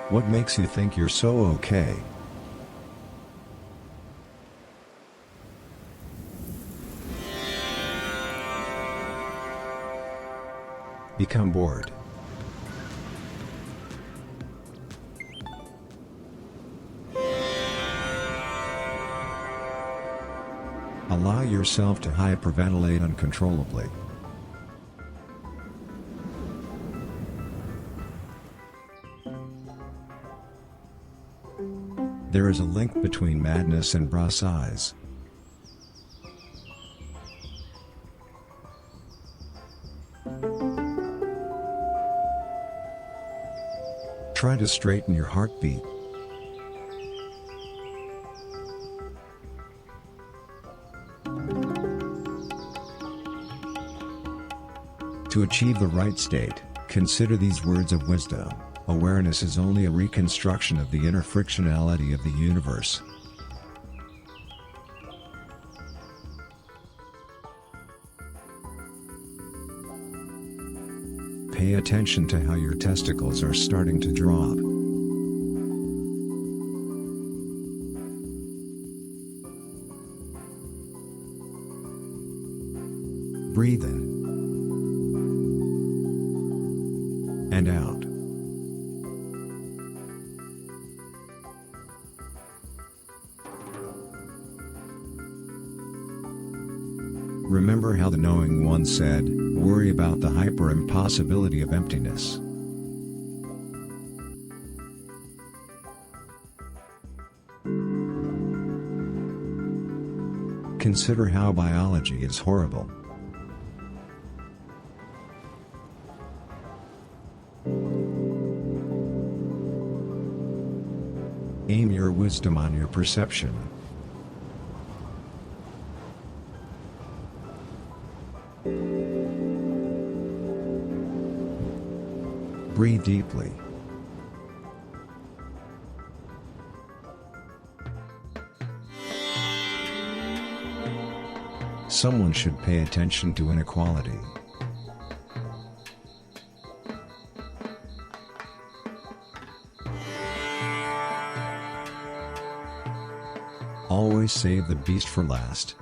What makes you think you're so okay? Become bored. Allow yourself to hyperventilate uncontrollably. There is a link between madness and bra size. Try to straighten your heartbeat. To achieve the right state, consider these words of wisdom. Awareness is only a reconstruction of the inner frictionality of the universe. Pay attention to how your testicles are starting to drop. Breathe in and out. Remember how the knowing one said, worry about the hyper-impossibility of emptiness. Consider how biology is horrible. Aim your wisdom on your perception. Breathe deeply. Someone should pay attention to inequality. Always save the beast for last.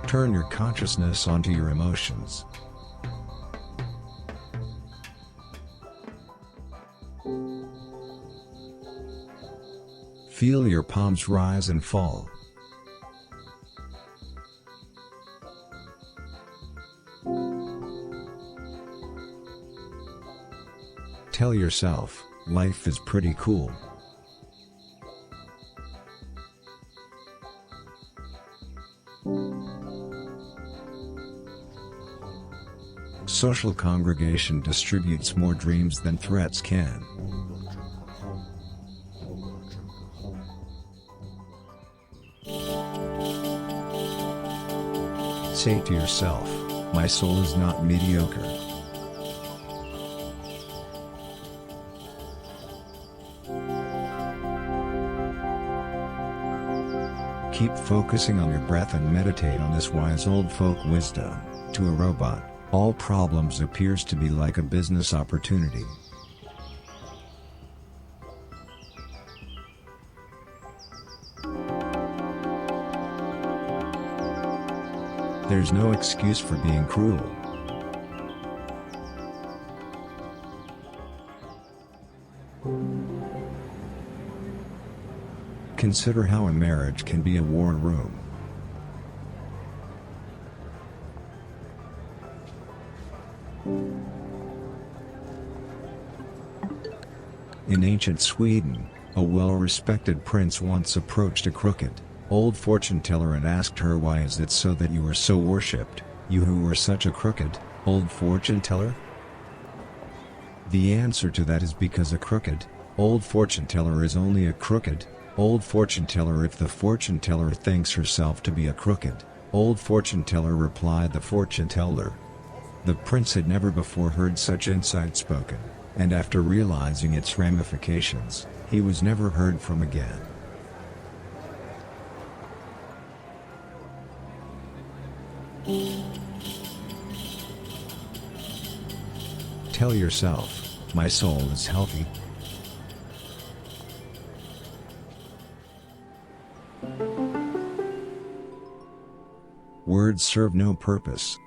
Turn your consciousness onto your emotions. Feel your palms rise and fall. Tell yourself, life is pretty cool. Social congregation distributes more dreams than threats can. Say to yourself, my soul is not mediocre. Keep focusing on your breath and meditate on this wise old folk wisdom. To a robot, all problems appears to be like a business opportunity. There's no excuse for being cruel. Consider how a marriage can be a war room. In ancient Sweden, a well-respected prince once approached a crooked, old fortune teller and asked her, why is it so that you are so worshipped, you who are such a crooked, old fortune teller? The answer to that is because a crooked, old fortune teller is only a crooked, old fortune teller if the fortune teller thinks herself to be a crooked, old fortune teller, replied the fortune teller. The prince had never before heard such insight spoken, and after realizing its ramifications, he was never heard from again. Tell yourself, my soul is healthy. Words serve no purpose.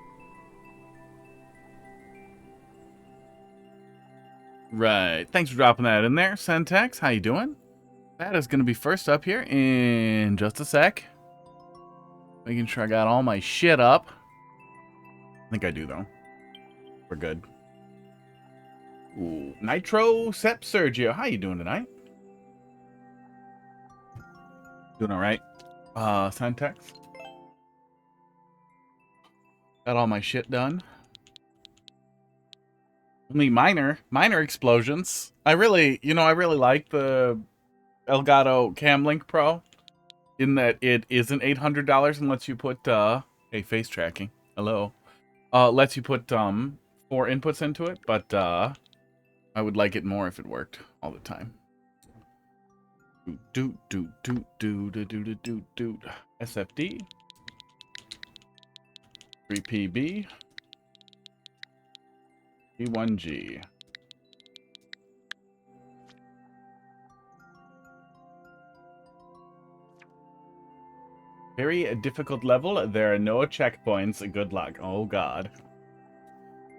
Right. Thanks for dropping that in there, Sentex. How you doing? That is going to be first up here in just a sec. Making sure I got all my shit up. I think I do, though. We're good. Ooh, Nitrosepp Sergio. How you doing tonight? Doing all right. Sentex. Got all my shit done. Only minor explosions. I really like the Elgato Cam Link Pro in that it isn't $800 and lets you put hey, face tracking. Hello. Lets you put 4 inputs into it, but I would like it more if it worked all the time. SFD 3PB E1G. Very difficult level. There are no checkpoints. Good luck. Oh, God.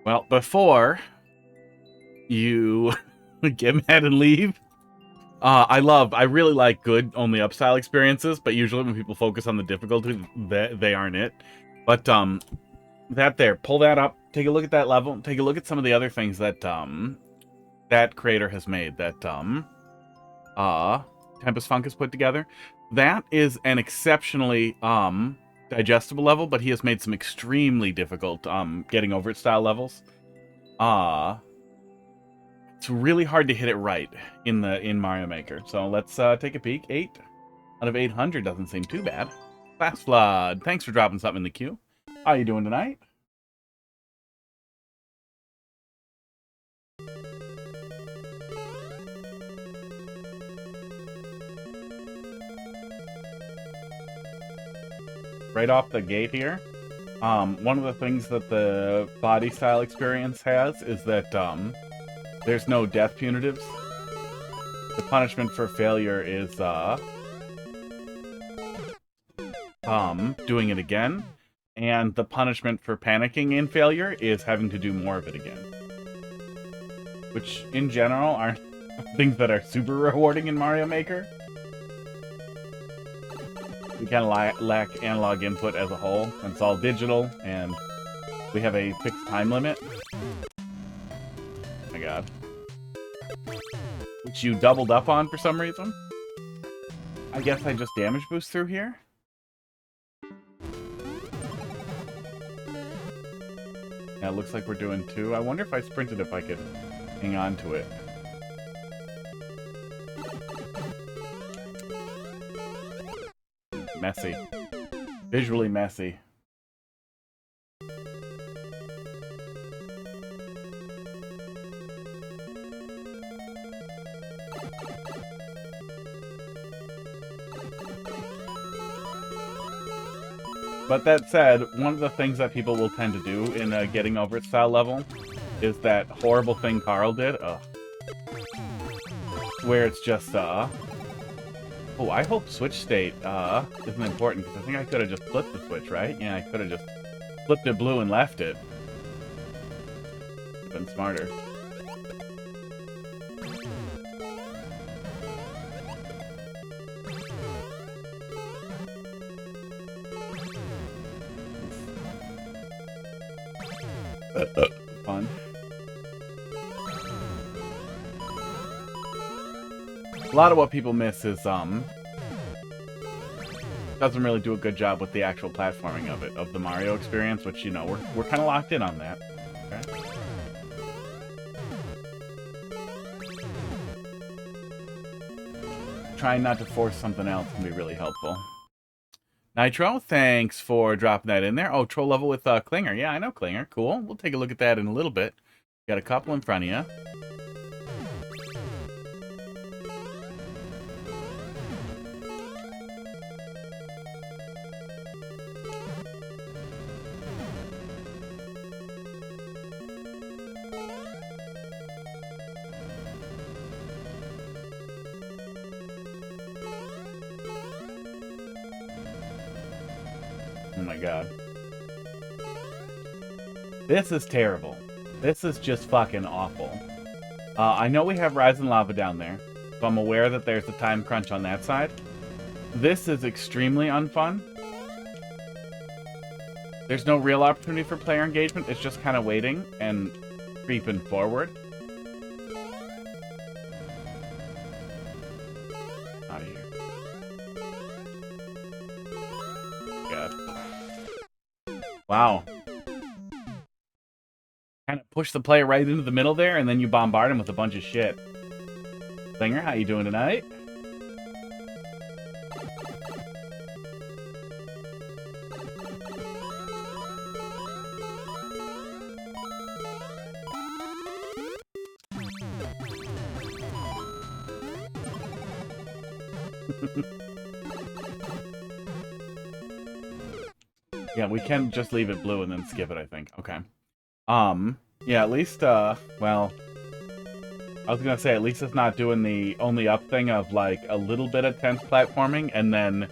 Well, before you get mad and leave, I really like good only up style experiences, but usually when people focus on the difficulty, they aren't it. But, that there, pull that up, take a look at that level, take a look at some of the other things that, that creator has made, that, Tempest Funk has put together. That is an exceptionally, digestible level, but he has made some extremely difficult, getting over it style levels. It's really hard to hit it right in Mario Maker. So let's, take a peek. 8 out of 800 doesn't seem too bad. Klasflod, thanks for dropping something in the queue. How you doing tonight? Right off the gate here, one of the things that the body style experience has is that there's no death punitives. The punishment for failure is doing it again, and the punishment for panicking in failure is having to do more of it again. Which, in general, aren't things that are super rewarding in Mario Maker. We kind of lack analog input as a whole, and it's all digital, and we have a fixed time limit. Oh my god. Which you doubled up on for some reason. I guess I just damage boost through here. Yeah, it looks like we're doing 2. I wonder if I sprinted if I could hang on to it. Messy. Visually messy. But that said, one of the things that people will tend to do in a getting over it style level is that horrible thing Carl did. Ugh. Where it's just, oh, I hope switch state, isn't important, because I think I could have just flipped the switch, right? Yeah, I could have just flipped it blue and left it. Been smarter. Fun. A lot of what people miss is, doesn't really do a good job with the actual platforming of it, of the Mario experience, which, you know, we're kind of locked in on that. Okay. Trying not to force something else can be really helpful. Nitro, thanks for dropping that in there. Oh, troll level with Klinger. Yeah, I know Klinger. Cool. We'll take a look at that in a little bit. Got a couple in front of you. Oh my god. This is terrible. This is just fucking awful. I know we have rising lava down there, so I'm aware that there's a time crunch on that side. This is extremely unfun. There's no real opportunity for player engagement. It's just kind of waiting and creeping forward. Out of here. God. Wow. Kind of push the player right into the middle there, and then you bombard him with a bunch of shit. Klinger, how you doing tonight? Yeah, we can just leave it blue and then skip it, I think. Okay. Yeah, at least, well, I was gonna say, at least it's not doing the only up thing of, like, a little bit of tense platforming and then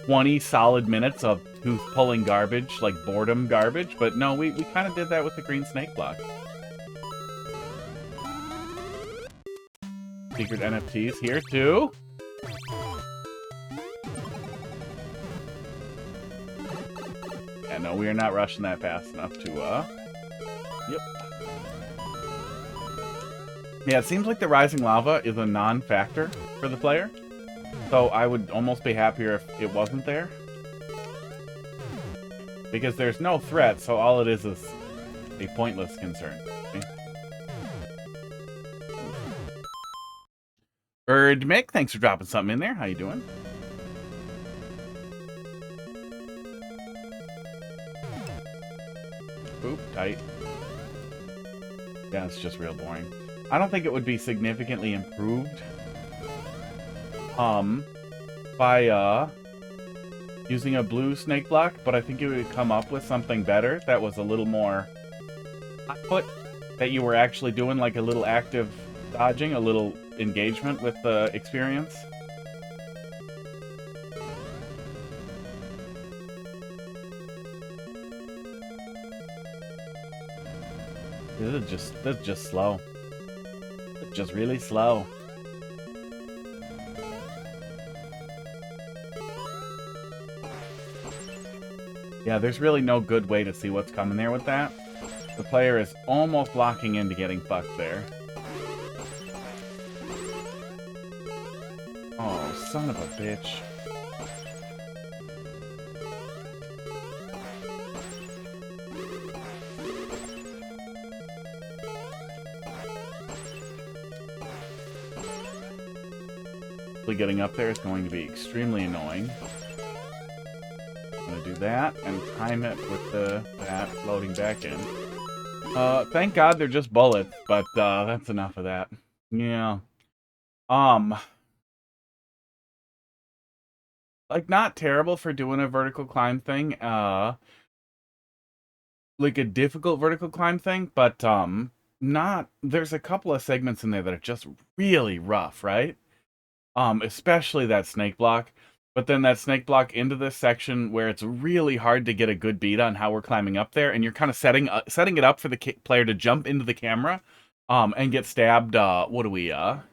20 solid minutes of tooth pulling garbage, like boredom garbage, but no, we kind of did that with the green snake block. Secret NFTs here, too. Yeah, no, we are not rushing that fast enough to, Yep. Yeah, it seems like the rising lava is a non-factor for the player. So I would almost be happier if it wasn't there. Because there's no threat, so all it is a pointless concern. Mick, thanks for dropping something in there. How you doing? Oop, tight. Yeah, it's just real boring. I don't think it would be significantly improved by using a blue snake block, but I think it would come up with something better that was a little more output, that you were actually doing like a little active dodging, a little engagement with the experience. This is just slow. It's just really slow. Yeah, there's really no good way to see what's coming there with that. The player is almost locking into getting fucked there. Oh, son of a bitch. Getting up there is going to be extremely annoying. I'm going to do that and time it with that loading back in. Thank God they're just bullets, but that's enough of that. Yeah. Like, not terrible for doing a vertical climb thing. Like a difficult vertical climb thing, but not. There's a couple of segments in there that are just really rough, right? Especially that snake block, but then that snake block into this section where it's really hard to get a good beat on how we're climbing up there, and you're kind of setting it up for the player to jump into the camera, and get stabbed. What are we? About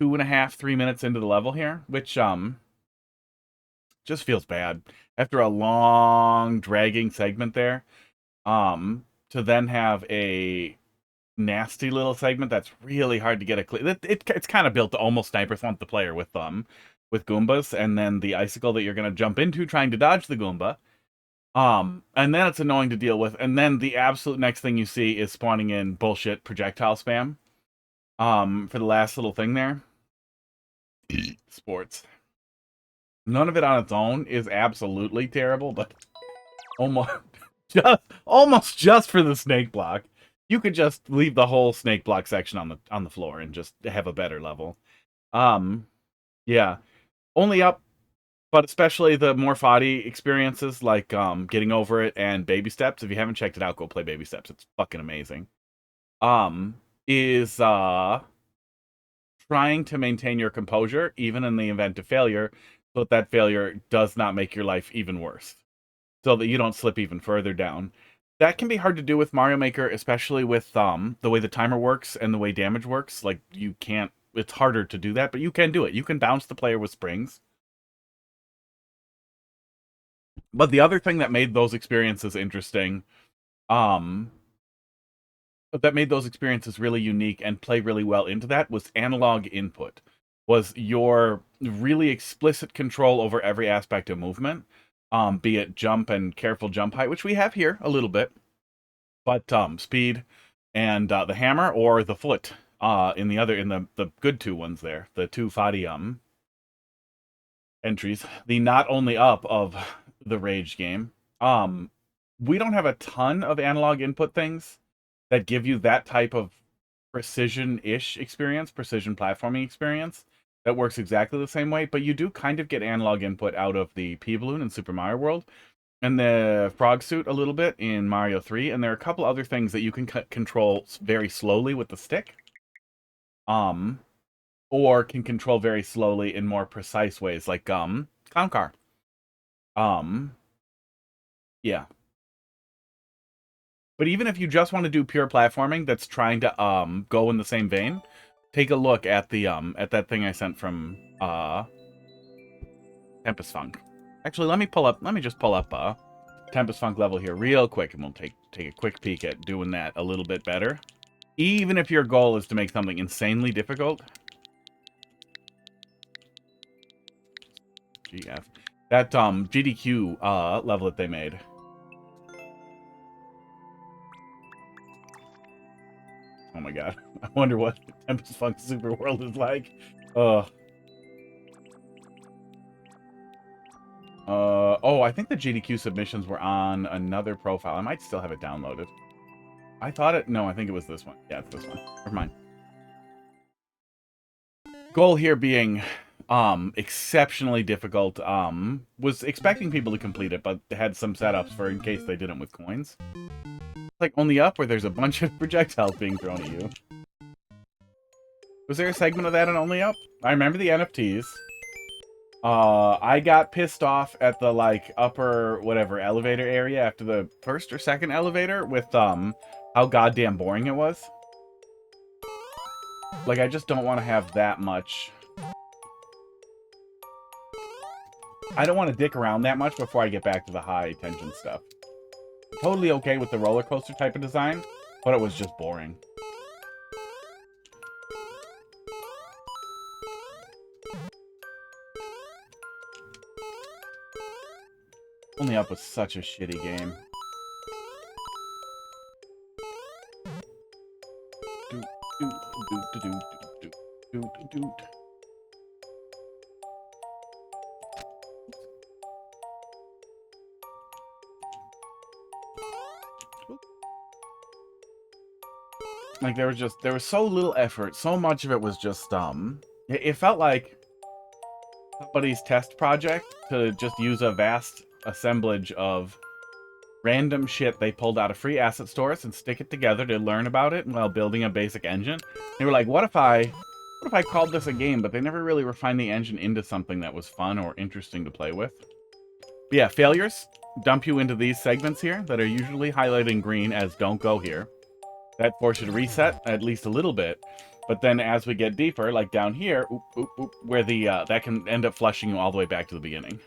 2.5, 3 minutes into the level here, which just feels bad after a long dragging segment there. To then have a nasty little segment that's really hard to get a clear. It's kind of built to almost sniper swamp the player with Goombas, and then the icicle that you're going to jump into trying to dodge the Goomba. And then it's annoying to deal with, and then the absolute next thing you see is spawning in bullshit projectile spam. For the last little thing there. Sports. None of it on its own is absolutely terrible, but almost just for the snake block. You could just leave the whole snake block section on the floor and just have a better level. Yeah. Only up, but especially the more FOD experiences, like getting over it and baby steps. If you haven't checked it out, go play baby steps. It's fucking amazing. Is trying to maintain your composure, even in the event of failure, so that failure does not make your life even worse, so that you don't slip even further down. That can be hard to do with Mario Maker, especially with the way the timer works and the way damage works. Like, you can't, it's harder to do that, but you can do it. You can bounce the player with springs. But the other thing that made those experiences interesting, that made those experiences really unique and play really well into that, was analog input. Was your really explicit control over every aspect of movement, be it jump and careful jump height, which we have here a little bit, but speed and the hammer or the foot in the good two ones there, the two VOD entries, the not only up of the Rage game. We don't have a ton of analog input things that give you that type of precision-ish experience, precision platforming experience that works exactly the same way, but you do kind of get analog input out of the P-Balloon in Super Mario World, and the frog suit a little bit in Mario 3, and there are a couple other things that you can control very slowly with the stick, or can control very slowly in more precise ways, like Concar. Yeah. But even if you just want to do pure platforming that's trying to go in the same vein, take a look at the at that thing I sent from Tempest Funk. Actually, let me just pull up Tempest Funk level here real quick, and we'll take a quick peek at doing that a little bit better. Even if your goal is to make something insanely difficult. GF. That GDQ level that they made. Oh my god. I wonder what Tempest Funk Super World is like. Oh, I think the GDQ submissions were on another profile. I might still have it downloaded. I thought it... No, I think it was this one. Yeah, it's this one. Never mind. Goal here being exceptionally difficult. Was expecting people to complete it, but had some setups for in case they didn't with coins. Like on the up where there's a bunch of projectiles being thrown at you. Was there a segment of that in Only Up? I remember the NFTs. I got pissed off at the, like, upper, whatever, elevator area after the first or second elevator with, how goddamn boring it was. Like, I just don't want to have that much... I don't want to dick around that much before I get back to the high-tension stuff. Totally okay with the roller coaster type of design, but it was just boring. Only Up was such a shitty game. Like, there was so little effort. So much of it was just, it felt like somebody's test project to just use a vast assemblage of random shit they pulled out of free asset stores and stick it together to learn about it while building a basic engine. They were like, what if I called this a game, but they never really refined the engine into something that was fun or interesting to play with. But yeah, failures dump you into these segments here that are usually highlighted in green as don't go here. That forces you to reset at least a little bit. But then as we get deeper, like down here, where the that can end up flushing you all the way back to the beginning.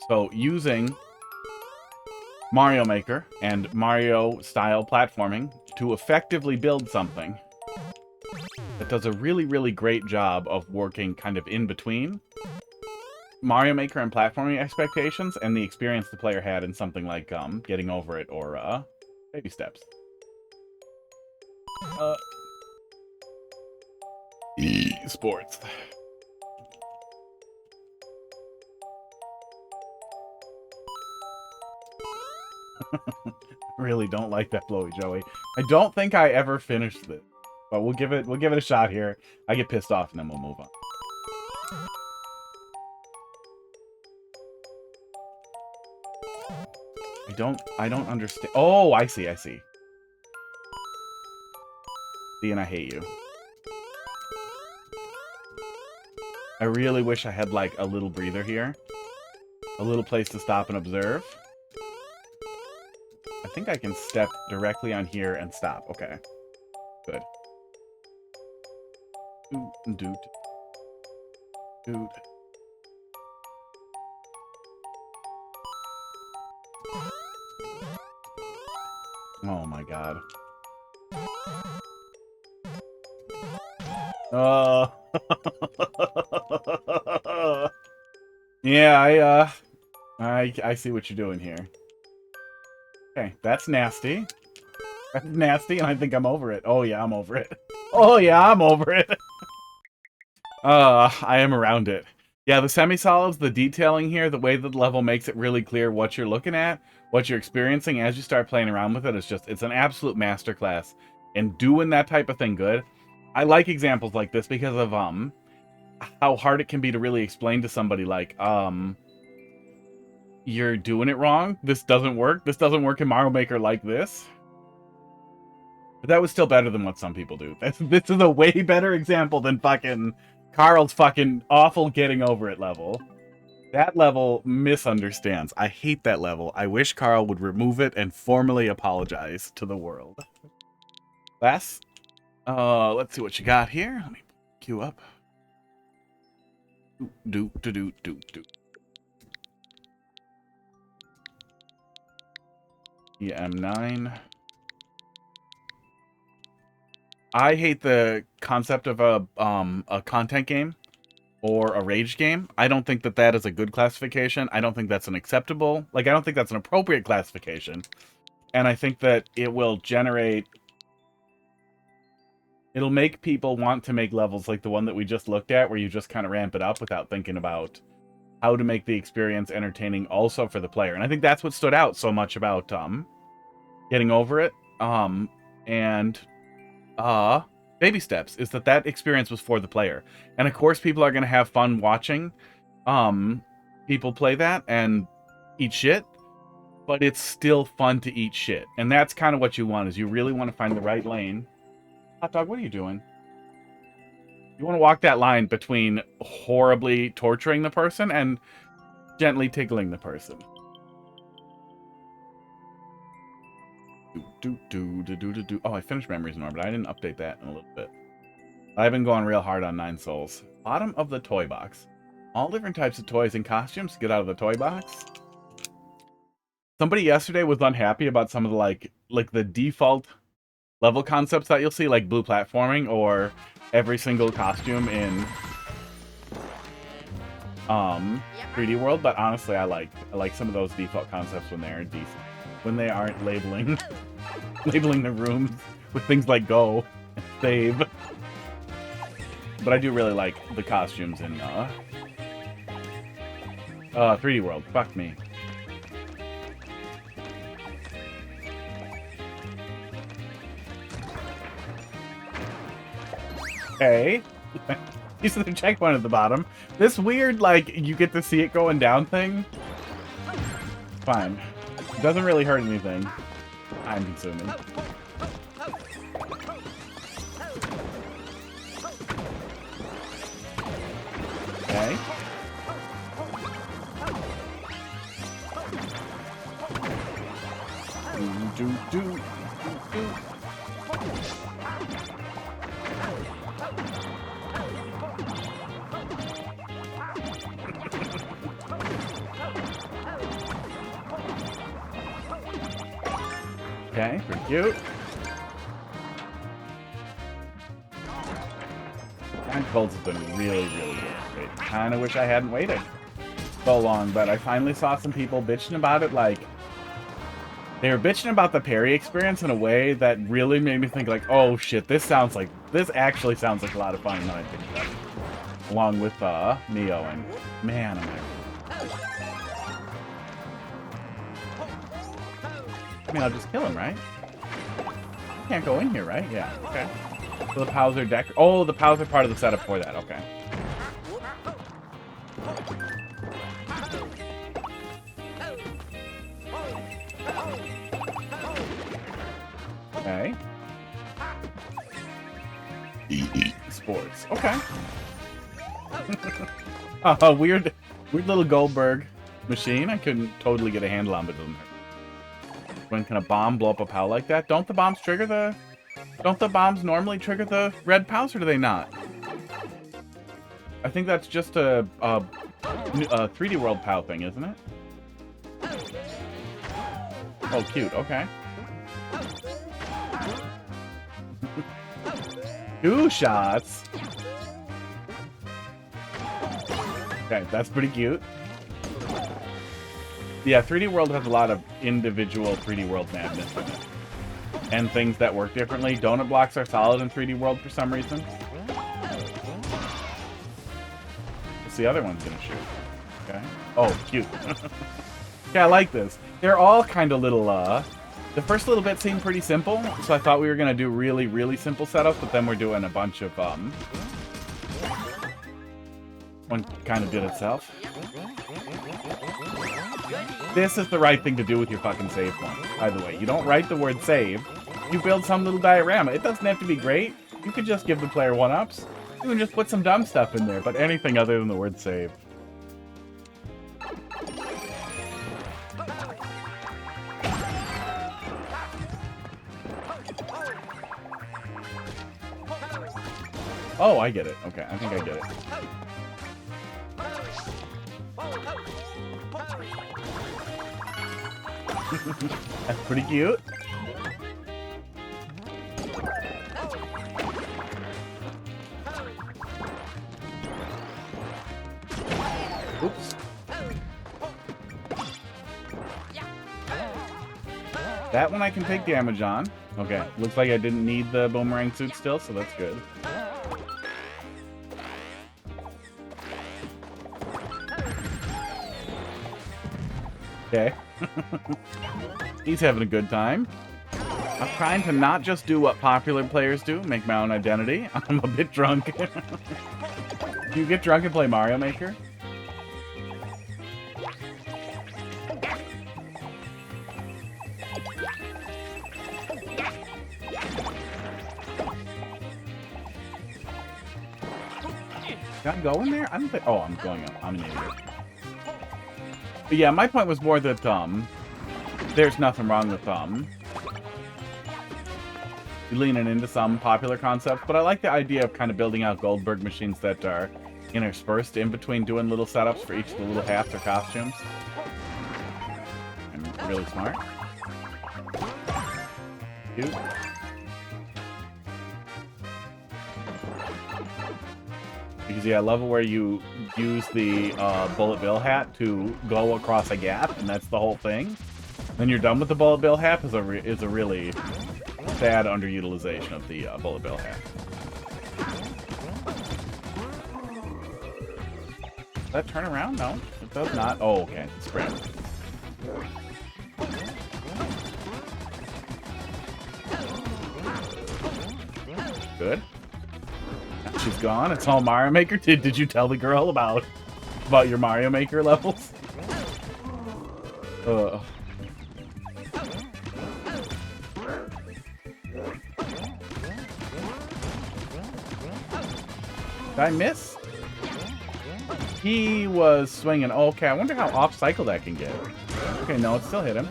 So using Mario Maker and Mario-style platforming to effectively build something that does a really, really great job of working kind of in between Mario Maker and platforming expectations and the experience the player had in something like Getting Over It or Baby Steps. Sports. Really don't like that blowy Joey. I don't think I ever finished it, but we'll give it a shot here. I get pissed off and then we'll move on. I don't understand. Oh, I see. See, and I hate you. I really wish I had, like, a little breather here. A little place to stop and observe. I think I can step directly on here and stop. Okay. Good. Doot. Doot. Oh my god. Yeah, I see what you're doing here. Okay, that's nasty. That's nasty, and I think I'm over it. Oh yeah, I'm over it. Oh yeah, I'm over it. I am around it. Yeah, the semi-solids, the detailing here, the way that the level makes it really clear what you're looking at, what you're experiencing as you start playing around with it, it's an absolute masterclass. And doing that type of thing good. I like examples like this because of how hard it can be to really explain to somebody, like, you're doing it wrong. This doesn't work. This doesn't work in Mario Maker like this. But that was still better than what some people do. This is a way better example than fucking Carl's fucking awful getting over it level. That level misunderstands. I hate that level. I wish Carl would remove it and formally apologize to the world. Let's see what you got here. Let me queue up. Do. M9. I hate the concept of a content game or a rage game. I don't think that that is a good classification. I don't think that's an acceptable, like, I don't think that's an appropriate classification. And I think that it will generate, it'll make people want to make levels like the one that we just looked at, where you just kind of ramp it up without thinking about how to make the experience entertaining also for the player. And I think that's what stood out so much about getting over it. Baby steps is that experience was for the player. And of course people are going to have fun watching people play that and eat shit, but it's still fun to eat shit. And that's kind of what you want, is you really want to find the right lane. Hot dog, what are you doing? You want to walk that line between horribly torturing the person and gently tickling the person. Oh, I finished Memories in Orbit. I didn't update that in a little bit. I've been going real hard on 9 Souls. Bottom of the toy box. All different types of toys and costumes get out of the toy box. Somebody yesterday was unhappy about some of the like the default level concepts that you'll see, like blue platforming or every single costume in 3D World. But honestly, I like some of those default concepts when they are decent. When they aren't labeling the rooms with things like go and save. But I do really like the costumes in 3D World. Fuck me. Okay. You see the checkpoint at the bottom. This weird, like, you get to see it going down thing. Fine. It doesn't really hurt anything. I'm consuming. Okay. Do. Okay, pretty cute. Time Colds has been really, really great. Kind of wish I hadn't waited so long, but I finally saw some people bitching about it. Like, they were bitching about the parry experience in a way that really made me think, like, oh shit, this actually sounds like a lot of fun when I think about it. Along with Neo, and man, I mean, I'll just kill him, right? Can't go in here, right? Yeah, okay. So the POWs are deck. Oh, the POWs are part of the setup for that, okay. Okay. Sports, okay. A weird little Goldberg machine. I couldn't totally get a handle on, but it doesn't hurt. When can a bomb blow up a POW like that? Don't the bombs normally trigger the red POWs, or do they not? I think that's just a 3D World POW thing, isn't it? Oh, cute. Okay. 2 shots. Okay, that's pretty cute. Yeah, 3D World has a lot of individual 3D World madness in it. And things that work differently. Donut blocks are solid in 3D World for some reason. What's the other one's gonna shoot? Okay. Oh, cute. Yeah, I like this. They're all kind of little, the first little bit seemed pretty simple, so I thought we were gonna do really, really simple setups, but then we're doing a bunch of, one kind of did itself. This is the right thing to do with your fucking save point, by the way. You don't write the word save. You build some little diorama. It doesn't have to be great. You could just give the player 1-ups. You can just put some dumb stuff in there, but anything other than the word save. Oh, I get it. Okay, I think I get it. That's pretty cute. Oops. That one I can take damage on. Okay, looks like I didn't need the boomerang suit still, so that's good. Okay. He's having a good time. I'm trying to not just do what popular players do, make my own identity. I'm a bit drunk. Do you get drunk and play Mario Maker? Can I go in there? I don't think... Oh, I'm going up. I'm an idiot. But yeah, my point was more that, there's nothing wrong with, leaning into some popular concepts, but I like the idea of kind of building out Goldberg machines that are interspersed in between doing little setups for each of the little hats or costumes. I'm really smart. Cute. Because, yeah, I love where you use the Bullet Bill hat to go across a gap, and that's the whole thing. Then you're done with the Bullet Bill hat is a really bad underutilization of the Bullet Bill hat. Does that turn around? No, it does not. Oh, okay. Sprint. Good. She's gone. It's all Mario Maker. Did you tell the girl about your Mario Maker levels? Did I miss? He was swinging. Okay, I wonder how off cycle that can get. Okay, no, it still hit him.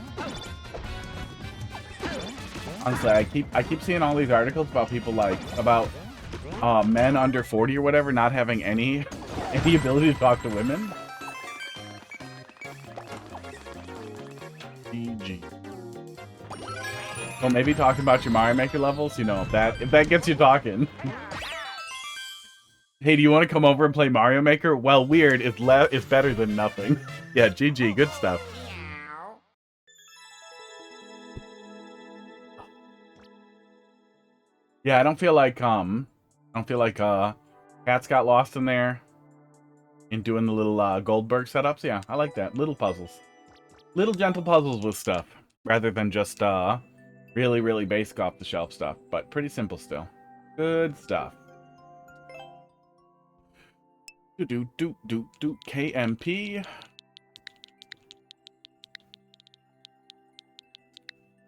Honestly, I keep seeing all these articles about people about men under 40 or whatever not having any ability to talk to women. GG. Well, maybe talking about your Mario Maker levels, you know, if that gets you talking. Hey, do you want to come over and play Mario Maker? Well, weird is better than nothing. Yeah, GG, good stuff. Yeah, I don't feel like Cats got lost in there in doing the little Goldberg setups. Yeah, I like that. Little puzzles. Little gentle puzzles with stuff rather than just really, really basic off the shelf stuff, but pretty simple still. Good stuff. Do KMP.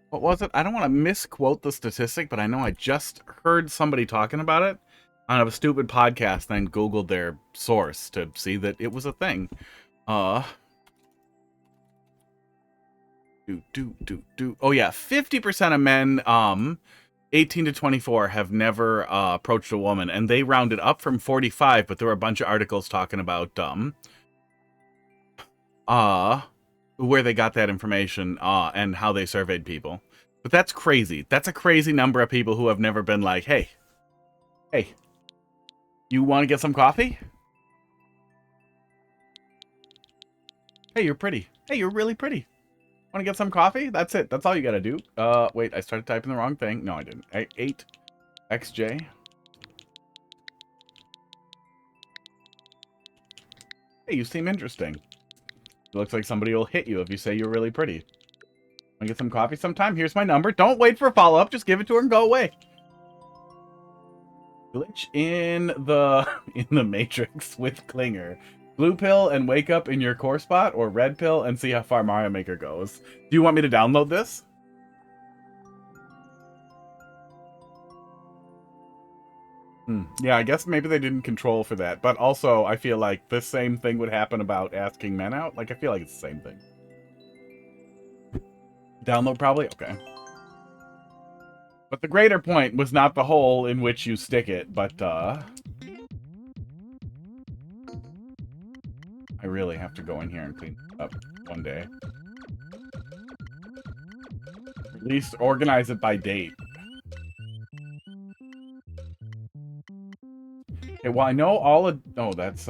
What was it? I don't want to misquote the statistic, but I know I just heard somebody talking about it. on a stupid podcast, then Googled their source to see that it was a thing. Oh yeah, 50% of men 18 to 24 have never approached a woman, and they rounded up from 45, but there were a bunch of articles talking about where they got that information and how they surveyed people. But that's crazy. That's a crazy number of people who have never been like, hey, you want to get some coffee? Hey, you're pretty. Hey, you're really pretty. Want to get some coffee? That's it. That's all you got to do. Wait, I started typing the wrong thing. No, I didn't. 8XJ. Hey, you seem interesting. It looks like somebody will hit you if you say you're really pretty. Want to get some coffee sometime? Here's my number. Don't wait for a follow-up. Just give it to her and go away. Glitch in the MaTricks with Klinger. Blue pill and wake up in your core spot, or red pill and see how far Mario Maker goes. Do you want me to download this? Yeah, I guess maybe they didn't control for that. But also, I feel like the same thing would happen about asking men out. Like, I feel like it's the same thing. Download probably? Okay. But the greater point was not the hole in which you stick it, but, I really have to go in here and clean it up one day. At least organize it by date. Okay, well, I know all of... Oh, that's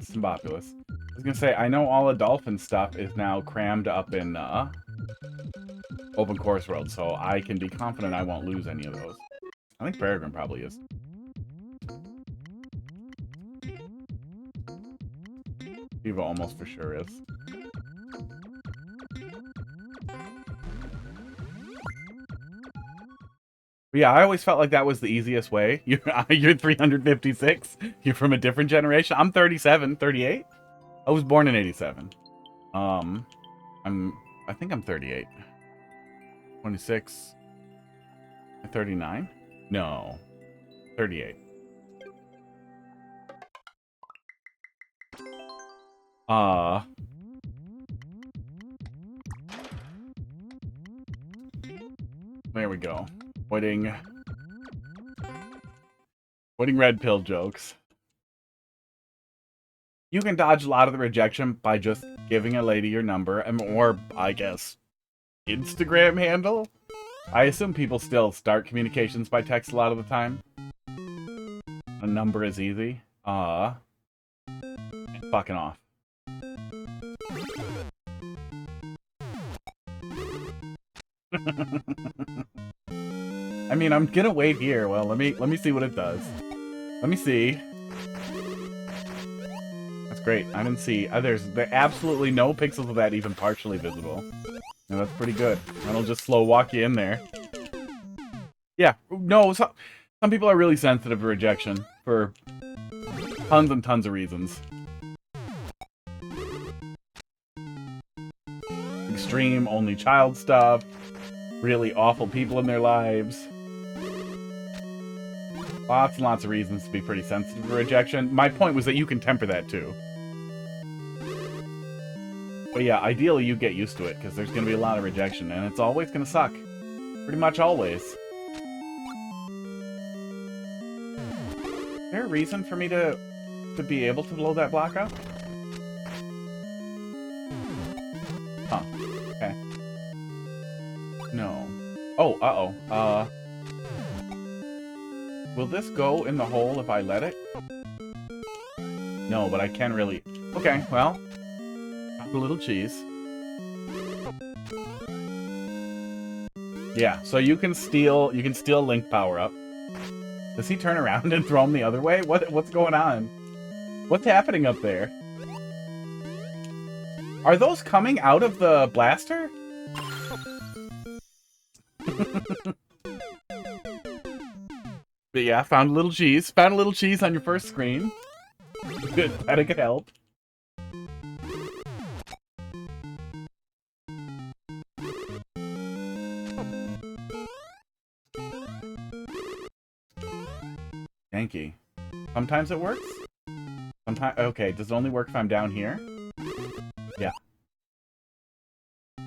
Symbopulous. I was gonna say, I know all the dolphin stuff is now crammed up in, Open Course World, so I can be confident I won't lose any of those. I think Peregrine probably is. Viva almost for sure is. But yeah, I always felt like that was the easiest way. You're 356. You're from a different generation. I'm 37, 38. I was born in 87. I think I'm 38. 26. 39? No. 38. There we go. Avoiding red pill jokes. You can dodge a lot of the rejection by just giving a lady your number, or, I guess, Instagram handle? I assume people still start communications by text a lot of the time. A number is easy. And fucking off. I mean, I'm gonna wait here. Well, let me see what it does. Let me see. That's great. I didn't see. There's absolutely no pixels of that even partially visible. No, that's pretty good. That'll just slow walk you in there. Yeah, no, some people are really sensitive to rejection for tons and tons of reasons. Extreme only child stuff. Really awful people in their lives. Lots and lots of reasons to be pretty sensitive to rejection. My point was that you can temper that too. But yeah, ideally you get used to it, because there's going to be a lot of rejection, and it's always going to suck. Pretty much always. Is there a reason for me to be able to blow that block up? Huh. Okay. No. Oh, uh-oh. Will this go in the hole if I let it? No, but I can really... Okay, well... a little cheese. Yeah, so you can steal Link power up. Does he turn around and throw him the other way? What's going on? What's happening up there? Are those coming out of the blaster? But yeah, found a little cheese. Found a little cheese on your first screen. Good, that could help. Yankee. Sometimes it works? Sometimes... Okay, does it only work if I'm down here? Yeah.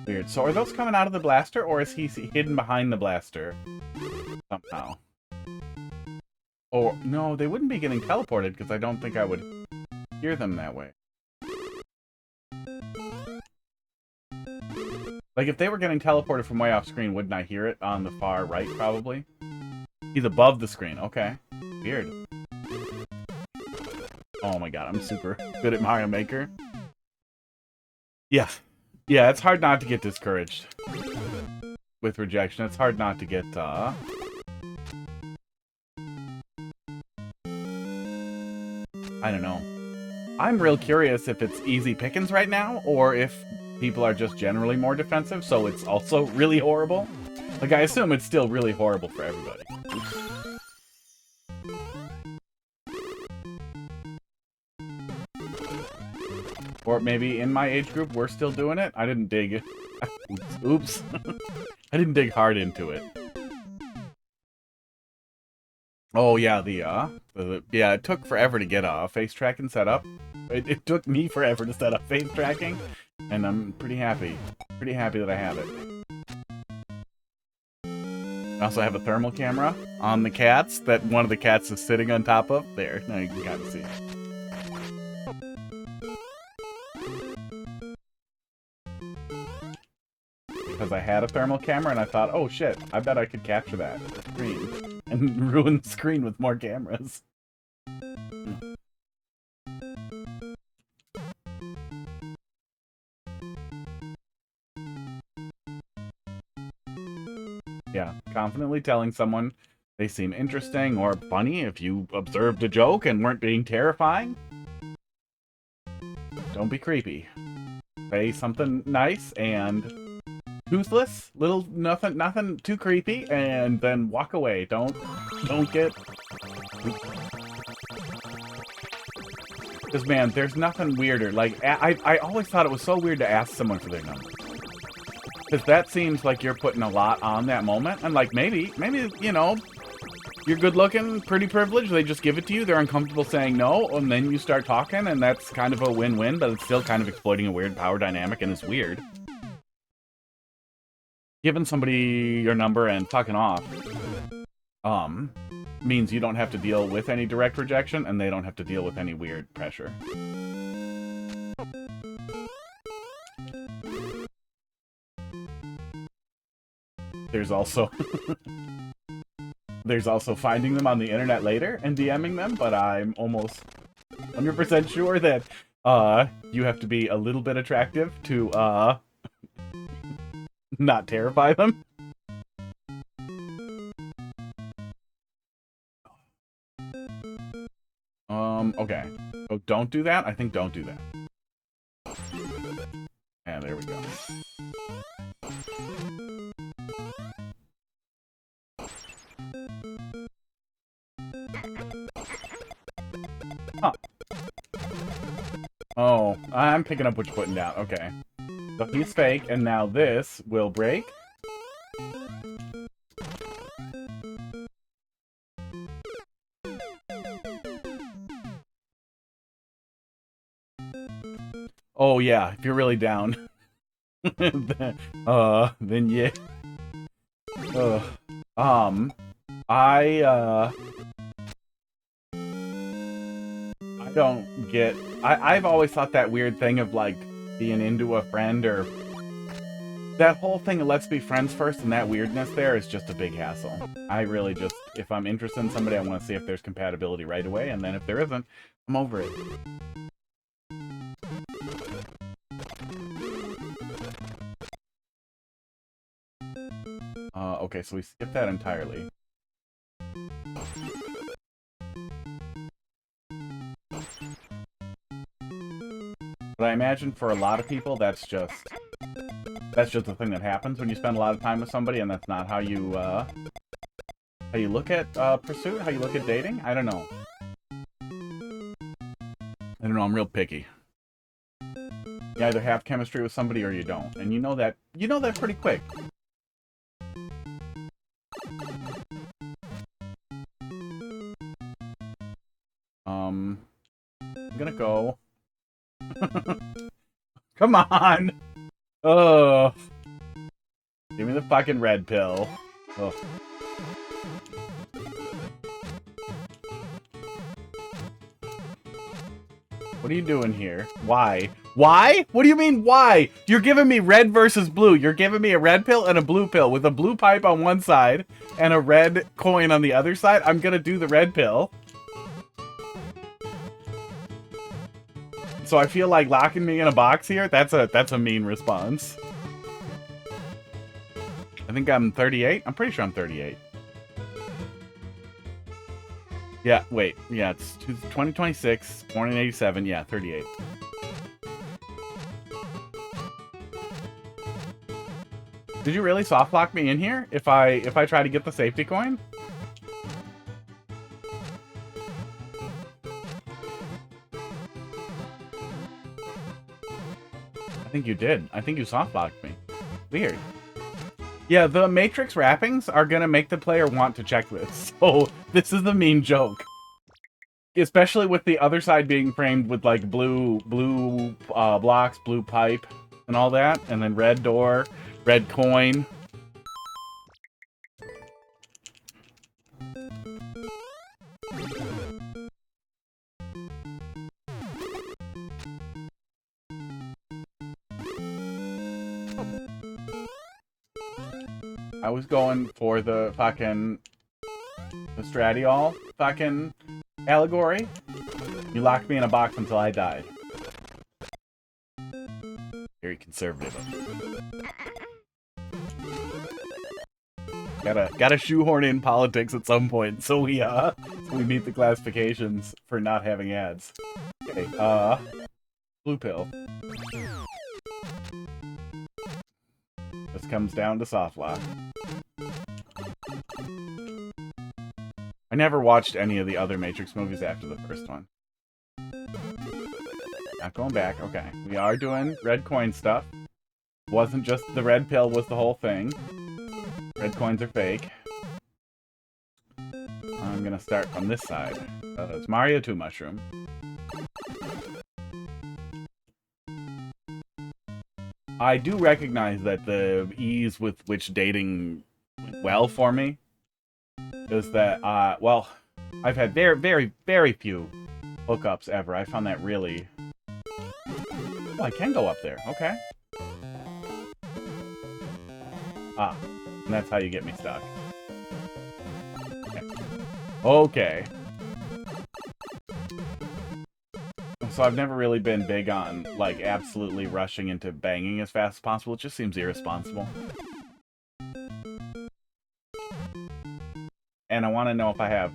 Weird. So are those coming out of the blaster, or is he hidden behind the blaster? Somehow. Or, no, they wouldn't be getting teleported, because I don't think I would hear them that way. Like, if they were getting teleported from way off screen, wouldn't I hear it on the far right, probably? He's above the screen. Okay. Weird. Oh my god, I'm super good at Mario Maker. Yeah. Yeah, it's hard not to get discouraged with rejection. It's hard not to get, I don't know. I'm real curious if it's easy pickings right now, or if people are just generally more defensive, so it's also really horrible. Like, I assume it's still really horrible for everybody. Or maybe in my age group, we're still doing it? I didn't dig... Oops. I didn't dig hard into it. Oh, yeah, yeah, it took forever to get face tracking set up. It took me forever to set up face tracking, and I'm pretty happy. Pretty happy that I have it. I also have a thermal camera on the cats that one of the cats is sitting on top of. There, now you can kind of see. Because I had a thermal camera and I thought, oh shit, I bet I could capture that screen and ruin the screen with more cameras. Yeah, confidently telling someone they seem interesting or funny if you observed a joke and weren't being terrifying. Don't be creepy. Say something nice and toothless, little nothing too creepy, and then walk away. Don't get... Because, man, there's nothing weirder. Like, I always thought it was so weird to ask someone for their number. Because that seems like you're putting a lot on that moment. And, like, maybe, you know, you're good looking, pretty privileged, they just give it to you, they're uncomfortable saying no, and then you start talking, and that's kind of a win-win, but it's still kind of exploiting a weird power dynamic, and it's weird. Giving somebody your number and fucking off means you don't have to deal with any direct rejection, and they don't have to deal with any weird pressure. There's also there's also finding them on the internet later and DMing them, but I'm almost 100% sure that you have to be a little bit attractive to not terrify them. Okay. Oh, don't do that? I think don't do that. And there we go. Huh. Oh, I'm picking up what you're putting down. Okay. So he's fake, and now this will break. Oh yeah, if you're really down. then yeah. I don't get... I've always thought that weird thing of, like, being into a friend, or... That whole thing of let's be friends first, and that weirdness there is just a big hassle. I really just... If I'm interested in somebody, I want to see if there's compatibility right away, and then if there isn't, I'm over it. Okay, so we skipped that entirely. But I imagine for a lot of people, that's just the thing that happens when you spend a lot of time with somebody, and that's not how you look at pursuit, how you look at dating. I don't know. I'm real picky. You either have chemistry with somebody or you don't, and you know that pretty quick. Coco. Come on! Oh. Give me the fucking red pill. Ugh. What are you doing here? Why? Why? What do you mean, why? You're giving me red versus blue. You're giving me a red pill and a blue pill with a blue pipe on one side and a red coin on the other side. I'm gonna do the red pill. So I feel like locking me in a box here, that's a mean response. I think I'm 38. I'm pretty sure I'm 38. Yeah, wait. Yeah, it's 2026, born in 87. Yeah, 38. Did you really soft lock me in here if I try to get the safety coin? I think you did. I think you soft locked me. Weird. Yeah, the MaTricks wrappings are gonna make the player want to check this. So this is the mean joke. Especially with the other side being framed with like blue blocks, blue pipe, and all that, and then red door, red coin. I was going for the fucking Stradiol fucking allegory. You locked me in a box until I died. Very conservative. Gotta shoehorn in politics at some point, so we meet the classifications for not having ads. Okay, blue pill. This comes down to soft lock. I never watched any of the other MaTricks movies after the first one. Not going back. Okay. We are doing red coin stuff. Wasn't just the red pill was the whole thing. Red coins are fake. I'm gonna start from this side. It's Mario 2 Mushroom. I do recognize that the ease with which dating went well for me is that, well, I've had very, very, very few hookups ever. I found that really... Oh, I can go up there. Okay. Ah, and that's how you get me stuck. Okay. Okay. So I've never really been big on, like, absolutely rushing into banging as fast as possible. It just seems irresponsible. And I want to know if I have,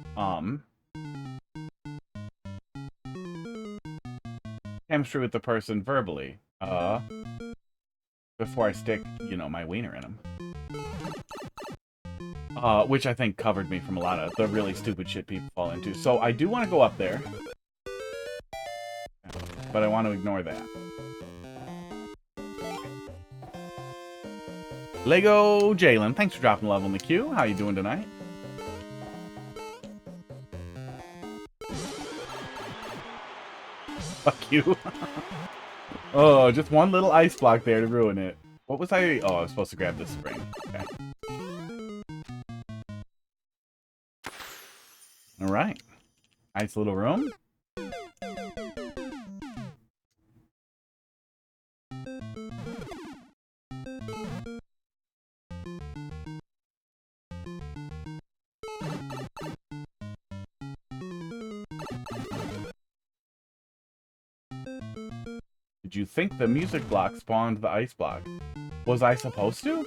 chemistry with the person verbally, before I stick, you know, my wiener in them. Which I think covered me from a lot of the really stupid shit people fall into. So I do want to go up there. But I want to ignore that. Lego Jalen, thanks for dropping love on the queue. How you doing tonight? Fuck you. Oh, just one little ice block there to ruin it. What was I... Oh, I was supposed to grab this spring. Okay. Alright. Nice little room. Did you think the music block spawned the ice block? Was I supposed to?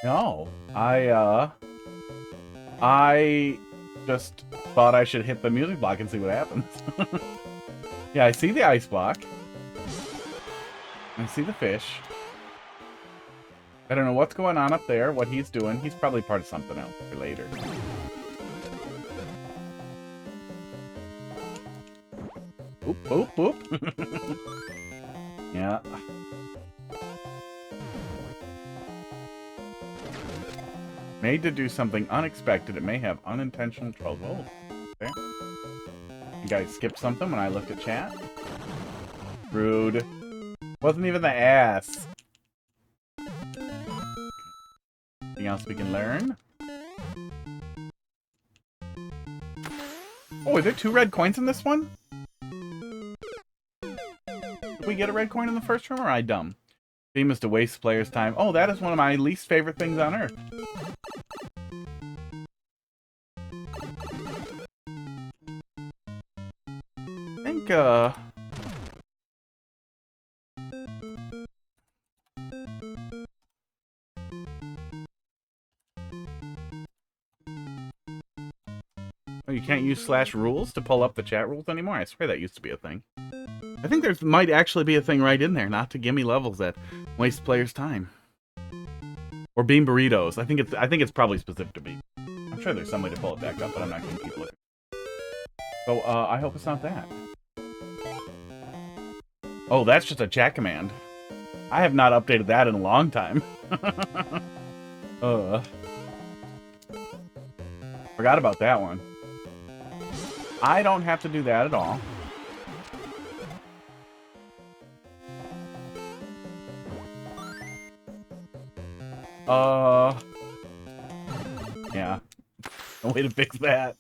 No. I just thought I should hit the music block and see what happens. Yeah, I see the ice block. I see the fish. I don't know what's going on up there, what he's doing. He's probably part of something else for later. Oop, oop, oop. Yeah. Made to do something unexpected. It may have unintentional trouble. Oh, okay. think I skipped something when I looked at chat. Rude. Wasn't even the ass. Anything else we can learn? Oh, is there 2 red coins in this one? Did we get a red coin in the first room, or I dumb? Theme is to waste players' time. Oh, that is one of my least favorite things on Earth. I think, oh, you can't use /rules to pull up the chat rules anymore? I swear that used to be a thing. I think there might actually be a thing right in there, not to gimme levels that waste players' time. Or bean burritos. I think it's probably specific to bean. I'm sure there's some way to pull it back up, but I'm not going to keep looking. So, I hope it's not that. Oh, that's just a chat command. I have not updated that in a long time. Forgot about that one. I don't have to do that at all. Yeah. No way to fix that.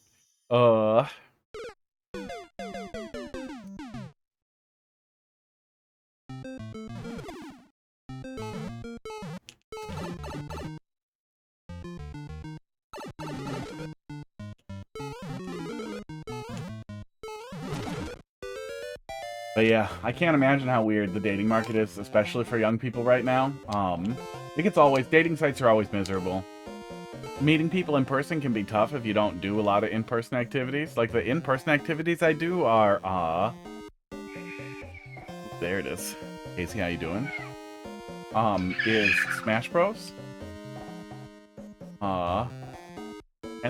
But yeah, I can't imagine how weird the dating market is, especially for young people right now. I think it's always, dating sites are always miserable. Meeting people in person can be tough if you don't do a lot of in-person activities. Like, the in-person activities I do are, there it is. Casey, how you doing? Is Smash Bros. And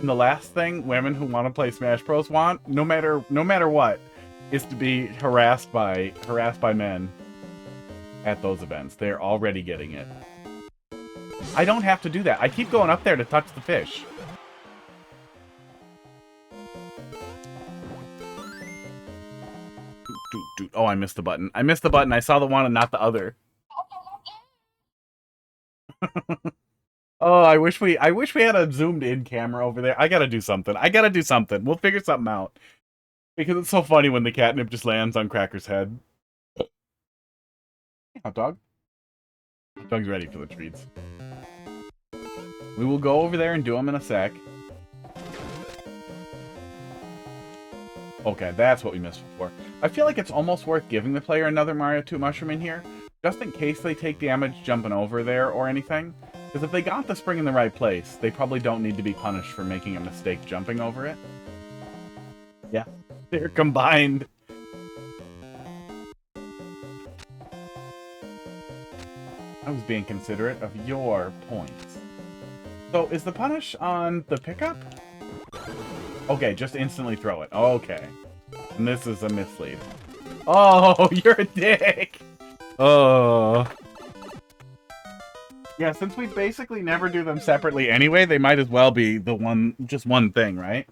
the last thing women who want to play Smash Bros. Want, no matter what, is to be harassed by men at those events. They're already getting it. I don't have to do that. I keep going up there to touch the fish. Oh, I missed the button. I missed the button. I saw the one and not the other. Oh, I wish we had a zoomed in camera over there. I gotta do something. We'll figure something out. Because it's so funny when the catnip just lands on Cracker's head. Hey, hot dog. Hot dog's ready for the treats. We will go over there and do them in a sec. Okay, that's what we missed before. I feel like it's almost worth giving the player another Mario 2 mushroom in here, just in case they take damage jumping over there or anything. Because if they got the spring in the right place, they probably don't need to be punished for making a mistake jumping over it. Yeah, they're combined. I was being considerate of your points. So, is the punish on the pickup? Okay, just instantly throw it. Okay. And this is a mislead. Oh, you're a dick! Oh. Yeah, since we basically never do them separately anyway, they might as well be the just one thing, right?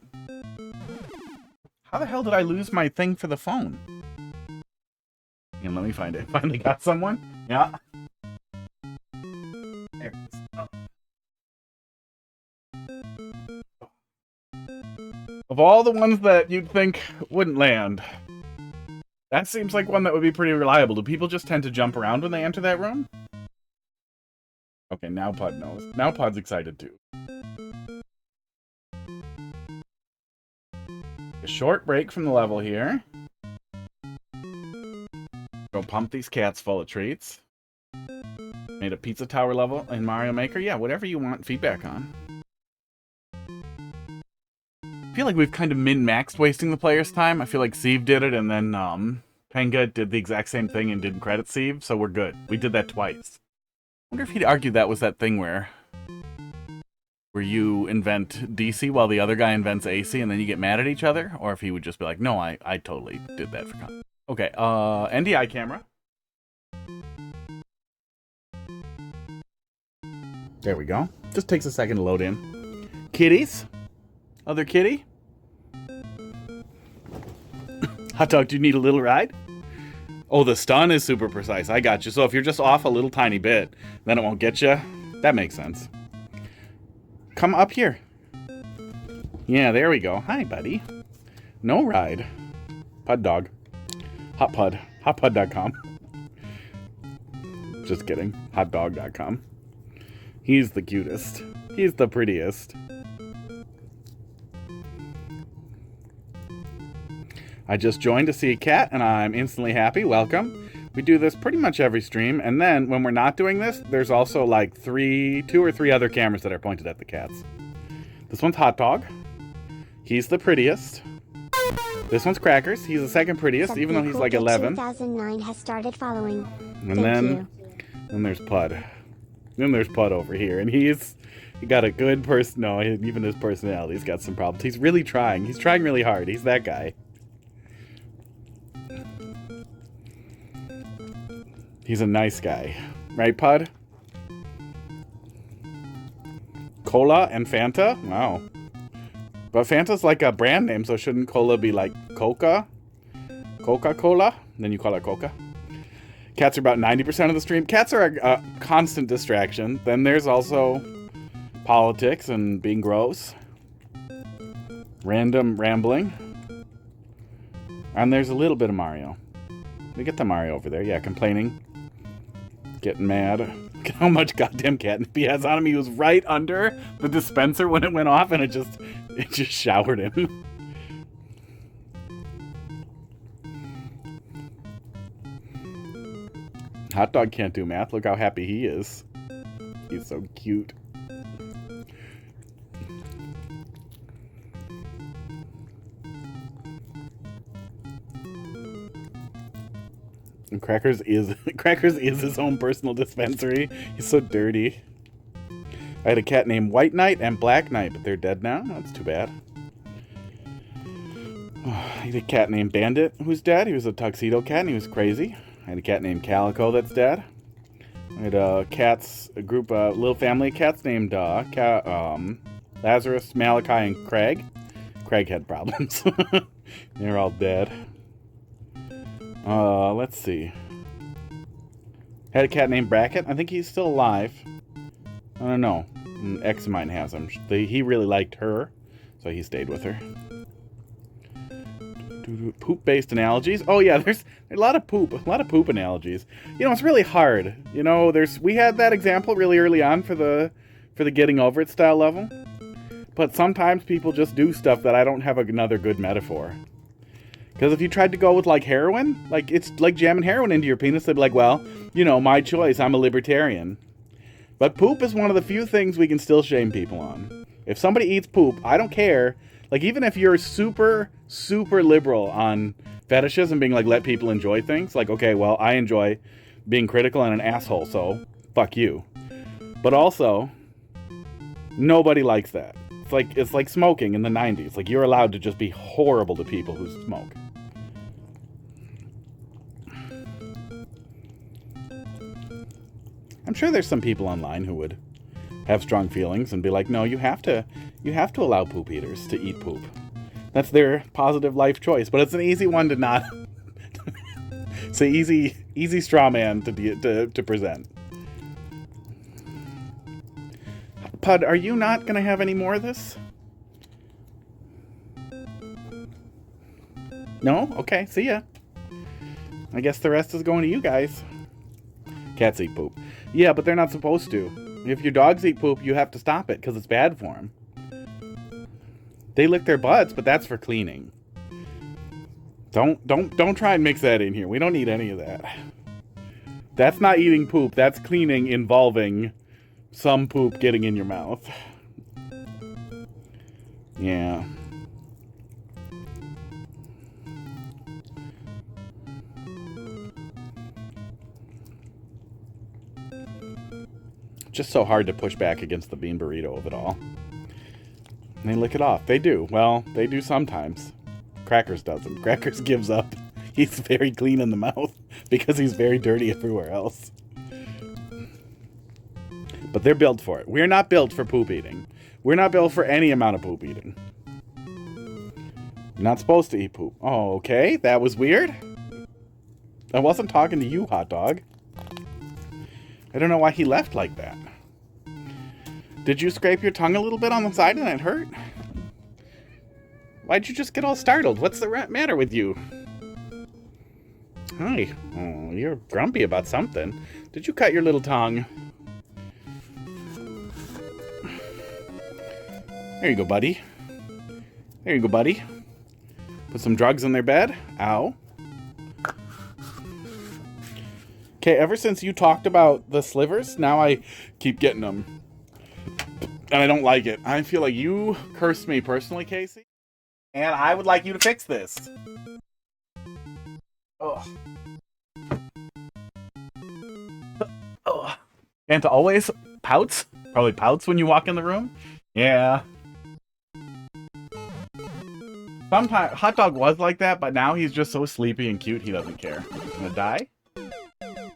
How the hell did I lose my thing for the phone? And let me find it. Finally got someone? Yeah. There it is. Oh. Of all the ones that you'd think wouldn't land, that seems like one that would be pretty reliable. Do people just tend to jump around when they enter that room? Okay, now Pod knows. Now Pod's excited too. A short break from the level here. Go pump these cats full of treats. Made a pizza tower level in Mario Maker. Yeah, whatever you want feedback on. I feel like we've kind of min-maxed wasting the player's time. I feel like Sieve did it, and then Penga did the exact same thing and didn't credit Sieve, so we're good. We did that twice. I wonder if he'd argue that was that thing where you invent DC while the other guy invents AC and then you get mad at each other, or if he would just be like, no, I totally did that for content. Okay, NDI camera. There we go. Just takes a second to load in. Kitties. Other kitty. Hot dog, do you need a little ride? Oh, the stun is super precise. I got you. So if you're just off a little tiny bit, then it won't get you. That makes sense. Come up here. Yeah, there we go. Hi, buddy. No ride. Pud dog. Hot Pud. Hotpud.com. Just kidding. Hotdog.com. He's the cutest. He's the prettiest. I just joined to see a cat, and I'm instantly happy. Welcome. We do this pretty much every stream, and then when we're not doing this, there's also like 2 or 3 other cameras that are pointed at the cats. This one's Hot Dog. He's the prettiest. This one's Crackers. He's the second prettiest, even though he's like 11. 2009 has started following. And then there's Pud. Then there's Pud over here, and he got a good person. No, even his personality's got some problems. He's really trying. He's trying really hard. He's that guy. He's a nice guy. Right, Pud? Cola and Fanta? Wow. But Fanta's like a brand name, so shouldn't Cola be like Coca? Coca-Cola? Then you call it Coca. Cats are about 90% of the stream. Cats are a constant distraction. Then there's also politics and being gross. Random rambling. And there's a little bit of Mario. We get the Mario over there. Yeah, complaining. Getting mad. Look at how much goddamn catnip he has on him. He was right under the dispenser when it went off, and it just showered him. Hot Dog can't do math. Look how happy he is. He's so cute. And Crackers is his own personal dispensary. He's so dirty. I had a cat named White Knight and Black Knight, but they're dead now. That's too bad. I had a cat named Bandit who's dead. He was a tuxedo cat and he was crazy. I had a cat named Calico that's dead. I had a little family of cats named Lazarus, Malachi, and Craig. Craig had problems. They're all dead. Let's see. Had a cat named Bracket. I think he's still alive. I don't know. An ex of mine has him. He really liked her, so he stayed with her. Poop-based analogies. Oh yeah, there's a lot of poop analogies. You know, it's really hard. You know, we had that example really early on for the getting over it style level. But sometimes people just do stuff that I don't have another good metaphor. Because if you tried to go with, like, heroin, like, it's like jamming heroin into your penis, they'd be like, well, you know, my choice, I'm a libertarian. But poop is one of the few things we can still shame people on. If somebody eats poop, I don't care. Like, even if you're super, super liberal on fetishes and being like, let people enjoy things, like, okay, well, I enjoy being critical and an asshole, so fuck you. But also, nobody likes that. It's like smoking in the 90s. Like, you're allowed to just be horrible to people who smoke. I'm sure there's some people online who would have strong feelings and be like, no, you have to allow poop eaters to eat poop. That's their positive life choice. But it's an easy one to not. It's an easy straw man to present. Pud, are you not going to have any more of this? No? Okay, see ya. I guess the rest is going to you guys. Cats eat poop. Yeah, but they're not supposed to. If your dogs eat poop, you have to stop it because it's bad for them. They lick their butts, but that's for cleaning. Don't try and mix that in here. We don't need any of that. That's not eating poop. That's cleaning involving some poop getting in your mouth. Yeah. Just so hard to push back against the bean burrito of it all. And they lick it off. They do. Well, they do sometimes. Crackers doesn't. Crackers gives up. He's very clean in the mouth because he's very dirty everywhere else. But they're built for it. We're not built for poop eating. We're not built for any amount of poop eating. You're not supposed to eat poop. Oh, okay. That was weird. I wasn't talking to you, hot dog. I don't know why he left like that. Did you scrape your tongue a little bit on the side and it hurt? Why'd you just get all startled? What's the matter with you? Hi. Oh, you're grumpy about something. Did you cut your little tongue? There you go, buddy. There you go, buddy. Put some drugs in their bed. Ow. Okay, ever since you talked about the slivers, now I keep getting them. And I don't like it. I feel like you cursed me personally, Casey. And I would like you to fix this. Ugh. Ugh. And to always pouts? Probably pouts when you walk in the room? Yeah. Sometimes Hot Dog was like that, but now he's just so sleepy and cute he doesn't care. Gonna die?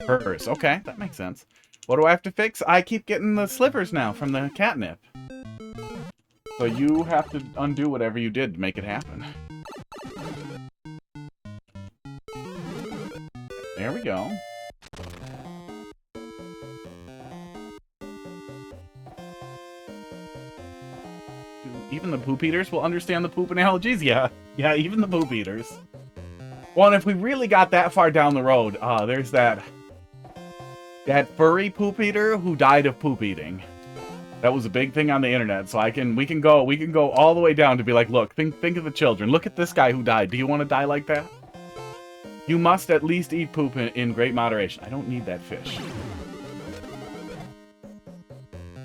Hers. Okay, that makes sense. What do I have to fix? I keep getting the slivers now from the catnip. So you have to undo whatever you did to make it happen. There we go. Even the poop eaters will understand the poop analogies? Yeah, even the poop eaters. Well, and if we really got that far down the road, there's that furry poop eater who died of poop eating. That was a big thing on the internet, so we can go all the way down to be like, look, think of the children. Look at this guy who died. Do you want to die like that? You must at least eat poop in great moderation. I don't need that fish.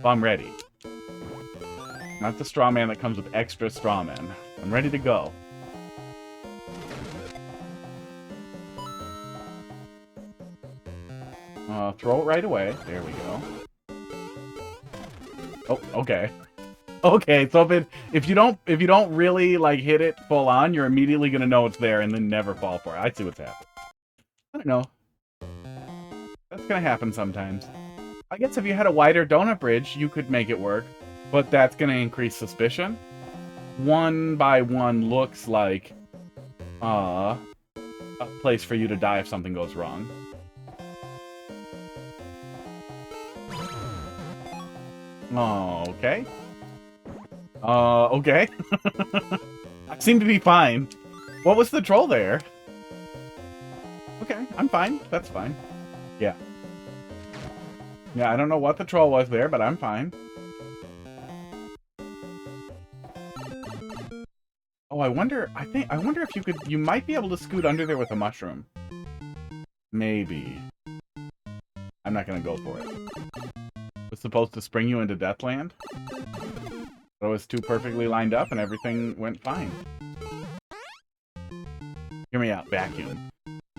Well, I'm ready. Not the straw man that comes with extra straw men. I'm ready to go. Throw it right away. There we go. Oh, okay. Okay, so if you don't really like hit it full on, you're immediately gonna know it's there and then never fall for it. I see what's happening. I don't know. That's gonna happen sometimes. I guess if you had a wider donut bridge, you could make it work, but that's gonna increase suspicion. 1 by 1 looks like a place for you to die if something goes wrong. Okay. Okay. I seem to be fine. What was the troll there? Okay, I'm fine. That's fine. Yeah. Yeah, I don't know what the troll was there, but I'm fine. Oh, I wonder if you might be able to scoot under there with a mushroom. Maybe. I'm not gonna go for it. Was supposed to spring you into Deathland. But it was too perfectly lined up and everything went fine. Hear me out. Vacuum.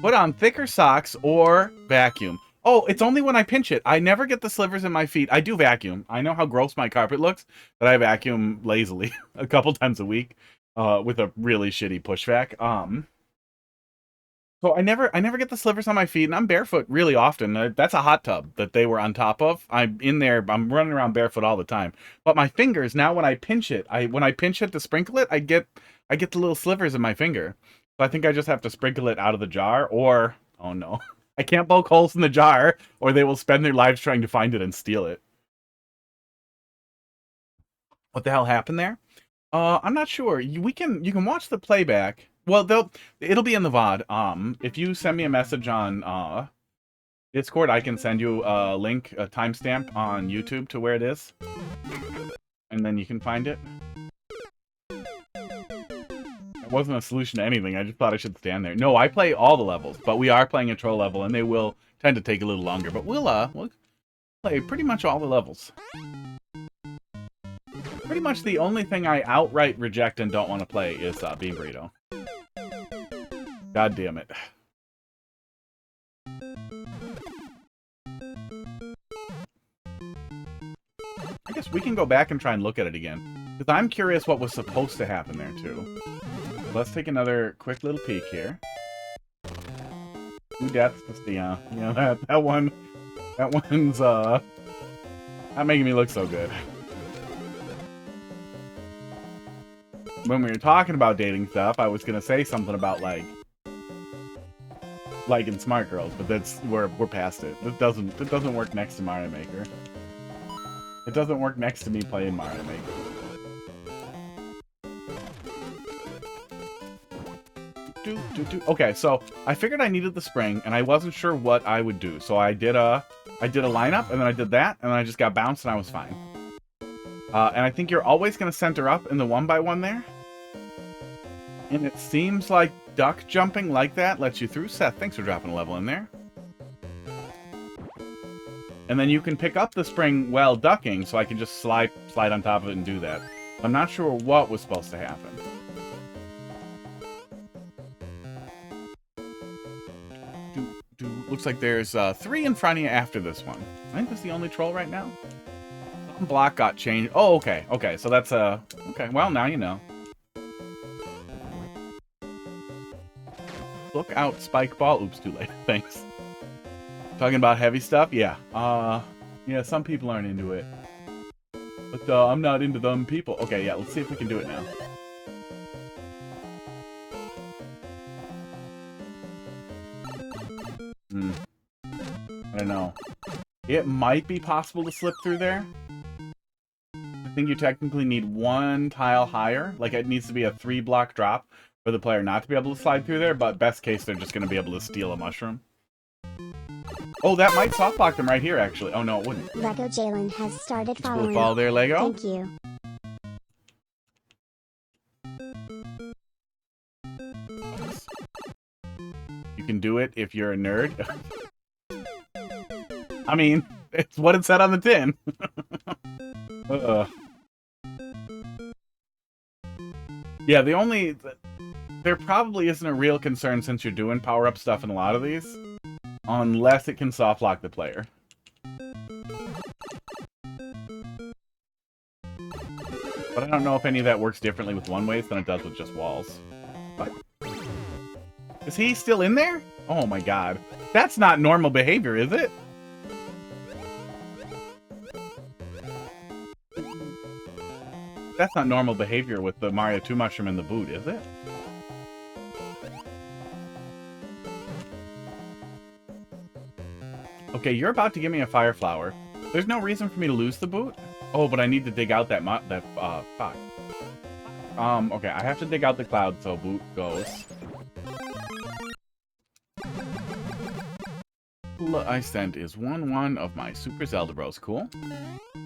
Put on thicker socks or vacuum. Oh, it's only when I pinch it. I never get the slivers in my feet. I do vacuum. I know how gross my carpet looks, but I vacuum lazily a couple times a week with a really shitty push vac. So I never get the slivers on my feet, and I'm barefoot really often. That's a hot tub that they were on top of. I'm in there. I'm running around barefoot all the time. But my fingers now, when I pinch it, when I pinch it to sprinkle it, I get the little slivers in my finger. So I think I just have to sprinkle it out of the jar, or oh no, I can't poke holes in the jar, or they will spend their lives trying to find it and steal it. What the hell happened there? I'm not sure. You can watch the playback. Well, it'll be in the VOD. If you send me a message on Discord, I can send you a link, a timestamp on YouTube to where it is, and then you can find it. It wasn't a solution to anything. I just thought I should stand there. No, I play all the levels, but we are playing a troll level, and they will tend to take a little longer. But we'll play pretty much all the levels. Pretty much the only thing I outright reject and don't want to play is Bean Burrito. God damn it. I guess we can go back and try and look at it again. Because I'm curious what was supposed to happen there, too. Let's take another quick little peek here. 2 deaths to see, you know, that one's, not making me look so good. when we were talking about dating stuff, I was gonna say something about like in Smart Girls, but that's we're past it. It doesn't work next to Mario Maker. It doesn't work next to me playing Mario Maker. Okay, so I figured I needed the spring, and I wasn't sure what I would do. So I did a lineup, and then I did that, and then I just got bounced, and I was fine. And I think you're always going to center up in the 1x1 there. And it seems like duck jumping like that lets you through. Seth, thanks for dropping a level in there. And then you can pick up the spring while ducking, so I can just slide on top of it and do that. I'm not sure what was supposed to happen. Looks like there's 3 in front of you after this one. I think that's the only troll right now. Some block got changed. Oh, okay. Okay, so that's okay, well, now you know. Look out, Spike Ball. Oops, too late. Thanks. Talking about heavy stuff? Yeah. Yeah, some people aren't into it. But I'm not into them people. Okay, yeah, let's see if we can do it now. I don't know. It might be possible to slip through there. I think you technically need 1 tile higher. Like, it needs to be a 3-block drop for the player not to be able to slide through there, but best case, they're just going to be able to steal a mushroom. Oh, that might softblock them right here, actually. Oh, no, it wouldn't. Lego Jalen has started following. Follow there, Lego. Thank you. You can do it if you're a nerd. I mean, it's what it said on the tin. Yeah, there probably isn't a real concern since you're doing power-up stuff in a lot of these. Unless it can soft-lock the player. But I don't know if any of that works differently with one-ways than it does with just walls. What? Is he still in there? Oh my god. That's not normal behavior, is it? That's not normal behavior with the Mario 2 mushroom in the boot, is it? Okay, you're about to give me a fire flower. There's no reason for me to lose the boot. Oh, but I need to dig out that fuck. Okay, I have to dig out the cloud, so boot goes. I sent is 1-1 of my Super Zelda Bros. Cool.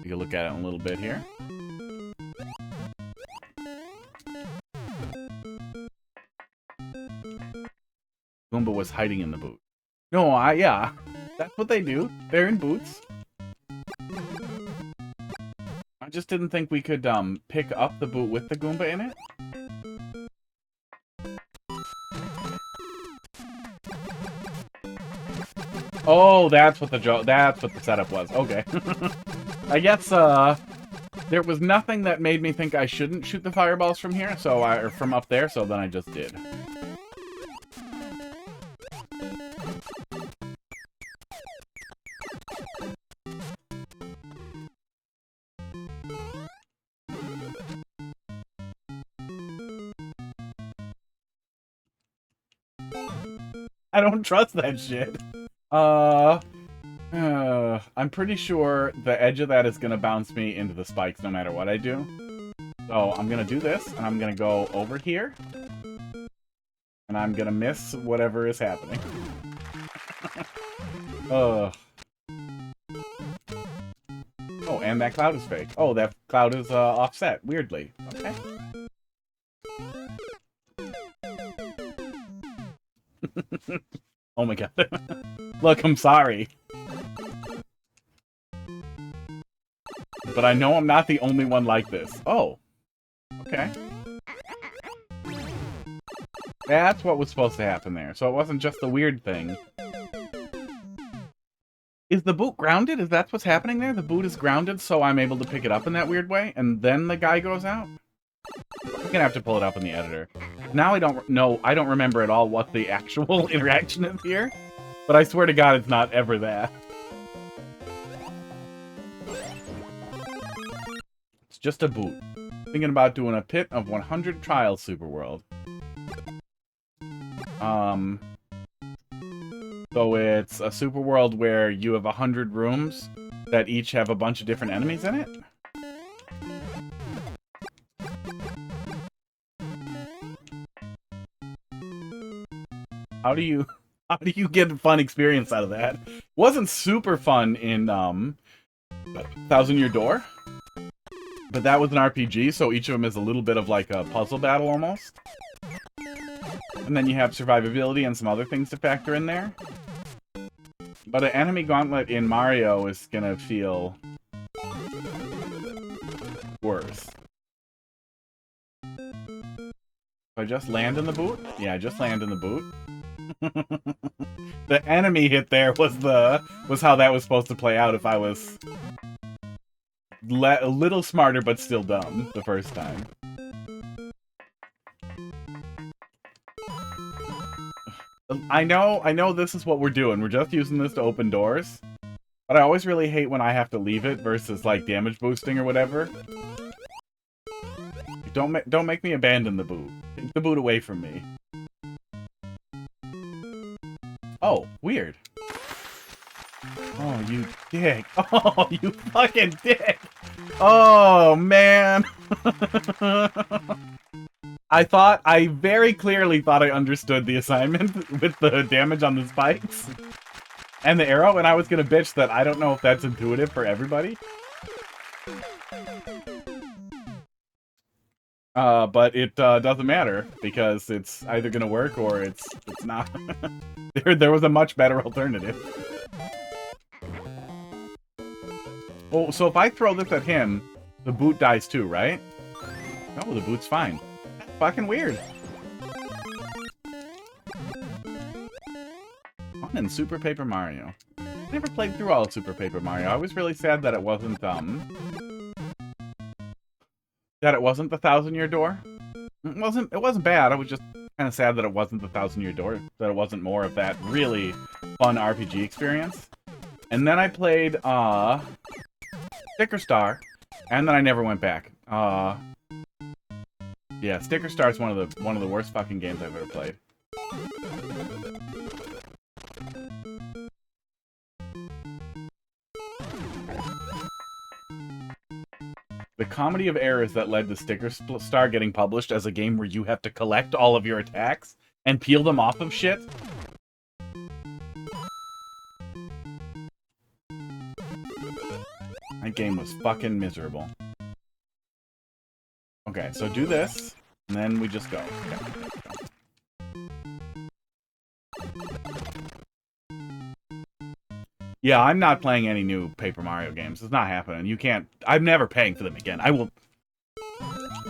Take a look at it in a little bit here. Goomba was hiding in the boot. No, yeah. That's what they do. They're in boots. I just didn't think we could, pick up the boot with the Goomba in it. Oh, that's what the setup was. Okay. I guess, there was nothing that made me think I shouldn't shoot the fireballs from here, or from up there, so then I just did. I don't trust that shit. I'm pretty sure the edge of that is gonna bounce me into the spikes no matter what I do. So I'm gonna do this, and I'm gonna go over here. And I'm gonna miss whatever is happening. Oh, and that cloud is fake. Oh, that cloud is offset, weirdly. Okay. Oh my god. Look, I'm sorry. But I know I'm not the only one like this. Oh. Okay. That's what was supposed to happen there. So it wasn't just the weird thing. Is the boot grounded? Is that what's happening there? The boot is grounded, so I'm able to pick it up in that weird way, and then the guy goes out? I'm gonna have to pull it up in the editor. Now I don't know, I don't remember at all what the actual interaction is here. But I swear to God, it's not ever that. It's just a boot. Thinking about doing a pit of 100 trials super world. So it's a super world where you have 100 rooms that each have a bunch of different enemies in it. How do you get a fun experience out of that? Wasn't super fun in Thousand Year Door, but that was an RPG, so each of them is a little bit of like a puzzle battle almost. And then you have survivability and some other things to factor in there. But an enemy gauntlet in Mario is gonna feel worse. I just land in the boot? Yeah, I just land in the boot. The enemy hit there was how that was supposed to play out if I was a little smarter but still dumb the first time. I know this is what we're doing. We're just using this to open doors. But I always really hate when I have to leave it versus like damage boosting or whatever. Don't make me abandon the boot. Take the boot away from me. Oh, weird. Oh, you dick. Oh, you fucking dick. Oh, man. I very clearly thought I understood the assignment with the damage on the spikes and the arrow, and I was gonna bitch that I don't know if that's intuitive for everybody. But it doesn't matter, because it's either gonna work or it's not. There was a much better alternative. Oh, so if I throw this at him, the boot dies too, right? No, the boot's fine. Fucking weird. Fun in Super Paper Mario. I never played through all of Super Paper Mario. I was really sad that it wasn't the 1,000-year door. It wasn't bad. I was just kind of sad that it wasn't the 1,000-year door. That it wasn't more of that really fun RPG experience. And then I played Sticker Star, and then I never went back. Yeah, Sticker Star is one of the worst fucking games I've ever played. The comedy of errors that led to Sticker Star getting published as a game where you have to collect all of your attacks and peel them off of shit. That game was fucking miserable. Okay, so do this, and then we just go. Okay. Yeah, I'm not playing any new Paper Mario games. It's not happening. You can't... I'm never paying for them again. I will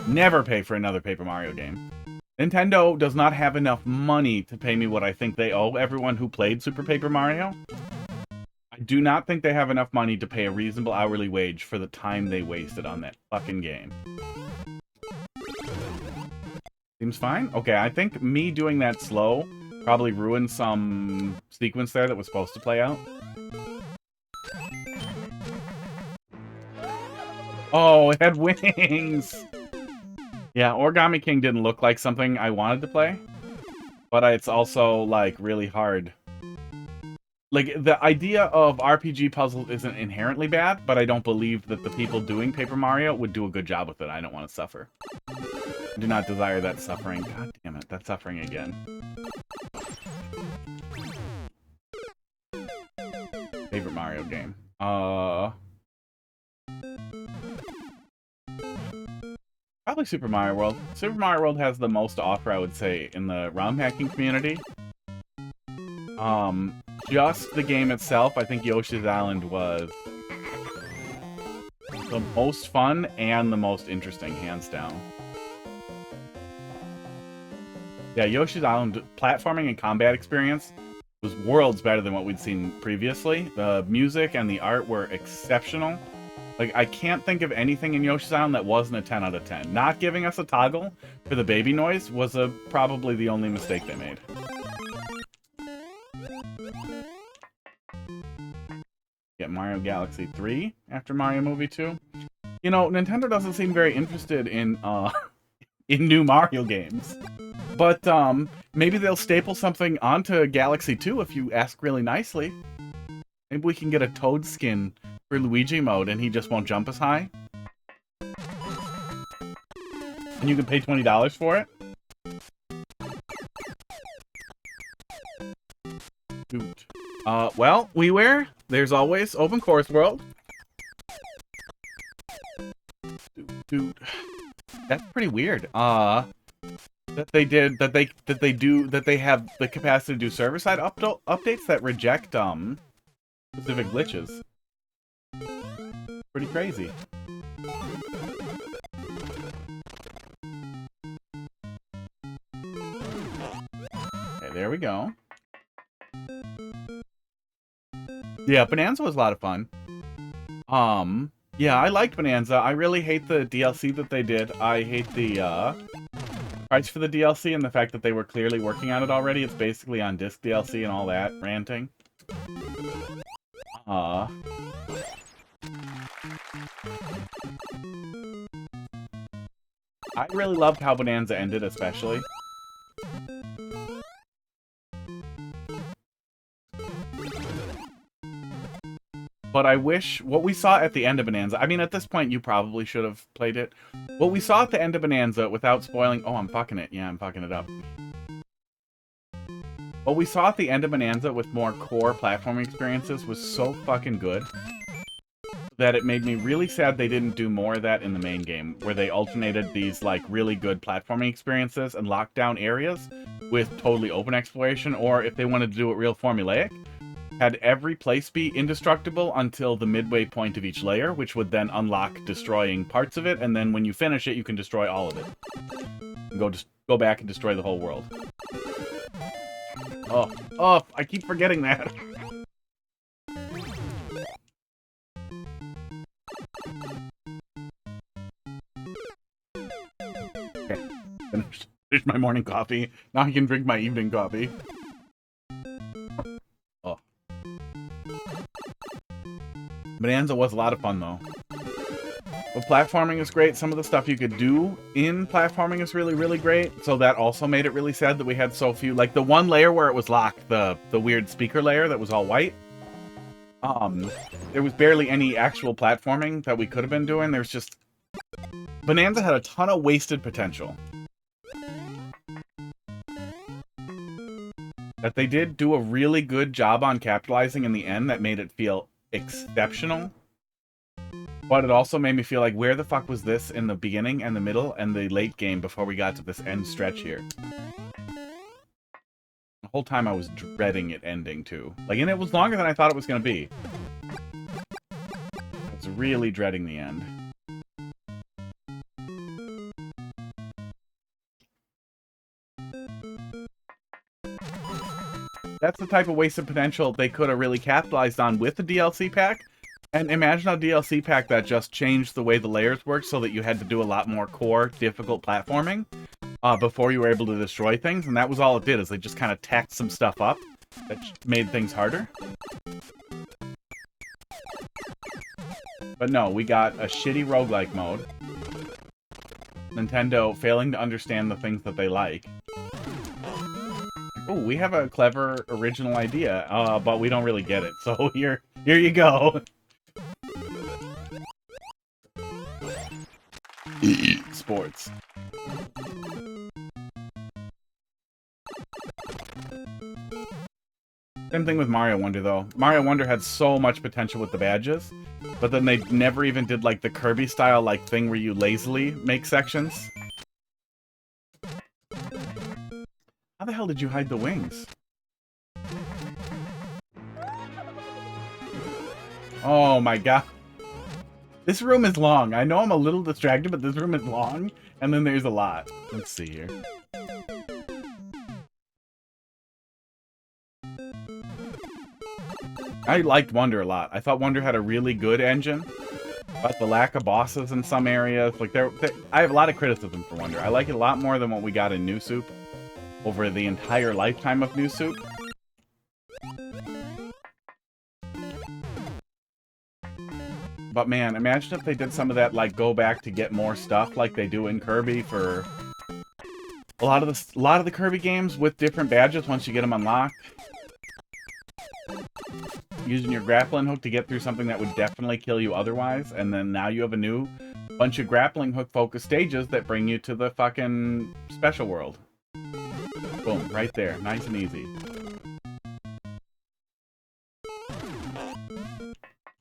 never pay for another Paper Mario game. Nintendo does not have enough money to pay me what I think they owe everyone who played Super Paper Mario. I do not think they have enough money to pay a reasonable hourly wage for the time they wasted on that fucking game. Seems fine? Okay, I think me doing that slow probably ruined some sequence there that was supposed to play out. Oh, it had wings! Yeah, Origami King didn't look like something I wanted to play. But it's also, like, really hard. Like, the idea of RPG puzzles isn't inherently bad, but I don't believe that the people doing Paper Mario would do a good job with it. I don't want to suffer. I do not desire that suffering. God damn it, that suffering again. Favorite Mario game. Probably Super Mario World. Super Mario World has the most to offer, I would say, in the ROM hacking community. Just the game itself, I think Yoshi's Island was the most fun and the most interesting, hands down. Yeah, Yoshi's Island platforming and combat experience was worlds better than what we'd seen previously. The music and the art were exceptional. Like, I can't think of anything in Yoshi's Island that wasn't a 10 out of 10. Not giving us a toggle for the baby noise was probably the only mistake they made. Get Mario Galaxy 3 after Mario Movie 2. You know, Nintendo doesn't seem very interested in in new Mario games. But maybe they'll staple something onto Galaxy 2 if you ask really nicely. Maybe we can get a Toad skin for Luigi mode and he just won't jump as high. And you can pay $20 for it. Dude. Well, WiiWare, there's always Open Course World. Dude. That's pretty weird. That they have the capacity to do server-side updates that reject specific glitches. Pretty crazy. Okay, there we go. Yeah, Bonanza was a lot of fun. Yeah, I liked Bonanza. I really hate the DLC that they did. I hate the price for the DLC and the fact that they were clearly working on it already. It's basically on disc DLC and all that ranting. I really loved how Bonanza ended, especially. But I wish what we saw at the end of Bonanza, I mean, at this point, you probably should have played it. What we saw at the end of Bonanza, without spoiling... Oh, I'm fucking it. Yeah, I'm fucking it up. What we saw at the end of Bonanza with more core platforming experiences was so fucking good that it made me really sad they didn't do more of that in the main game, where they alternated these, like, really good platforming experiences and lockdown areas with totally open exploration, or if they wanted to do it real formulaic, had every place be indestructible until the midway point of each layer, which would then unlock destroying parts of it, and then when you finish it, you can destroy all of it. And go back and destroy the whole world. Oh, I keep forgetting that. Okay, finished my morning coffee. Now I can drink my evening coffee. Bonanza was a lot of fun, though. But platforming is great. Some of the stuff you could do in platforming is really, really great. So that also made it really sad that we had so few. Like, the one layer where it was locked, the weird speaker layer that was all white. There was barely any actual platforming that we could have been doing. There's just... Bonanza had a ton of wasted potential. That they did do a really good job on capitalizing in the end that made it feel exceptional, but it also made me feel like, where the fuck was this in the beginning and the middle and the late game before we got to this end stretch here? The whole time I was dreading it ending too. Like, and it was longer than I thought it was going to be. I was really dreading the end. That's the type of wasted potential they could have really capitalized on with the DLC pack. And imagine a DLC pack that just changed the way the layers worked so that you had to do a lot more core, difficult platforming before you were able to destroy things. And that was all it did, is they just kind of tacked some stuff up that made things harder. But no, we got a shitty roguelike mode. Nintendo failing to understand the things that they like. Oh, we have a clever original idea, but we don't really get it. So here you go. Sports. Same thing with Mario Wonder, though. Mario Wonder had so much potential with the badges, but then they never even did, like, the Kirby-style, like, thing where you lazily make sections. How the hell did you hide the wings? Oh my god. This room is long. I know I'm a little distracted, but this room is long, and then there's a lot. Let's see here. I liked Wonder a lot. I thought Wonder had a really good engine, but the lack of bosses in some areas, like I have a lot of criticism for Wonder. I like it a lot more than what we got in New Soup over the entire lifetime of New Soup. But man, imagine if they did some of that, like, go back to get more stuff like they do in Kirby for a lot of the Kirby games with different badges once you get them unlocked. Using your grappling hook to get through something that would definitely kill you otherwise, and then now you have a new bunch of grappling hook focused stages that bring you to the fucking special world. Boom, right there. Nice and easy.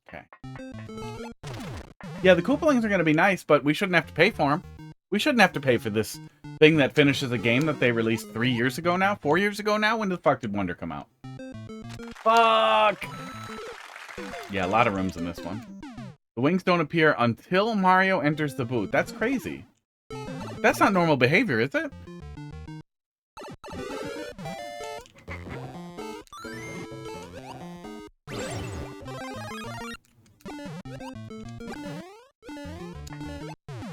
Okay. Yeah, the Koopalings are going to be nice, but we shouldn't have to pay for them. We shouldn't have to pay for this thing that finishes a game that they released 3 years ago now? 4 years ago now? When the fuck did Wonder come out? Fuck! Yeah, a lot of rooms in this one. The wings don't appear until Mario enters the booth. That's crazy. That's not normal behavior, is it?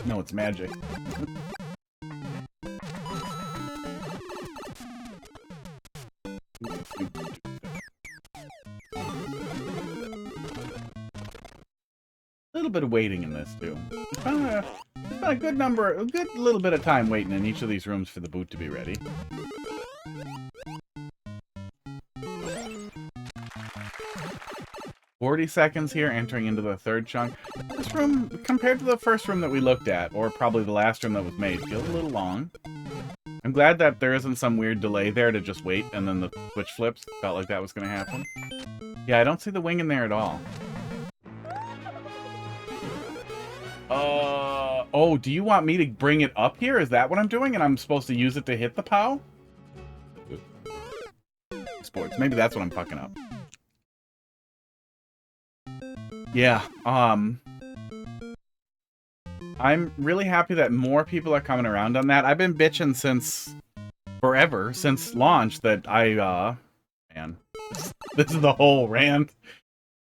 No, it's magic. A little bit of waiting in this too. Spent a good little bit of time waiting in each of these rooms for the boot to be ready. $40 here, entering into the third chunk. This room, compared to the first room that we looked at, or probably the last room that was made, feels a little long. I'm glad that there isn't some weird delay there to just wait and then the switch flips. Felt like that was going to happen. Yeah, I don't see the wing in there at all. Oh, do you want me to bring it up here? Is that what I'm doing? And I'm supposed to use it to hit the POW? Sports. Maybe that's what I'm fucking up. Yeah, I'm really happy that more people are coming around on that. I've been bitching since forever, since launch, that man, this is the whole rant.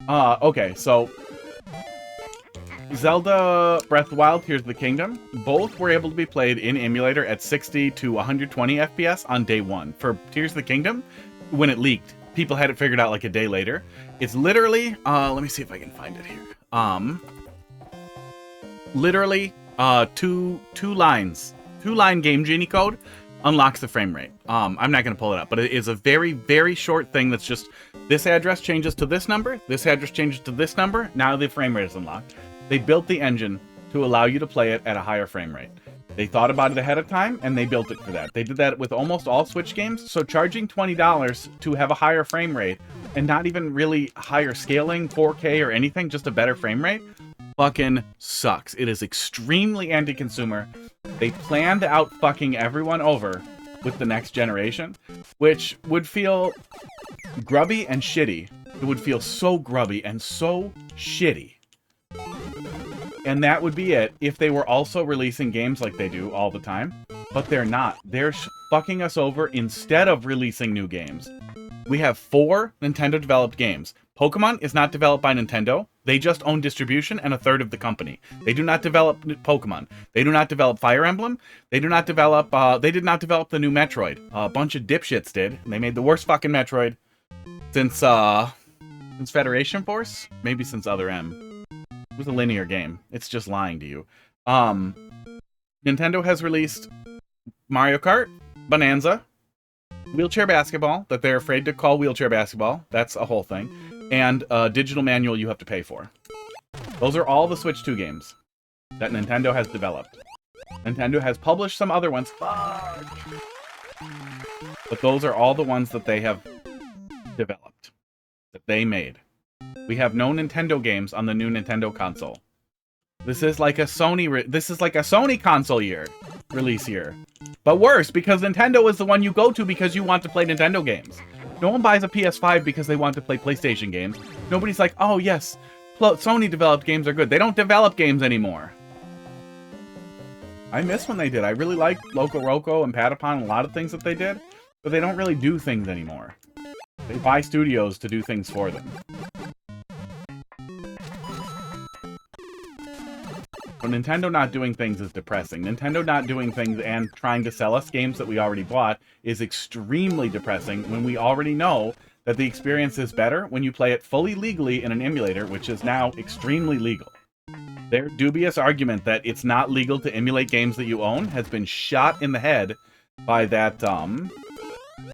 Okay, so Zelda Breath of the Wild, Tears of the Kingdom, both were able to be played in emulator at 60 to 120 FPS on day one. For Tears of the Kingdom, when it leaked, people had it figured out like a day later. It's literally, let me see if I can find it here. Literally, two line Game Genie code unlocks the frame rate. I'm not going to pull it up, but it is a very, very short thing that's just, this address changes to this number, this address changes to this number, now the frame rate is unlocked. They built the engine to allow you to play it at a higher frame rate. They thought about it ahead of time, and they built it for that. They did that with almost all Switch games, so charging $20 to have a higher frame rate, and not even really higher scaling, 4K or anything, just a better frame rate, fucking sucks. It is extremely anti-consumer. They plan to out-fucking everyone over with the next generation, which would feel grubby and shitty. It would feel so grubby and so shitty. And that would be it if they were also releasing games like they do all the time. But they're not. They're fucking us over instead of releasing new games. We have 4 Nintendo-developed games. Pokemon is not developed by Nintendo. They just own distribution and a third of the company. They do not develop Pokemon. They do not develop Fire Emblem. They do not develop, they did not develop the new Metroid. A bunch of dipshits did. They made the worst fucking Metroid since Federation Force? Maybe since Other M. It was a linear game. It's just lying to you. Nintendo has released Mario Kart, Bonanza, Wheelchair Basketball, that they're afraid to call Wheelchair Basketball. That's a whole thing. And a digital manual you have to pay for. Those are all the Switch 2 games that Nintendo has developed. Nintendo has published some other ones. Fuck! But those are all the ones that they have developed. That they made. We have no Nintendo games on the new Nintendo console. This is like a Sony console year, release year. But worse, because Nintendo is the one you go to because you want to play Nintendo games. No one buys a PS5 because they want to play PlayStation games. Nobody's like, oh yes, Sony developed games are good. They don't develop games anymore. I miss when they did. I really liked Loco Roco and Patapon and a lot of things that they did, but they don't really do things anymore. They buy studios to do things for them. But Nintendo not doing things is depressing. Nintendo not doing things and trying to sell us games that we already bought is extremely depressing when we already know that the experience is better when you play it fully legally in an emulator, which is now extremely legal. Their dubious argument that it's not legal to emulate games that you own has been shot in the head by that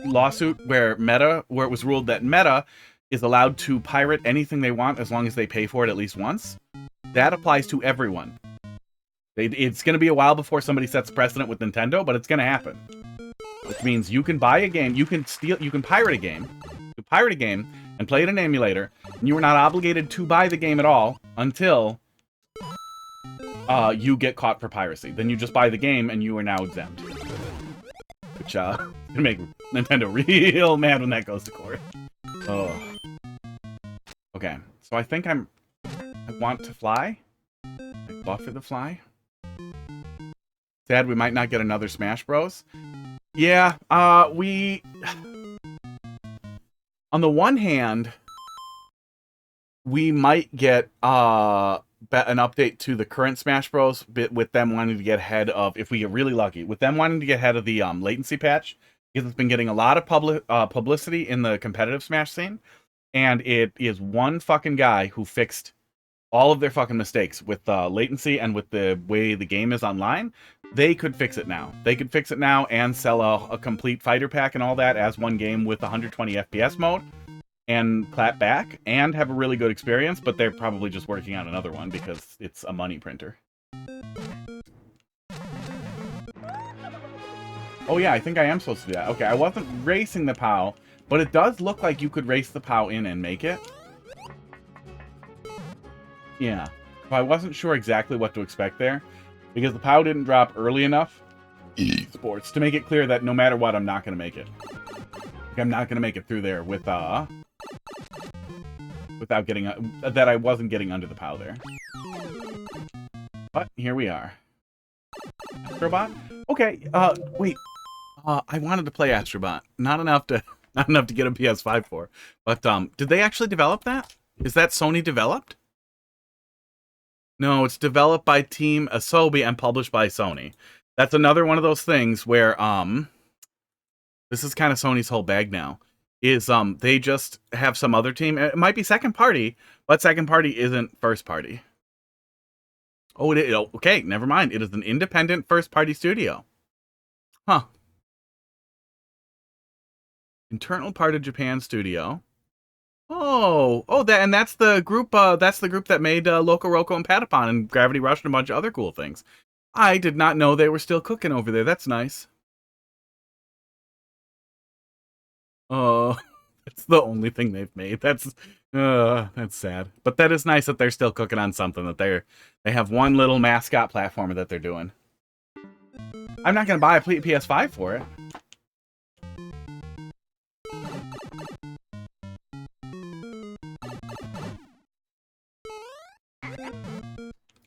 lawsuit where it was ruled that Meta is allowed to pirate anything they want as long as they pay for it at least once. That applies to everyone. It's going to be a while before somebody sets precedent with Nintendo, but it's going to happen. Which means you can buy a game, you can pirate a game, and play it in an emulator, and you are not obligated to buy the game at all until you get caught for piracy. Then you just buy the game, and you are now exempt. Which can make Nintendo real mad when that goes to court. Oh. Okay, so I think I want to fly. I buffer the fly. Sad we might not get another Smash Bros. Yeah, we... On the one hand, we might get an update to the current Smash Bros. With them wanting to get ahead of, if we get really lucky, with them wanting to get ahead of the latency patch, because it's been getting a lot of publicity in the competitive Smash scene, and it is one fucking guy who fixed all of their fucking mistakes with latency and with the way the game is online. They could fix it now. They could fix it now and sell a complete fighter pack and all that as one game with 120 FPS mode and clap back and have a really good experience, but they're probably just working on another one because it's a money printer. Oh yeah, I think I am supposed to do that. Okay, I wasn't racing the POW, but it does look like you could race the POW in and make it. Yeah, so I wasn't sure exactly what to expect there, because the POW didn't drop early enough, sports, to make it clear that no matter what, I'm not going to make it. Like, I'm not going to make it through there without getting, that I wasn't getting under the POW there. But here we are. Astrobot? Okay, wait. I wanted to play Astrobot. Not enough to get a PS5 for. But, did they actually develop that? Is that Sony developed? No, it's developed by Team Asobi and published by Sony. That's another one of those things where, this is kind of Sony's whole bag now, is, they just have some other team. It might be second party, but second party isn't first party. Oh, okay, never mind. It is an independent first party studio. Huh. Internal part of Japan studio. That's the group that made Loco Roco and Patapon and Gravity Rush and a bunch of other cool things. I did not know they were still cooking over there. That's nice. Oh, that's the only thing they've made. That's sad. But that is nice that they're still cooking on something, that they have one little mascot platformer that they're doing. I'm not gonna buy a PS5 for it.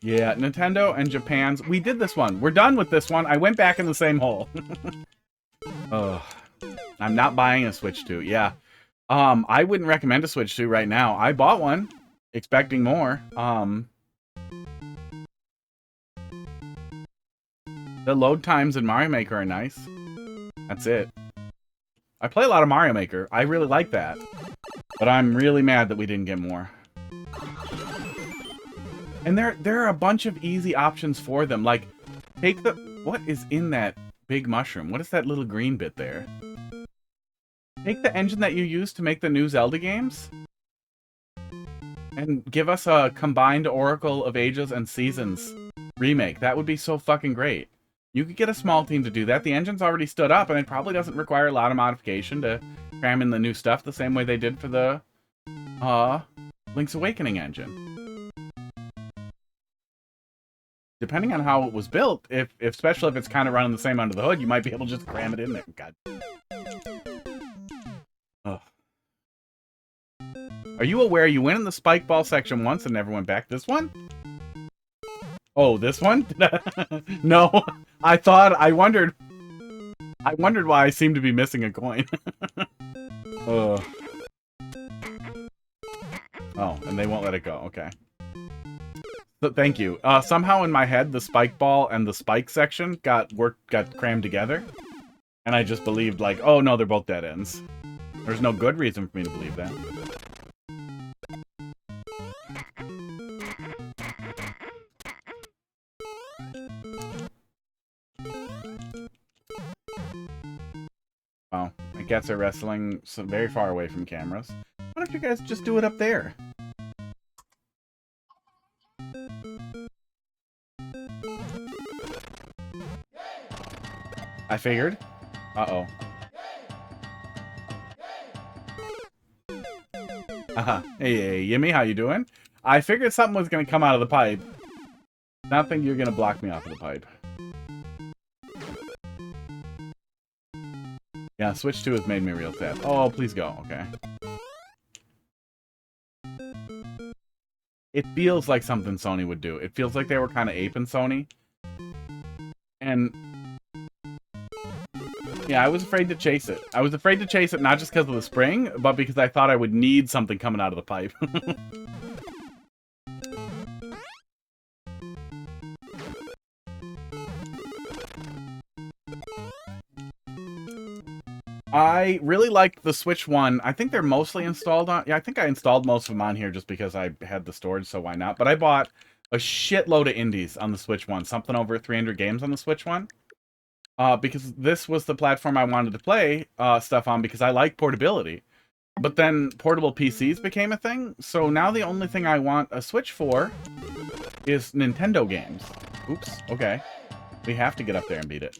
Yeah, Nintendo and Japan's. We did this one. We're done with this one. I went back in the same hole. Ugh. I'm not buying a Switch 2. Yeah. I wouldn't recommend a Switch 2 right now. I bought one, expecting more. The load times in Mario Maker are nice. That's it. I play a lot of Mario Maker. I really like that. But I'm really mad that we didn't get more. And there are a bunch of easy options for them. Like, take the... What is in that big mushroom? What is that little green bit there? Take the engine that you use to make the new Zelda games and give us a combined Oracle of Ages and Seasons remake. That would be so fucking great. You could get a small team to do that. The engine's already stood up, and it probably doesn't require a lot of modification to cram in the new stuff the same way they did for the Link's Awakening engine. Depending on how it was built, especially if it's kind of running the same under the hood, you might be able to just cram it in there. God. Ugh. Are you aware you went in the spike ball section once and never went back? This one? Oh, this one? No, I wondered why I seemed to be missing a coin. Oh, and they won't let it go. Okay. But thank you. Somehow in my head, the spike ball and the spike section got crammed together. And I just believed, like, oh no, they're both dead ends. There's no good reason for me to believe that. cats are wrestling very far away from cameras. Why don't you guys just do it up there? I figured. Uh-oh. Hey, Yimmy, how you doing? I figured something was going to come out of the pipe. Nothing you're going to block me off of the pipe. Yeah, Switch 2 has made me real sad. Oh, please go. Okay. It feels like something Sony would do. It feels like they were kind of aping Sony. And yeah, I was afraid to chase it. I was afraid to chase it not just because of the spring, but because I thought I would need something coming out of the pipe. I really liked the Switch one. I think they're mostly installed on... Yeah, I think I installed most of them on here just because I had the storage, so why not? But I bought a shitload of indies on the Switch one. Something over 300 games on the Switch one. Because this was the platform I wanted to play stuff on because I like portability. But then portable PCs became a thing, so now the only thing I want a Switch for is Nintendo games. Oops, okay. We have to get up there and beat it.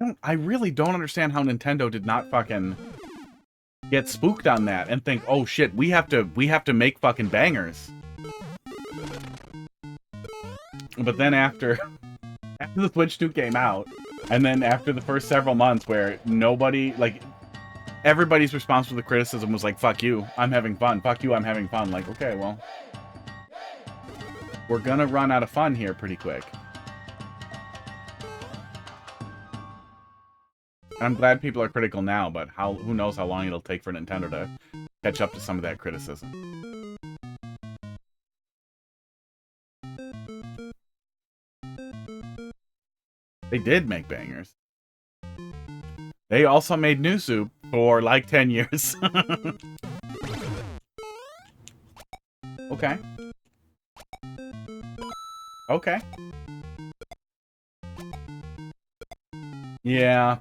And I really don't understand how Nintendo did not fucking get spooked on that and think, oh shit, we have to make fucking bangers. But then after the Switch 2 came out, and then after the first several months where nobody, like, everybody's response to the criticism was like, fuck you, I'm having fun. Fuck you, I'm having fun. Like, okay, well, we're gonna run out of fun here pretty quick. I'm glad people are critical now, but who knows how long it'll take for Nintendo to catch up to some of that criticism. They did make bangers. They also made New Soup for like 10 years. Okay. Okay. Yeah.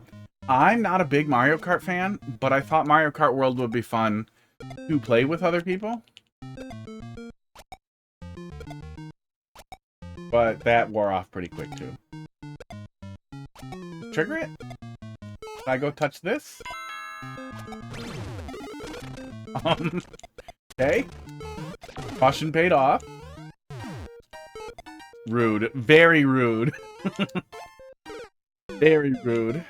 I'm not a big Mario Kart fan, but I thought Mario Kart World would be fun to play with other people. But that wore off pretty quick, too. Trigger it? Can I go touch this? Okay. Caution paid off. Rude. Very rude. Very rude.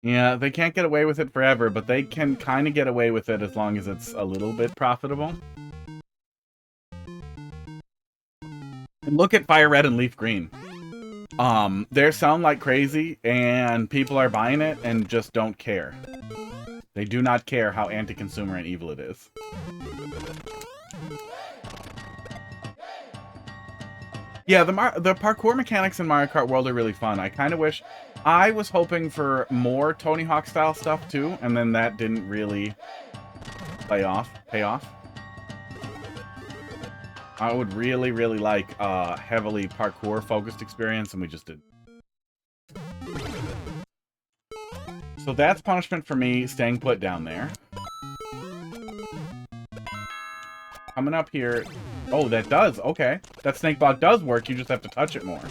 Yeah, they can't get away with it forever, but they can kind of get away with it as long as it's a little bit profitable. And look at Fire Red and Leaf Green. They sound like crazy, and people are buying it and just don't care. They do not care how anti-consumer and evil it is. Yeah, the parkour mechanics in Mario Kart World are really fun. I kind of wish... I was hoping for more Tony Hawk style stuff too, and then that didn't really pay off. I would really, really like a heavily parkour focused experience, and we just did. So that's punishment for me staying put down there. Coming up here. Oh, that does. Okay. That snake bot does work. You just have to touch it more.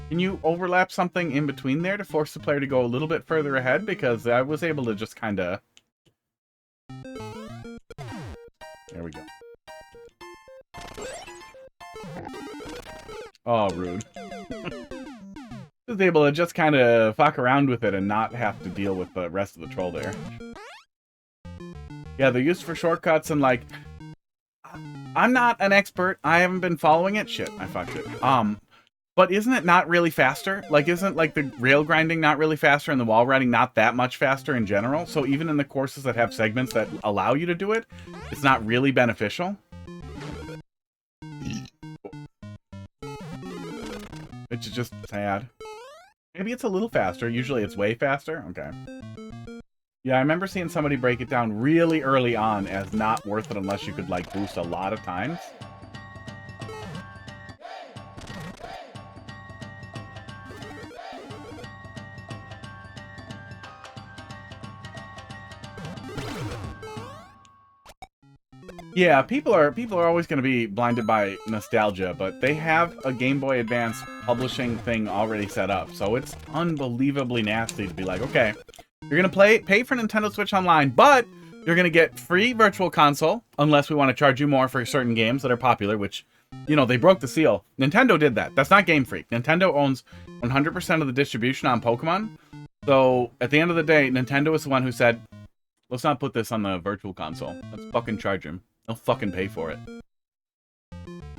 Can you overlap something in between there to force the player to go a little bit further ahead? Because I was able to just kind of... There we go. Oh, rude. Was able to just kind of fuck around with it and not have to deal with the rest of the troll there. Yeah, they're used for shortcuts and like... I'm not an expert. I haven't been following it. Shit, I fucked it. But isn't it not really faster? Like, isn't, like, the rail grinding not really faster and the wall riding not that much faster in general? So even in the courses that have segments that allow you to do it, it's not really beneficial? Which is just sad. Maybe it's a little faster. Usually it's way faster. Okay. Yeah, I remember seeing somebody break it down really early on as not worth it unless you could, like, boost a lot of times. Yeah, people are always going to be blinded by nostalgia, but they have a Game Boy Advance publishing thing already set up, so it's unbelievably nasty to be like, okay, you're going to pay for Nintendo Switch Online, but you're going to get free Virtual Console, unless we want to charge you more for certain games that are popular, which, you know, they broke the seal. Nintendo did that. That's not Game Freak. Nintendo owns 100% of the distribution on Pokemon, so at the end of the day, Nintendo is the one who said, let's not put this on the Virtual Console. Let's fucking charge him. They'll fucking pay for it.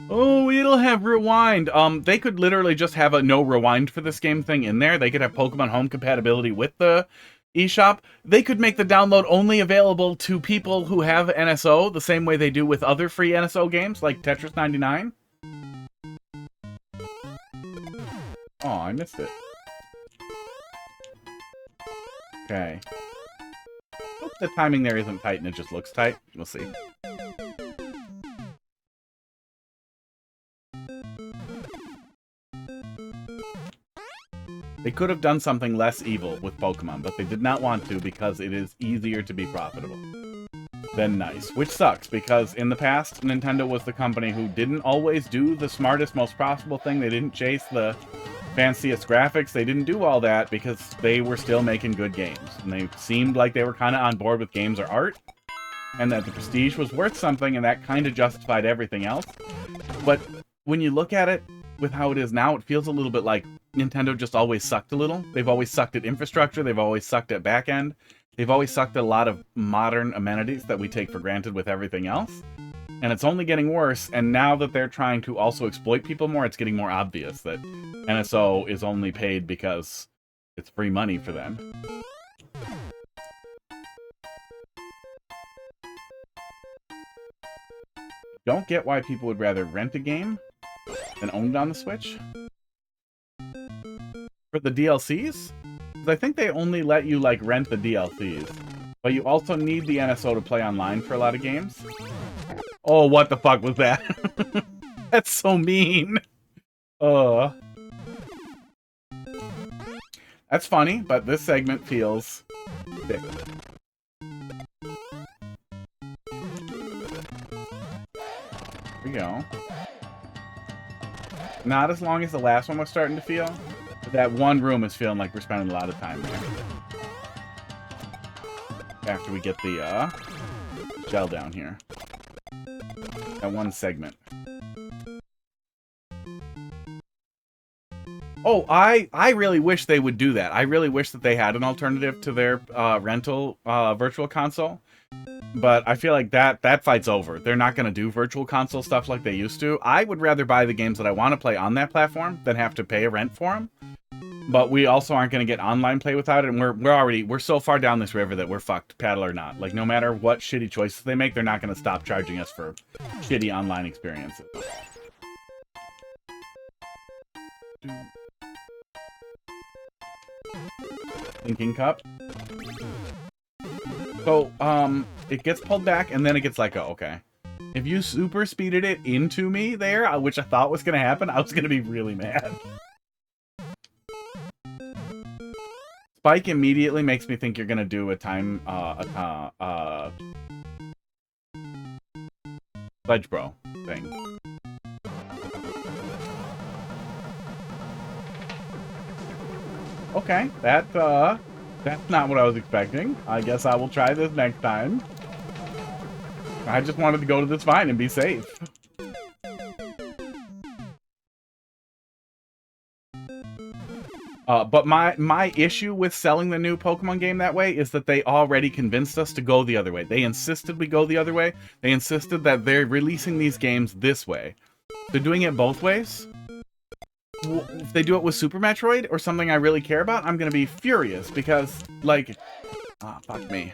Oh, it'll have rewind. They could literally just have a no rewind for this game thing in there. They could have Pokemon Home compatibility with the eShop. They could make the download only available to people who have NSO, the same way they do with other free NSO games, like Tetris 99. Oh, I missed it. Okay. Hope the timing there isn't tight and it just looks tight. We'll see. They could have done something less evil with Pokemon, but they did not want to because it is easier to be profitable than nice. Which sucks, because in the past, Nintendo was the company who didn't always do the smartest, most profitable thing. They didn't chase the fanciest graphics. They didn't do all that because they were still making good games. And they seemed like they were kind of on board with games or art, and that the prestige was worth something, and that kind of justified everything else. But when you look at it with how it is now, it feels a little bit like Nintendo just always sucked a little. They've always sucked at infrastructure. They've always sucked at back end. They've always sucked at a lot of modern amenities that we take for granted with everything else. And it's only getting worse. And now that they're trying to also exploit people more, it's getting more obvious that NSO is only paid because it's free money for them. Don't get why people would rather rent a game than own it on the Switch. For the DLCs? Because I think they only let you, like, rent the DLCs. But you also need the NSO to play online for a lot of games. Oh, what the fuck was that? That's so mean. That's funny, but this segment feels thick. Here we go. Not as long as the last one was starting to feel. But that one room is feeling like we're spending a lot of time there. After we get the gel down here. That one segment. Oh, I really wish they would do that. I really wish that they had an alternative to their rental virtual console. But I feel like that fight's over. They're not going to do virtual console stuff like they used to. I would rather buy the games that I want to play on that platform than have to pay a rent for them. But we also aren't going to get online play without it, and we're so far down this river that we're fucked, paddle or not. Like, no matter what shitty choices they make, they're not going to stop charging us for shitty online experiences. Thinking Cup. So, it gets pulled back, and then it gets let go. Okay. If you super speeded it into me there, which I thought was going to happen, I was going to be really mad. Spike immediately makes me think you're going to do a time, Pledge Bro thing. Okay, that's not what I was expecting. I guess I will try this next time. I just wanted to go to this vine and be safe. But my issue with selling the new Pokemon game that way is that they already convinced us to go the other way. They insisted we go the other way. They insisted that they're releasing these games this way. They're doing it both ways. If they do it with Super Metroid or something I really care about, I'm gonna be furious because, like, fuck me.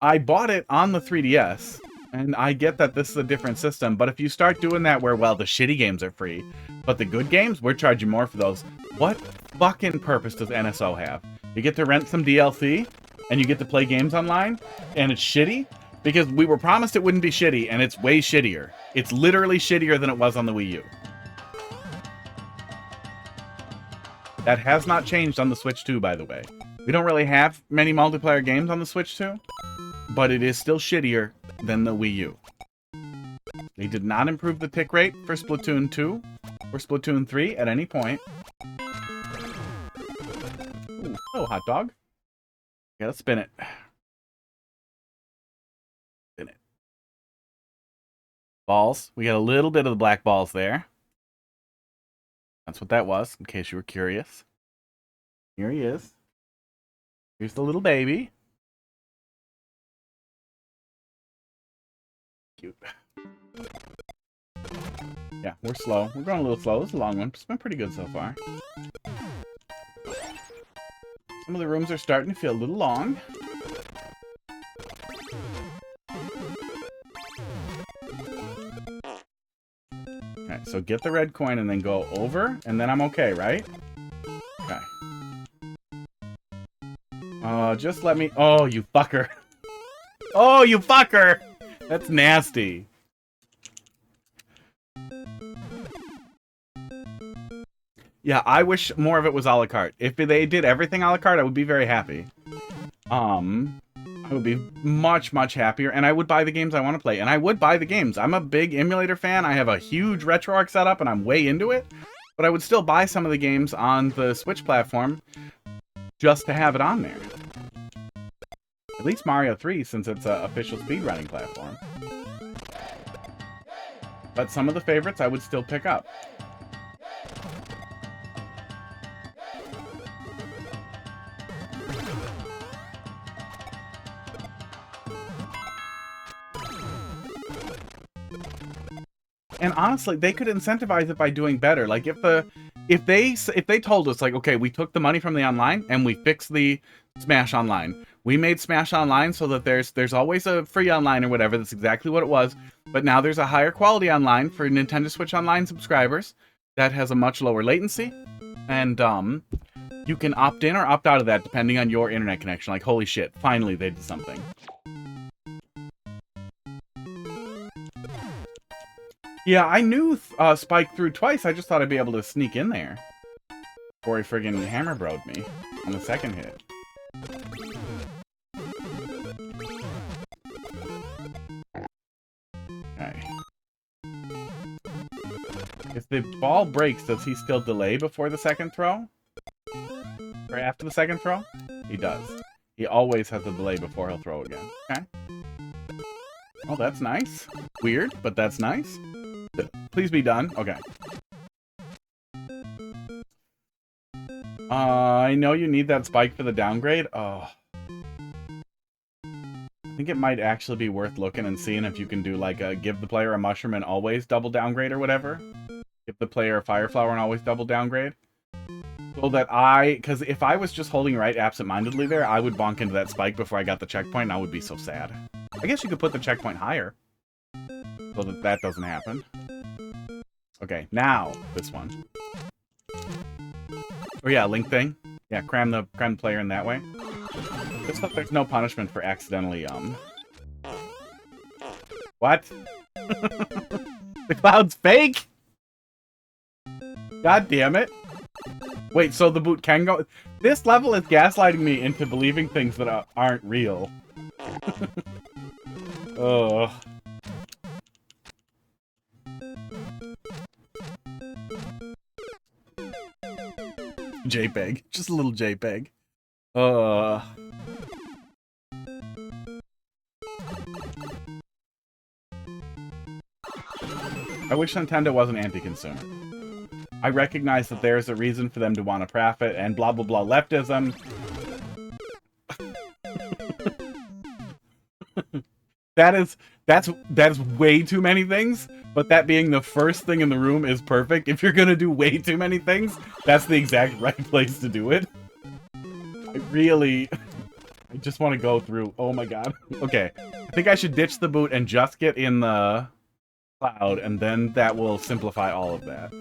I bought it on the 3DS, and I get that this is a different system, but if you start doing that where, well, the shitty games are free, but the good games, we're charging more for those, what fucking purpose does NSO have? You get to rent some DLC, and you get to play games online, and it's shitty? Because we were promised it wouldn't be shitty, and it's way shittier. It's literally shittier than it was on the Wii U. That has not changed on the Switch 2, by the way. We don't really have many multiplayer games on the Switch 2. but it is still shittier than the Wii U. They did not improve the tick rate for Splatoon 2 or Splatoon 3 at any point. Ooh, hello, hot dog. Yeah, let's spin it. Spin it. Balls. We got a little bit of the black balls there. That's what that was, in case you were curious. Here he is. Here's the little baby. Cute. Yeah, we're slow. We're going a little slow. This is a long one. It's been pretty good so far. Some of the rooms are starting to feel a little long. Alright, so get the red coin and then go over, and then I'm okay, right? Okay. Just let me... Oh, you fucker. Oh, you fucker! That's nasty. Yeah, I wish more of it was a la carte. If they did everything a la carte, I would be very happy. I would be much, much happier, and I would buy the games I want to play. And I would buy the games. I'm a big emulator fan. I have a huge RetroArch setup, and I'm way into it. But I would still buy some of the games on the Switch platform just to have it on there. At least Mario 3, since it's an official speedrunning platform. But some of the favorites I would still pick up. And honestly, they could incentivize it by doing better. Like if they told us, like, okay, we took the money from the online and we fixed the Smash Online. We made Smash Online so that there's always a free online or whatever. That's exactly what it was. But now there's a higher quality online for Nintendo Switch Online subscribers that has a much lower latency, and you can opt in or opt out of that depending on your internet connection. Like, holy shit! Finally, they did something. Yeah, I knew Spike threw twice. I just thought I'd be able to sneak in there before he friggin' hammer broed me on the second hit. Okay. If the ball breaks, does he still delay before the second throw? Or after the second throw? He does. He always has a delay before he'll throw again. Okay. Oh, that's nice. Weird, but that's nice. Please be done. Okay. I know you need that spike for the downgrade. Oh. I think it might actually be worth looking and seeing if you can do like a give the player a mushroom and always double downgrade or whatever. Give the player a fire flower and always double downgrade. So that because if I was just holding right absentmindedly there, I would bonk into that spike before I got the checkpoint and I would be so sad. I guess you could put the checkpoint higher so that that doesn't happen. Okay, now this one. Oh yeah, link thing. Yeah, cram the player in that way. Just that there's no punishment for accidentally What? The cloud's fake? God damn it. Wait, so the boot can go... This level is gaslighting me into believing things that aren't real. Ugh. JPEG. Just a little JPEG. I wish Nintendo wasn't anti-consumer. I recognize that there's a reason for them to want to profit and blah blah blah leftism. That's way too many things, but that being the first thing in the room is perfect. If you're gonna do way too many things, that's the exact right place to do it. I just want to go through. Oh my god. Okay, I think I should ditch the boot and just get in the cloud, and then that will simplify all of that.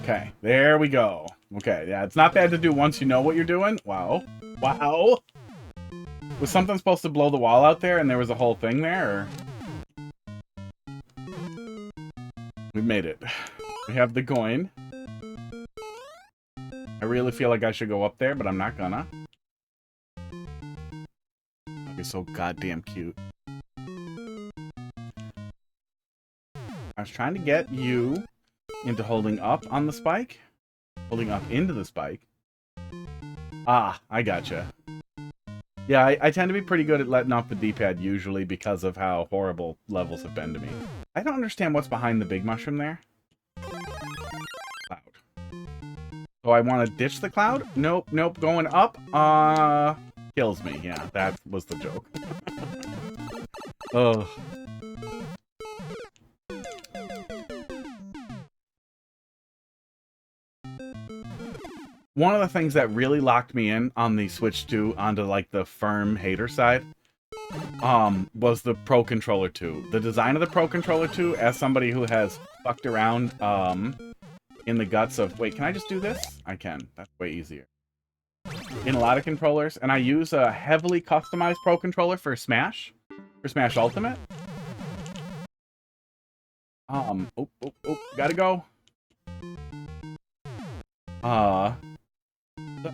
Okay, there we go. Okay, yeah, it's not bad to do once you know what you're doing. Wow. Wow! Was something supposed to blow the wall out there and there was a whole thing there, or... We made it. We have the coin. really feel like I should go up there, but I'm not gonna. Okay, so goddamn cute. I was trying to get you into holding up on the spike. Holding up into the spike. Ah, I gotcha. Yeah, I tend to be pretty good at letting off the D-pad usually because of how horrible levels have been to me. I don't understand what's behind the big mushroom there. Cloud. So I want to ditch the cloud? Nope, nope, going up, kills me. Yeah, that was the joke. Ugh. One of the things that really locked me in on the Switch 2 onto like the firm hater side was the Pro Controller 2. The design of the Pro Controller 2, as somebody who has fucked around in the guts of... Wait, can I just do this? I can. That's way easier. In a lot of controllers, and I use a heavily customized Pro Controller for Smash Ultimate. Gotta go.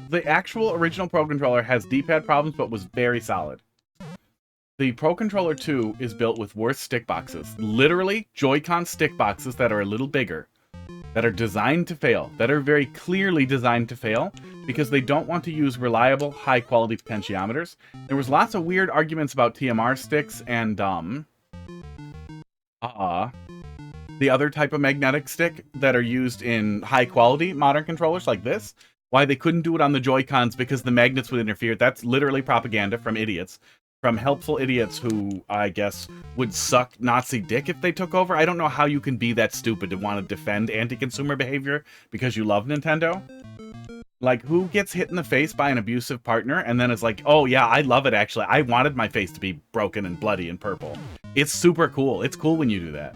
The actual original Pro Controller has D-pad problems, but was very solid. The Pro Controller 2 is built with worse stick boxes. Literally, Joy-Con stick boxes that are a little bigger. That are designed to fail. That are very clearly designed to fail. Because they don't want to use reliable, high-quality potentiometers. There was lots of weird arguments about TMR sticks and, the other type of magnetic stick that are used in high-quality modern controllers like this. Why they couldn't do it on the Joy-Cons because the magnets would interfere. That's literally propaganda from idiots. From helpful idiots who, I guess, would suck Nazi dick if they took over. I don't know how you can be that stupid to want to defend anti-consumer behavior because you love Nintendo. Like, who gets hit in the face by an abusive partner and then is like, oh yeah, I love it actually. I wanted my face to be broken and bloody and purple. It's super cool. It's cool when you do that.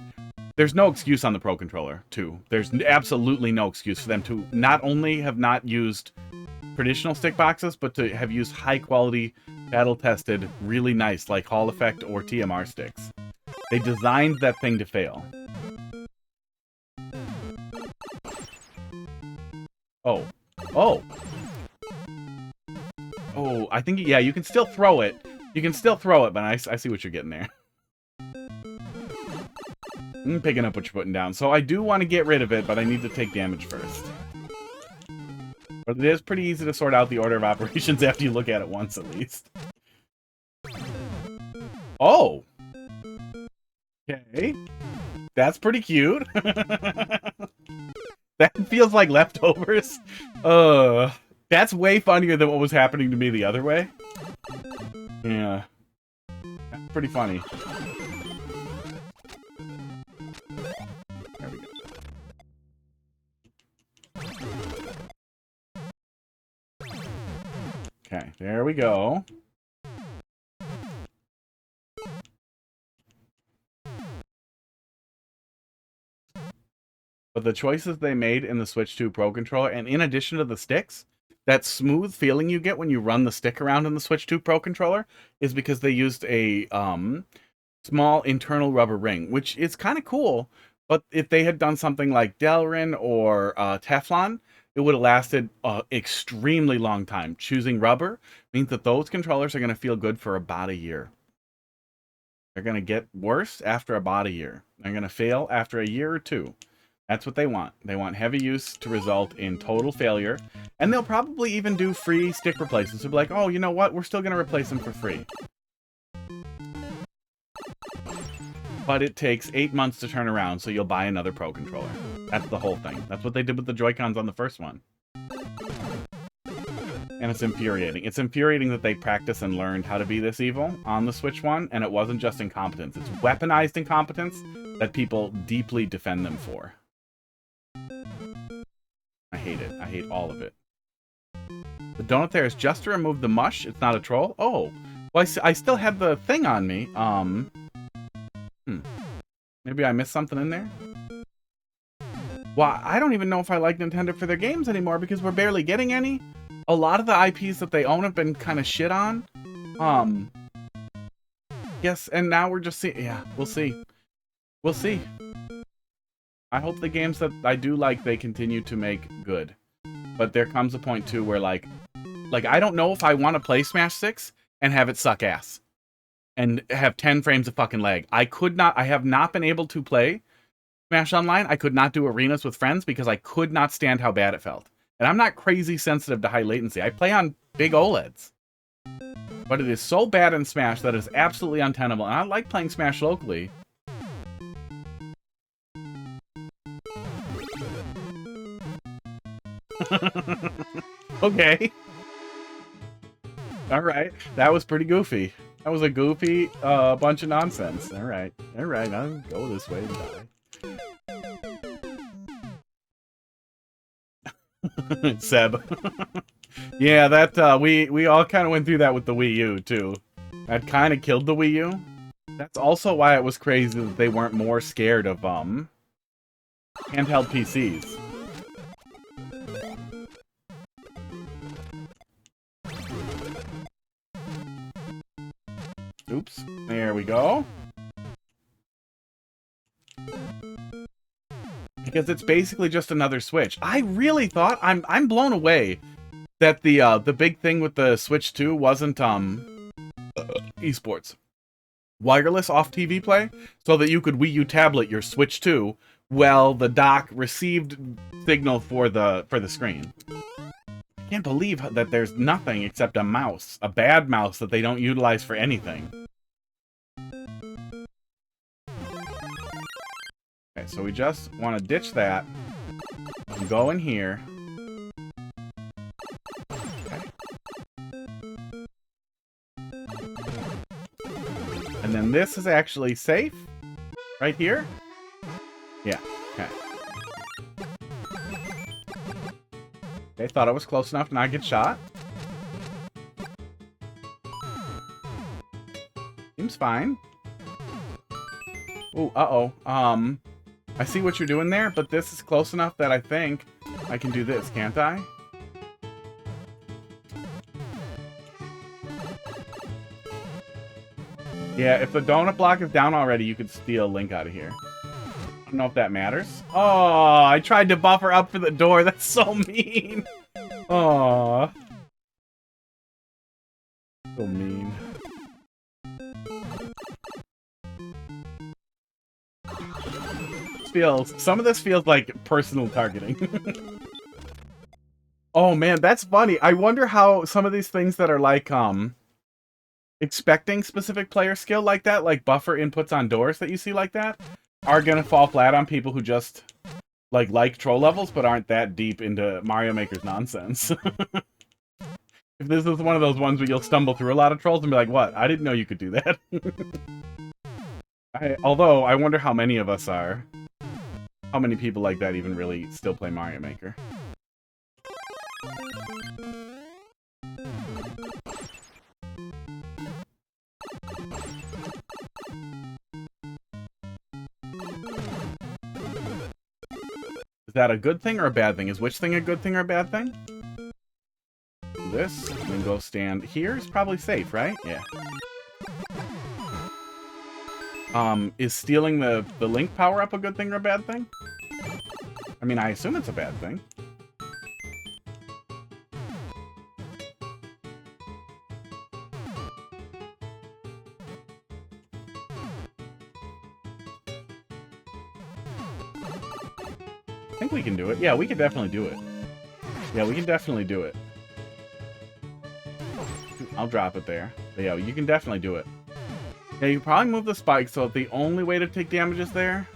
There's no excuse on the Pro Controller, too. There's absolutely no excuse for them to not only have not used traditional stick boxes, but to have used high-quality, battle-tested, really nice, like Hall Effect or TMR sticks. They designed that thing to fail. Oh. Oh! Oh, I think, yeah, you can still throw it. You can still throw it, but I see what you're getting there. I'm picking up what you're putting down. So I do want to get rid of it, but I need to take damage first. But it is pretty easy to sort out the order of operations after you look at it once, at least. Oh! Okay. That's pretty cute. That feels like leftovers. That's way funnier than what was happening to me the other way. Yeah. That's pretty funny. There we go. Okay, there we go. But the choices they made in the Switch 2 Pro Controller, and in addition to the sticks, that smooth feeling you get when you run the stick around in the Switch 2 Pro Controller is because they used a small internal rubber ring, which is kind of cool. But if they had done something like Delrin or Teflon, it would have lasted an extremely long time. Choosing rubber means that those controllers are going to feel good for about a year. They're going to get worse after about a year. They're going to fail after a year or two. That's what they want. They want heavy use to result in total failure. And they'll probably even do free stick replacements. They'll be like, oh, you know what? We're still going to replace them for free. But it takes 8 months to turn around, so you'll buy another Pro Controller. That's the whole thing. That's what they did with the Joy-Cons on the first one. And it's infuriating. It's infuriating that they practiced and learned how to be this evil on the Switch one, and it wasn't just incompetence. It's weaponized incompetence that people deeply defend them for. I hate it. I hate all of it. The donut there is just to remove the mush. It's not a troll. Oh. Well, I still had the thing on me. Maybe I missed something in there? Well, I don't even know if I like Nintendo for their games anymore because we're barely getting any. A lot of the IPs that they own have been kind of shit on. Yes, and now we're just seeing... Yeah, we'll see. We'll see. I hope the games that I do like, they continue to make good. but there comes a point too where like I don't know if I want to play Smash 6 and have it suck ass and have 10 frames of fucking lag. I have not been able to play Smash Online. I could not do arenas with friends because I could not stand how bad it felt. And I'm not crazy sensitive to high latency. I play on big OLEDs. But it is so bad in Smash that it's absolutely untenable. And I like playing Smash locally. Okay. Alright. That was pretty goofy. That was a goofy bunch of nonsense. Alright. Alright, I'll go this way and die. Seb. Yeah, that we all kind of went through that with the Wii U too. That kind of killed the Wii U. That's also why it was crazy that they weren't more scared of handheld PCs. Oops. There we go. Because it's basically just another Switch. I really thought I'm blown away that the big thing with the Switch 2 wasn't esports. Wireless off TV play, so that you could Wii U tablet your Switch 2 while the dock received signal for the screen. I can't believe that there's nothing except a mouse, a bad mouse that they don't utilize for anything. Okay, so we just want to ditch that and go in here. Okay. And then this is actually safe right here. Yeah, okay. Okay, thought I was close enough to not get shot. Seems fine. Ooh, uh-oh. I see what you're doing there, but this is close enough that I think I can do this, can't I? Yeah, if the donut block is down already, you could steal Link out of here. I don't know if that matters. Oh, I tried to buffer up for the door. That's so mean. Aw. So mean. Some of this feels like personal targeting. Oh man, that's funny. I wonder how some of these things that are like expecting specific player skill like that, like buffer inputs on doors that you see like that, are gonna fall flat on people who just like troll levels but aren't that deep into Mario Maker's nonsense. If this is one of those ones where you'll stumble through a lot of trolls and be like, what? I didn't know you could do that. Although, I wonder how many of us are. How many people like that even really still play Mario Maker? Is that a good thing or a bad thing? Is which thing a good thing or a bad thing? Do this, and then go stand here is probably safe, right? Yeah. Is stealing the Link power-up a good thing or a bad thing? I mean, I assume it's a bad thing. I think we can do it. Yeah, we can definitely do it. Yeah, we can definitely do it. I'll drop it there. But yeah, you can definitely do it. Yeah, you probably move the spike, so the only way to take damage is there.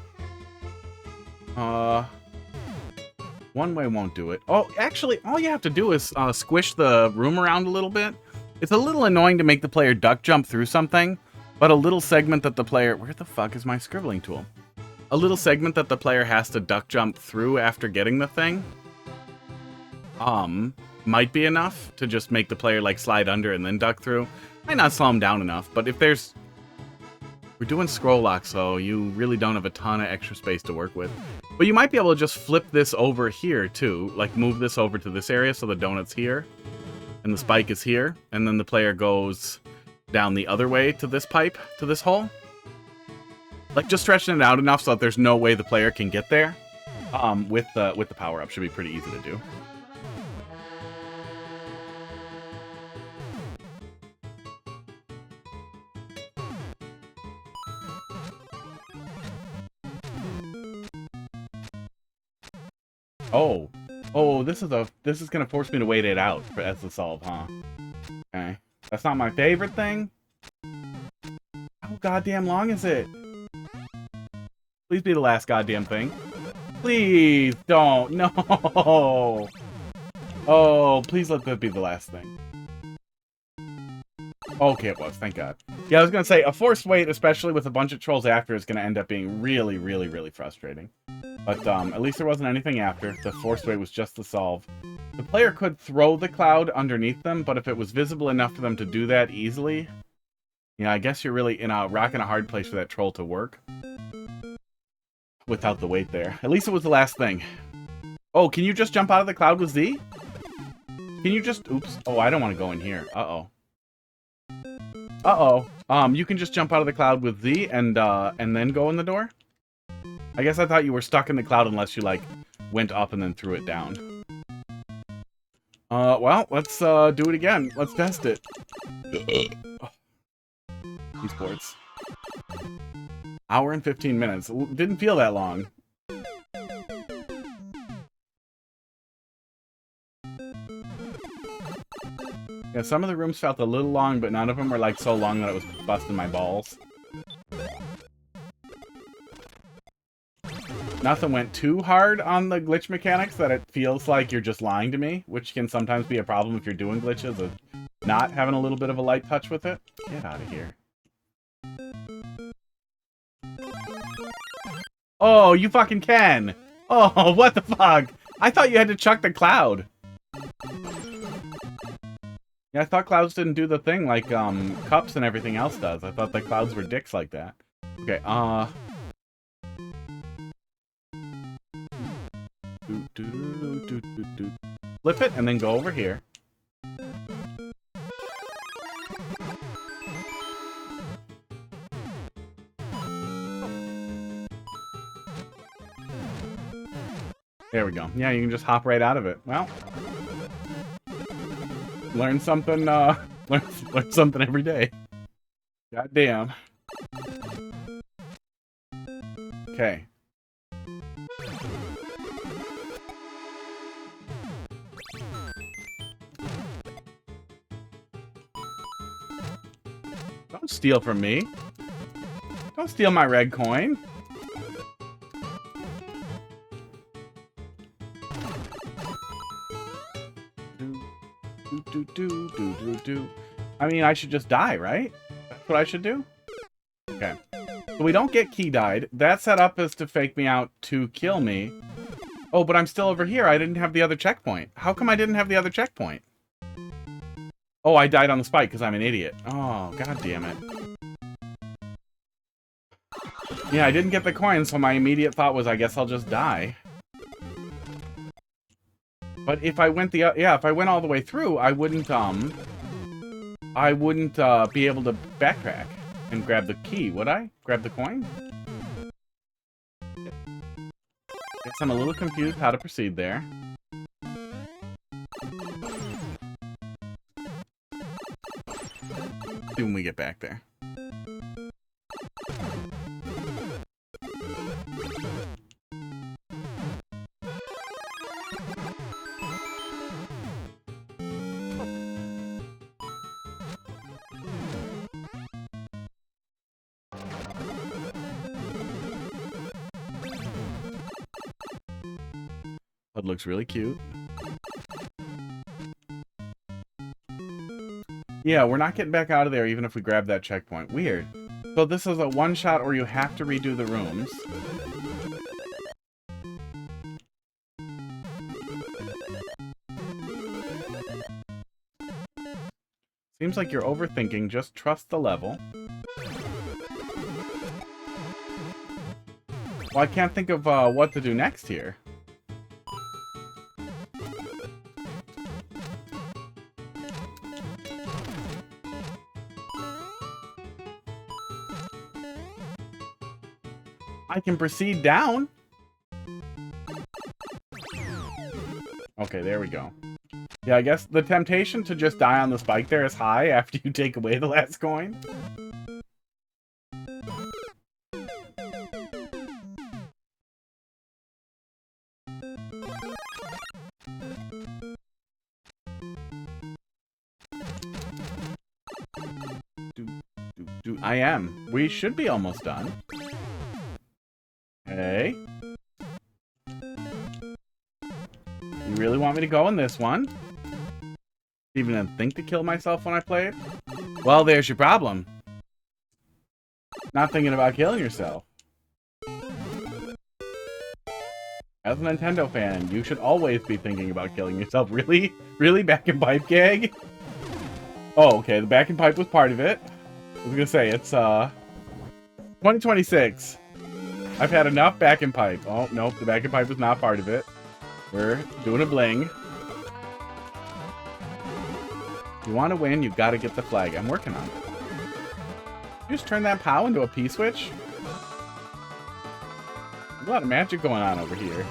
One way won't do it. Oh, actually, all you have to do is squish the room around a little bit. It's a little annoying to make the player duck jump through something, but a little segment that the player... Where the fuck is my scribbling tool? A little segment that the player has to duck jump through after getting the thing might be enough to just make the player like slide under and then duck through. Might not slow him down enough, but if there's... We're doing scroll lock, so you really don't have a ton of extra space to work with. But you might be able to just flip this over here, too. Like, move this over to this area so the donut's here. And the spike is here. And then the player goes down the other way to this pipe, to this hole. Like, just stretching it out enough so that there's no way the player can get there. With the power-up. Should be pretty easy to do. Oh. Oh, this is gonna force me to wait it out as the solve, huh? Okay. That's not my favorite thing. How goddamn long is it? Please be the last goddamn thing. Please don't. No. Oh, please let that be the last thing. Okay, it was. Thank God. Yeah, I was going to say, a forced wait, especially with a bunch of trolls after, is going to end up being really, really, really frustrating. But at least there wasn't anything after. The forced wait was just the solve. The player could throw the cloud underneath them, but if it was visible enough for them to do that easily, yeah, I guess you're really in a rock and a hard place for that troll to work. Without the wait there. At least it was the last thing. Oh, can you just jump out of the cloud with Z? Can you just... Oops. Oh, I don't want to go in here. Uh-oh. Uh-oh. You can just jump out of the cloud with Z and then go in the door? I guess I thought you were stuck in the cloud unless you, like, went up and then threw it down. Well, let's, do it again. Let's test it. Esports. Hour and 15 minutes. Didn't feel that long. Yeah, some of the rooms felt a little long, but none of them were, like, so long that it was busting my balls. Nothing went too hard on the glitch mechanics that it feels like you're just lying to me, which can sometimes be a problem if you're doing glitches, of not having a little bit of a light touch with it. Get out of here. Oh, you fucking can! Oh, what the fuck? I thought you had to chuck the cloud. Yeah, I thought clouds didn't do the thing like, cups and everything else does. I thought the clouds were dicks like that. Okay, flip it and then go over here. There we go. Yeah, you can just hop right out of it. Well, learn something, learn something every day. God damn. Okay. Don't steal from me. Don't steal my red coin. I mean, I should just die, right? That's what I should do? Okay. So we don't get key died. That set up is to fake me out to kill me. Oh, but I'm still over here. I didn't have the other checkpoint. How come I didn't have the other checkpoint? Oh, I died on the spike because I'm an idiot. Oh, god damn it. Yeah, I didn't get the coin, so my immediate thought was, I guess I'll just die. But if I went if I went all the way through, I wouldn't be able to backtrack and grab the key, would I? Grab the coin? Guess I'm a little confused how to proceed there. See when we get back there. That looks really cute. Yeah, we're not getting back out of there even if we grab that checkpoint. Weird. So this is a one-shot or you have to redo the rooms. Seems like you're overthinking. Just trust the level. Well, I can't think of what to do next here. I can proceed down. Okay, there we go. Yeah, I guess the temptation to just die on the spike there is high after you take away the last coin. I am. We should be almost done. Okay. You really want me to go in this one? Even think to kill myself when I play it? Well, there's your problem. Not thinking about killing yourself. As a Nintendo fan, you should always be thinking about killing yourself. Really? Really? Back and pipe gag? Oh, okay. The back and pipe was part of it. I was gonna say, it's, 2026. I've had enough back and pipe. Oh, nope. The back and pipe was not part of it. We're doing a bling. If you want to win, you gotta get the flag. I'm working on it. You just turn that POW into a P-switch? There's a lot of magic going on over here.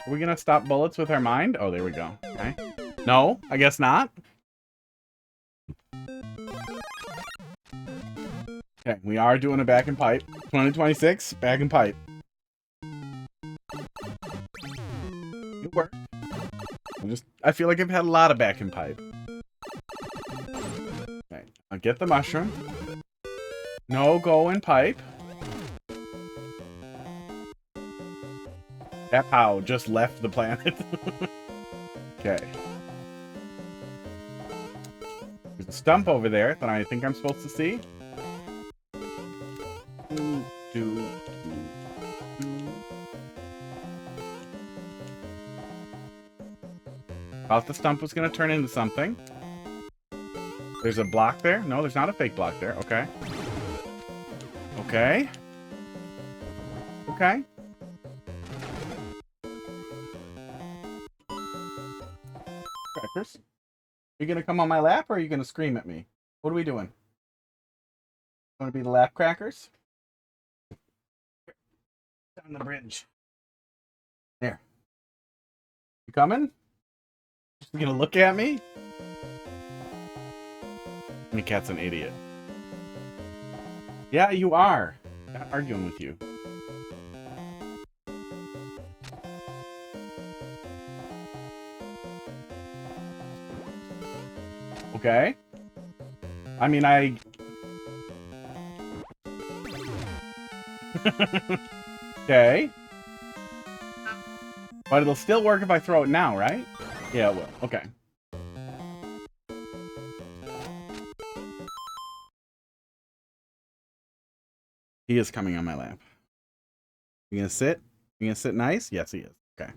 Are we gonna stop bullets with our mind? Oh, there we go. Okay. No, I guess not. Okay, we are doing a back and pipe. 2026, back and pipe. It worked. I feel like I've had a lot of back and pipe. Okay, I'll get the mushroom. No go and pipe. That POW just left the planet. Okay. There's a stump over there that I think I'm supposed to see. Thought the stump was going to turn into something. There's a block there. No, there's not a fake block there. Okay. Okay. Okay. Crackers. Are you going to come on my lap or are you going to scream at me? What are we doing? Want to be the lap crackers? Down the bridge. There. You coming? Just gonna look at me? My cat's an idiot. Yeah, you are. I'm not arguing with you. Okay. I mean, Okay. But it'll still work if I throw it now, right? Yeah, it will. Okay. He is coming on my lap. You gonna sit? You gonna sit nice? Yes, he is. Okay.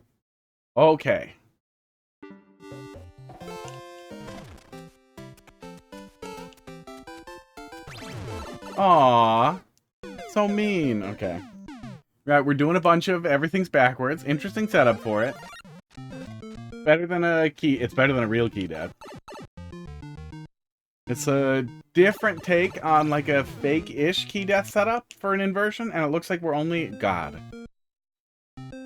Okay. Aww. So mean. Okay. Right, we're doing a bunch of everything's backwards. Interesting setup for it. Better than a key. It's better than a real key, Dad. It's a different take on like a fake-ish key death setup for an inversion, and it looks like we're only... God. This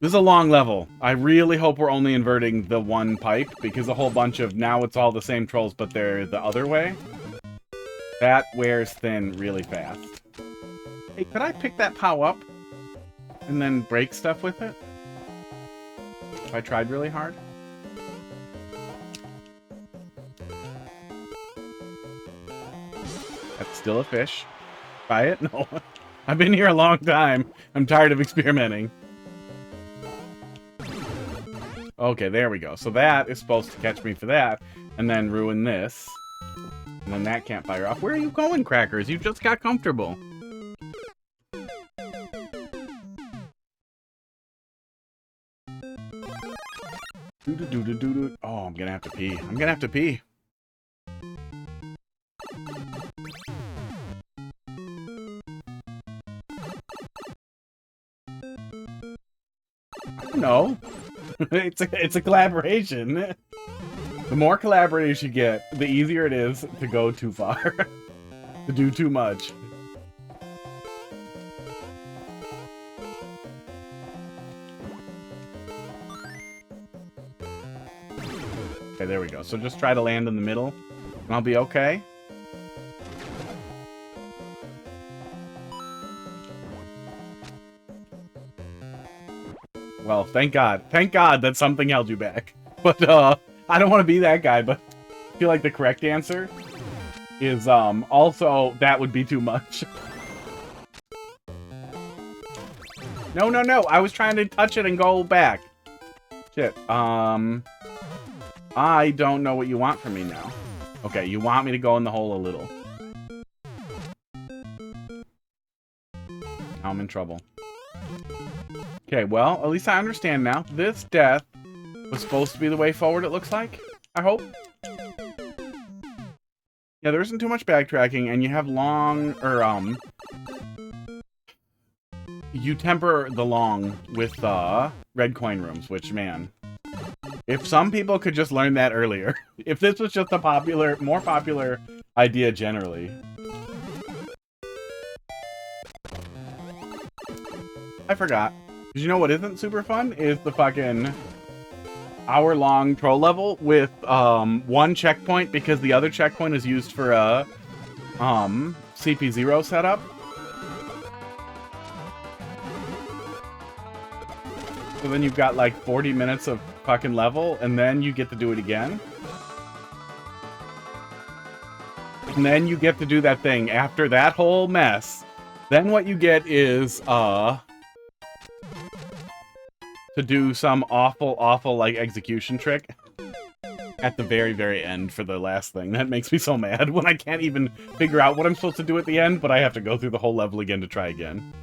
is a long level. I really hope we're only inverting the one pipe, because a whole bunch of now it's all the same trolls, but they're the other way. That wears thin really fast. Hey, could I pick that POW up and then break stuff with it? If I tried really hard? That's still a fish. Try it? No. I've been here a long time. I'm tired of experimenting. Okay, there we go. So that is supposed to catch me for that, and then ruin this. And then that can't fire off. Where are you going, Crackers? You just got comfortable. Oh, I'm gonna have to pee. I'm gonna have to pee. I don't know. It's a collaboration. The more collaborators you get, the easier it is to go too far. To do too much. Okay, there we go. So just try to land in the middle, and I'll be okay. Well, thank God. Thank God that something held you back. But, I don't want to be that guy, but I feel like the correct answer is, also, that would be too much. No, no, no. I was trying to touch it and go back. Shit. I don't know what you want from me now. Okay, you want me to go in the hole a little. Now I'm in trouble. Okay, well, at least I understand now. This death was supposed to be the way forward, it looks like. I hope. Yeah, there isn't too much backtracking, and you have long, or, you temper the long with, red coin rooms, which, man, if some people could just learn that earlier. If this was just a more popular idea generally. I forgot. Did you know what isn't super fun? Is the fucking hour-long troll level with, one checkpoint because the other checkpoint is used for a, CP0 setup. So then you've got like 40 minutes of fucking level, and then you get to do it again. And then you get to do that thing after that whole mess. Then what you get is, to do some awful, like, execution trick at the very, very end for the last thing. That makes me so mad when I can't even figure out what I'm supposed to do at the end, but I have to go through the whole level again to try again.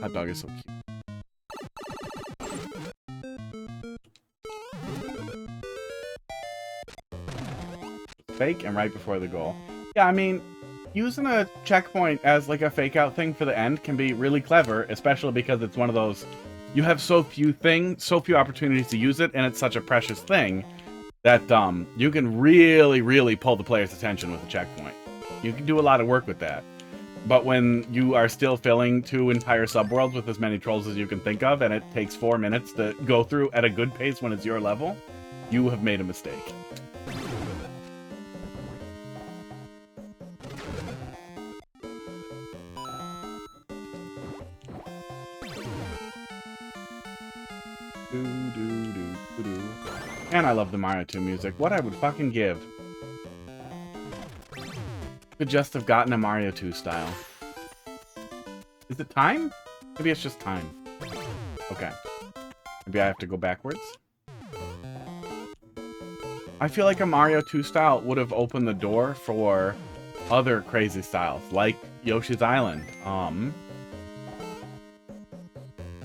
Hot dog is so cute. Fake and right before the goal. Yeah, I mean, using a checkpoint as like a fake out thing for the end can be really clever, especially because it's one of those, you have so few opportunities to use it, and it's such a precious thing that you can really, really pull the player's attention with a checkpoint. You can do a lot of work with that. But when you are still filling 2 entire subworlds with as many trolls as you can think of, and it takes 4 minutes to go through at a good pace when it's your level, you have made a mistake. And I love the Mario 2 music. What I would fucking give could just have gotten a Mario 2 style. Is it time? Maybe it's just time. Okay. Maybe I have to go backwards. I feel like a Mario 2 style would have opened the door for other crazy styles, like Yoshi's Island,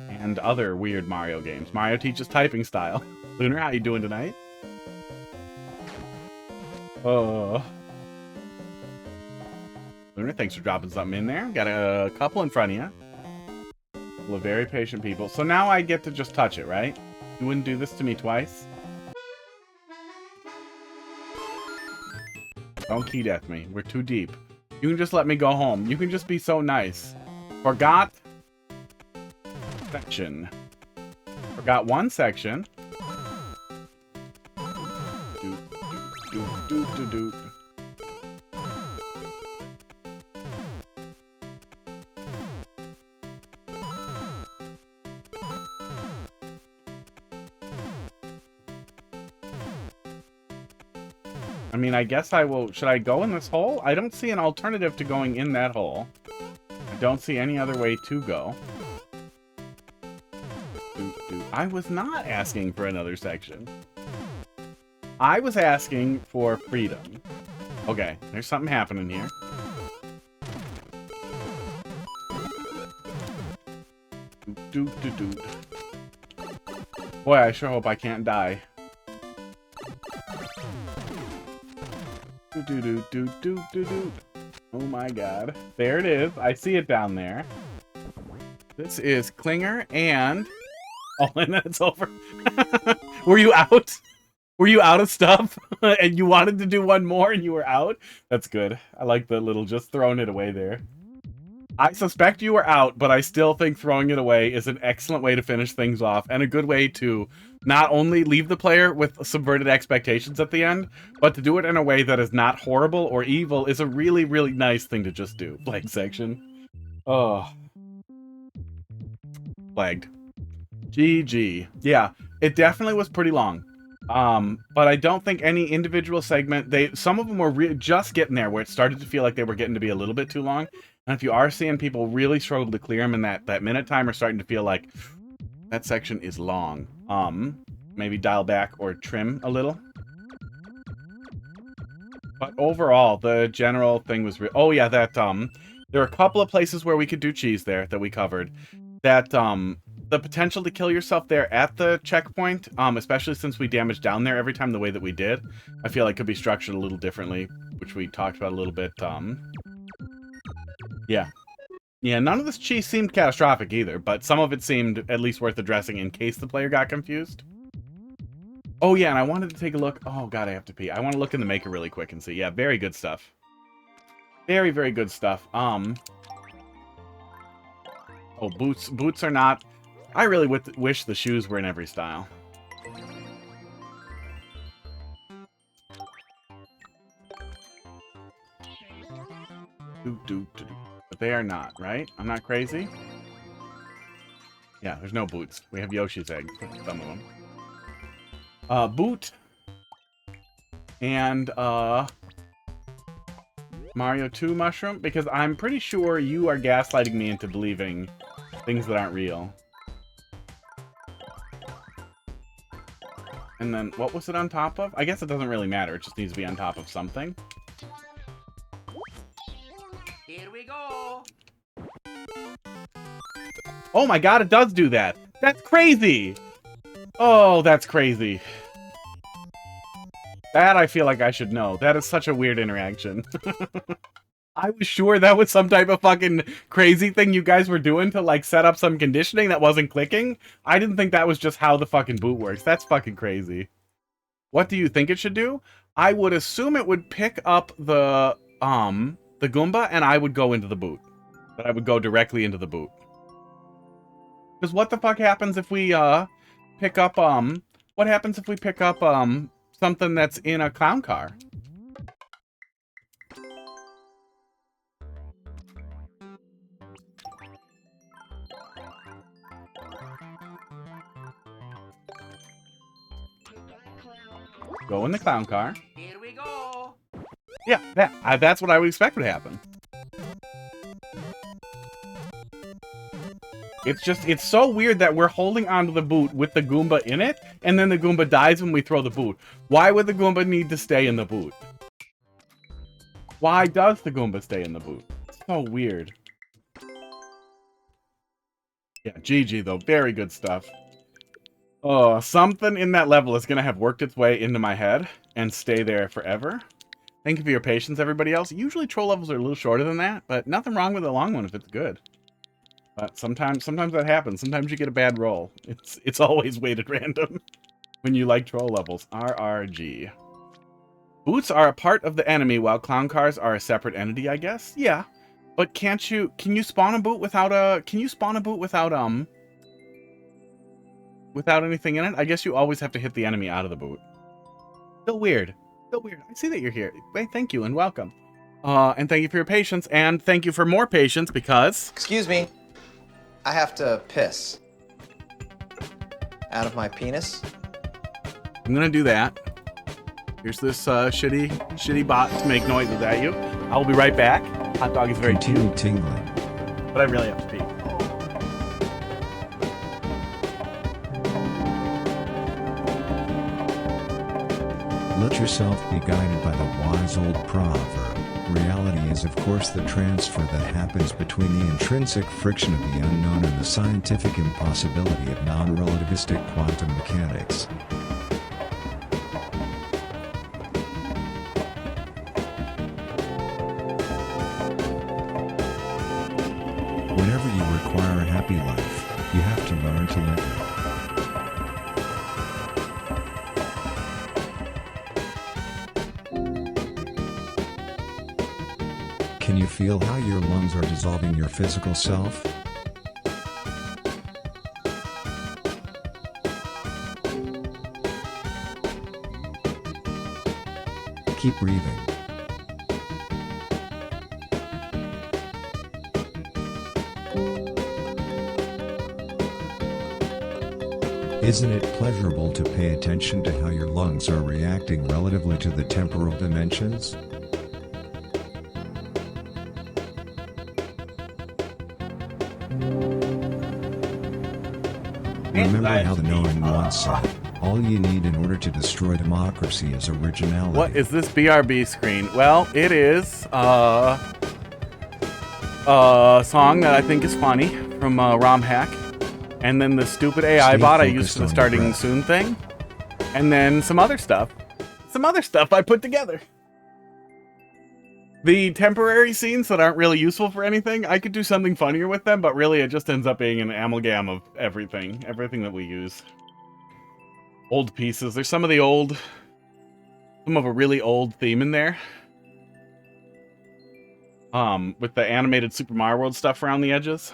and other weird Mario games. Mario teaches typing style. Lunar, how you doing tonight? Lunar, thanks for dropping something in there. Got a couple in front of you. Couple of very patient people. So now I get to just touch it, right? You wouldn't do this to me twice? Don't key death me. We're too deep. You can just let me go home. You can just be so nice. Forgot section. Forgot one section. Do. I mean, I guess I will... Should I go in this hole? I don't see an alternative to going in that hole. I don't see any other way to go. I was not asking for another section. I was asking for freedom. Okay, there's something happening here. Boy, I sure hope I can't die. Oh my god. There it is. I see it down there. This is Klinger and... Oh, and then it's over. Were you out? Were you out of stuff? And you wanted to do one more and you were out? That's good. I like the little just throwing it away there. I suspect you were out, but I still think throwing it away is an excellent way to finish things off and a good way to not only leave the player with subverted expectations at the end, but to do it in a way that is not horrible or evil is a really, really nice thing to just do. Flag section. Oh. Flagged. GG. Yeah, it definitely was pretty long. But I don't think any individual segment, some of them were just getting there where it started to feel like they were getting to be a little bit too long. And if you are seeing people really struggle to clear them and that minute timer starting to feel like that section is long, maybe dial back or trim a little. But overall, the general thing was oh yeah, that there were a couple of places where we could do cheese there that we covered. That the potential to kill yourself there at the checkpoint, especially since we damaged down there every time the way that we did, I feel like could be structured a little differently, which we talked about a little bit. Yeah. Yeah, none of this cheese seemed catastrophic either, but some of it seemed at least worth addressing in case the player got confused. Oh yeah, and I wanted to take a look. Oh god, I have to pee. I want to look in the maker really quick and see. Yeah, very good stuff. Very, very good stuff. Oh, boots. Boots are not... I really wish the shoes were in every style. But they are not, right? I'm not crazy? Yeah, there's no boots. We have Yoshi's egg. Some of them. Boot. And, Mario 2 mushroom, because I'm pretty sure you are gaslighting me into believing things that aren't real. And then, what was it on top of? I guess it doesn't really matter. It just needs to be on top of something. Here we go. Oh my god, it does do that! That's crazy! Oh, that's crazy. That I feel like I should know. That is such a weird interaction. I was sure that was some type of fucking crazy thing you guys were doing to, like, set up some conditioning that wasn't clicking. I didn't think that was just how the fucking boot works. That's fucking crazy. What do you think it should do? I would assume it would pick up the Goomba, and I would go into the boot. That I would go directly into the boot. Because what the fuck happens if we, pick up, what happens if we pick up, something that's in a clown car? Go in the clown car. Here we go. Yeah, that's what I would expect would happen. It's so weird that we're holding onto the boot with the Goomba in it, and then the Goomba dies when we throw the boot. Why would the Goomba need to stay in the boot? Why does the Goomba stay in the boot? It's so weird. Yeah, GG though. Very good stuff. Oh, something in that level is going to have worked its way into my head and stay there forever. Thank you for your patience, everybody else. Usually troll levels are a little shorter than that, but nothing wrong with a long one if it's good. But sometimes that happens. Sometimes you get a bad roll. It's always weighted random when you like troll levels. RRG. Boots are a part of the enemy, while clown cars are a separate entity, I guess? Yeah. But can you spawn a boot without without anything in it? I guess you always have to hit the enemy out of the boot. Still weird. Still weird. I see that you're here. Wait, thank you and welcome. And thank you for your patience, and thank you for more patience because... Excuse me. I have to piss. Out of my penis. I'm gonna do that. Here's this shitty bot to make noises at you. I'll be right back. Hot dog is very Continue cute, tingling. but I really have to pee. Let yourself be guided by the wise old proverb. Reality is of course the transfer that happens between the intrinsic friction of the unknown and the scientific impossibility of non-relativistic quantum mechanics. Whenever you require a happy life, you have to learn to let go. Can you feel how your lungs are dissolving your physical self? Keep breathing. Isn't it pleasurable to pay attention to how your lungs are reacting relatively to the temporal dimensions? Remember how the knowing once said, all you need in order to destroy democracy is originality. What is this BRB screen? Well, it is a song that I think is funny from ROM Hack. And then the stupid AI bot I used for the starting soon thing. And then some other stuff. Some other stuff I put together. The temporary scenes that aren't really useful for anything, I could do something funnier with them, but really it just ends up being an amalgam of everything. Everything that we use. Old pieces. There's some of the old... Some of a really old theme in there. With the animated Super Mario World stuff around the edges.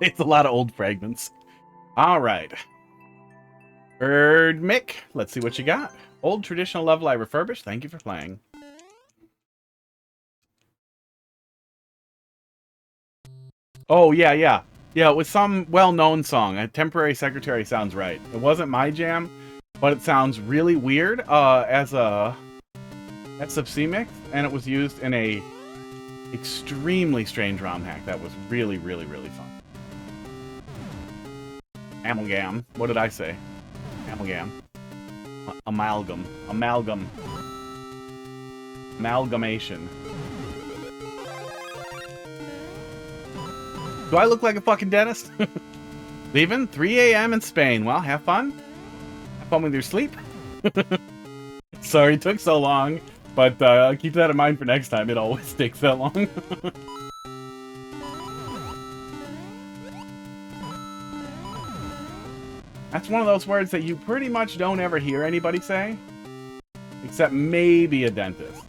It's a lot of old fragments. Alright. Bird Mick, let's see what you got. Old traditional level I refurbished. Thank you for playing. Oh, yeah. Yeah, it was some well-known song. A Temporary Secretary sounds right. It wasn't my jam, but it sounds really weird as a SFC mix, and it was used in a extremely strange ROM hack that was really, really, really fun. Amalgam. What did I say? Amalgam. Amalgam. Amalgamation. Do I look like a fucking dentist? Leaving 3 a.m. in Spain. Well, have fun. Have fun with your sleep. Sorry it took so long, but keep that in mind for next time. It always takes that long. That's one of those words that you pretty much don't ever hear anybody say. Except maybe a dentist.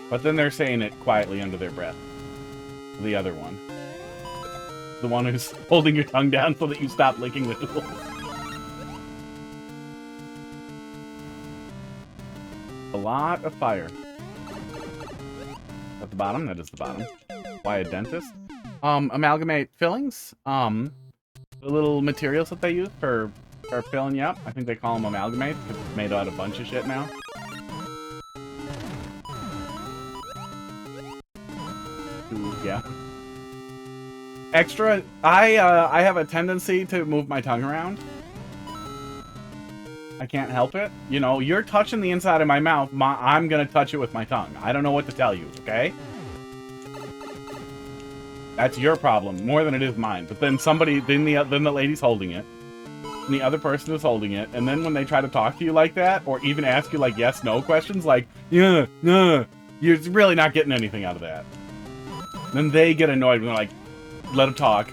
But then they're saying it quietly under their breath. The other one. The one who's holding your tongue down so that you stop licking the tools. A lot of fire. At the bottom? That is the bottom. Why a dentist? Amalgamate fillings. The little materials that they use for filling you up. I think they call them amalgamates because it's made out of a bunch of shit now. Ooh, yeah. Extra, I have a tendency to move my tongue around. I can't help it. You know, you're touching the inside of my mouth. I'm gonna touch it with my tongue. I don't know what to tell you, okay? That's your problem, more than it is mine. But then then the lady's holding it. And the other person is holding it. And then when they try to talk to you like that, or even ask you like yes/no questions, like, yeah, no, you're really not getting anything out of that. Then they get annoyed when they're like, let him talk.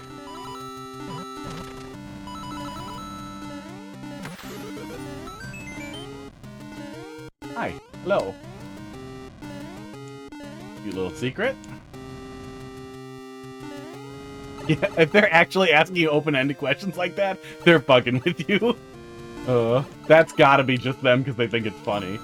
Hi. Hello. Cute little secret. Yeah, if they're actually asking you open-ended questions like that, they're fucking with you. That's gotta be just them because they think it's funny.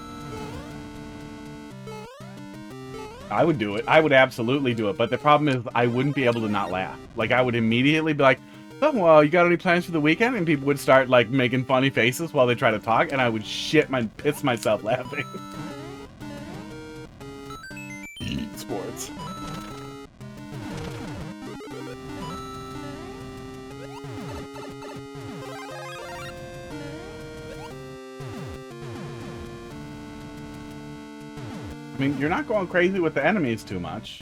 I would do it. I would absolutely do it. But the problem is I wouldn't be able to not laugh. Like, I would immediately be like, oh, well, you got any plans for the weekend? And people would start, like, making funny faces while they try to talk. And I would piss myself laughing. Sports. I mean, you're not going crazy with the enemies too much.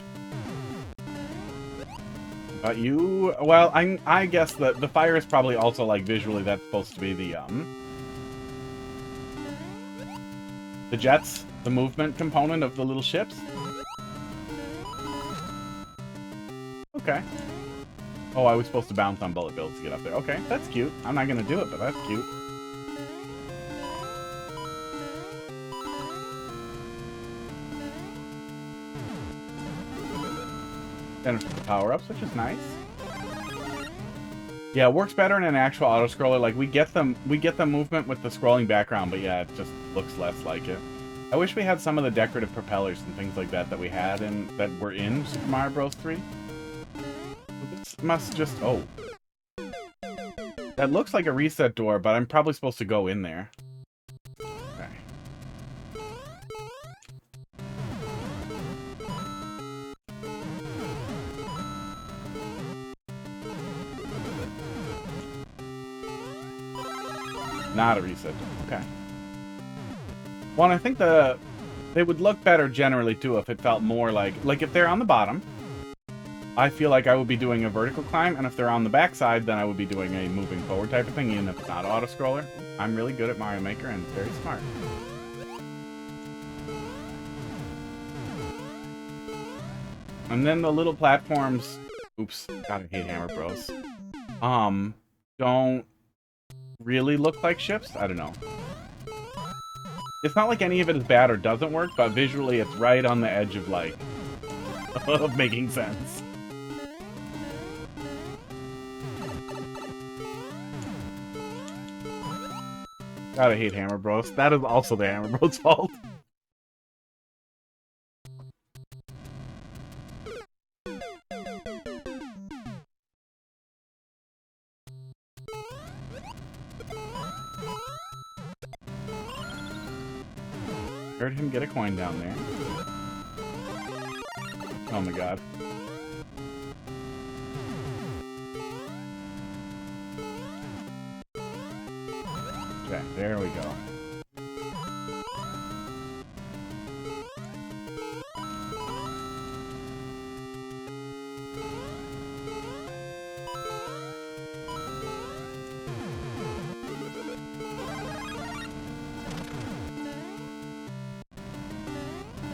But you... Well, I guess the fire is probably also, like, visually that's supposed to be the jets, the movement component of the little ships. Okay. Oh, I was supposed to bounce on bullet bills to get up there. Okay, that's cute. I'm not gonna do it, but that's cute. Then the power-ups, which is nice. Yeah, it works better in an actual auto-scroller. Like, we get the movement with the scrolling background, but yeah, it just looks less like it. I wish we had some of the decorative propellers and things like that we had that were in Super Mario Bros. 3. This must just... Oh. That looks like a reset door, but I'm probably supposed to go in there. Okay. Not a reset door. Okay. Well, I think they would look better generally too if it felt more like if they're on the bottom, I feel like I would be doing a vertical climb, and if they're on the backside, then I would be doing a moving forward type of thing, even if it's not auto-scroller. I'm really good at Mario Maker and very smart. And then the little platforms, oops, God, I hate Hammer Bros. Don't really look like ships. I don't know. It's not like any of it is bad or doesn't work, but visually it's right on the edge of like of making sense. God, I hate Hammer Bros. That is also the Hammer Bros' fault. Heard him get a coin down there. Oh my god. Okay, there we go.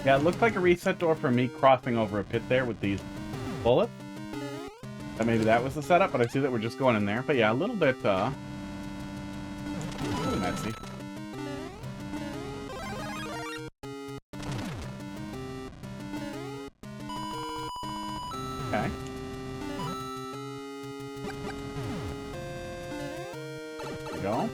Yeah, it looked like a reset door for me crossing over a pit there with these bullets. Maybe that was the setup, but I see that we're just going in there. But yeah, a little bit, messy. Okay. There we go.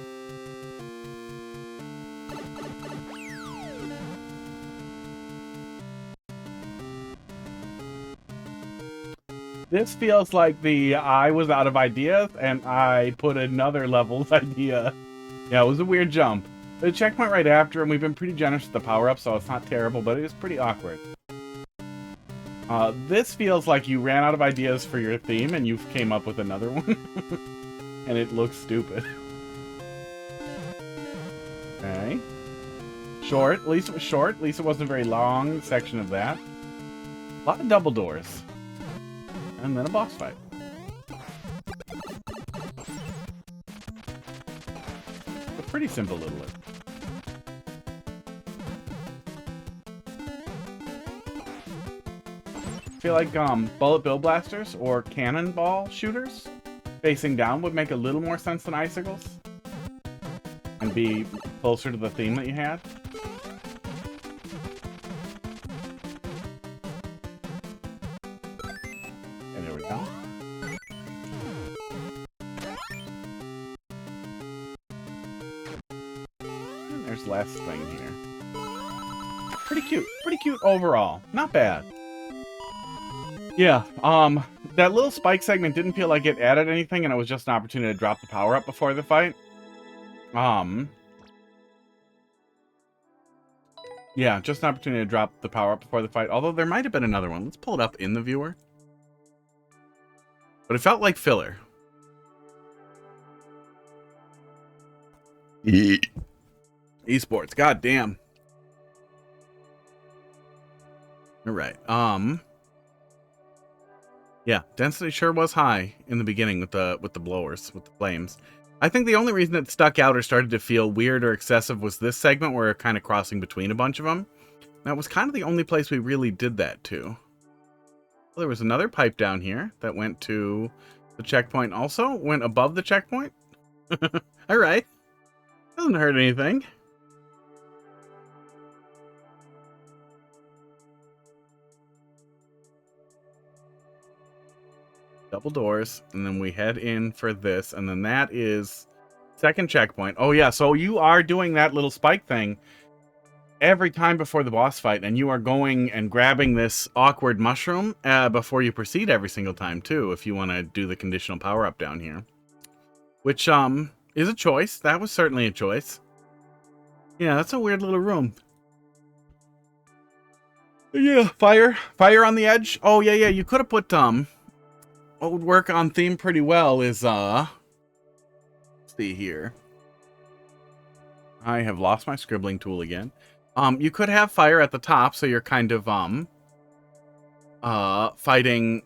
This feels like I was out of ideas and I put another level's idea. Yeah, it was a weird jump. The checkpoint right after, and we've been pretty generous with the power-up, so it's not terrible, but it was pretty awkward. This feels like you ran out of ideas for your theme and you came up with another one. And it looks stupid. Okay. Short. At least it was short. At least it wasn't a very long section of that. A lot of double doors. And then a boss fight. A pretty simple little lift. I feel like bullet bill blasters or cannonball shooters facing down would make a little more sense than icicles. And be closer to the theme that you had. Last thing here. Pretty cute overall. Not bad. Yeah, that little spike segment didn't feel like it added anything, and it was just an opportunity to drop the power up before the fight. Yeah, just an opportunity to drop the power up before the fight, although there might have been another one. Let's pull it up in the viewer. But it felt like filler. Esports, god damn. Alright, yeah, density sure was high in the beginning with the blowers, with the flames. I think the only reason it stuck out or started to feel weird or excessive was this segment where we're kind of crossing between a bunch of them. That was kind of the only place we really did that too. Well, there was another pipe down here that went to the checkpoint also. Went above the checkpoint. Alright. Doesn't hurt anything. Double doors, and then we head in for this, and then that is second checkpoint. Oh yeah, so you are doing that little spike thing every time before the boss fight, and you are going and grabbing this awkward mushroom before you proceed every single time too, if you want to do the conditional power up down here. which is a choice. That was certainly a choice. Yeah, that's a weird little room. Yeah, fire on the edge. Oh yeah, you could have put what would work on theme pretty well is let's see here. I have lost my scribbling tool again. You could have fire at the top, so you're kind of fighting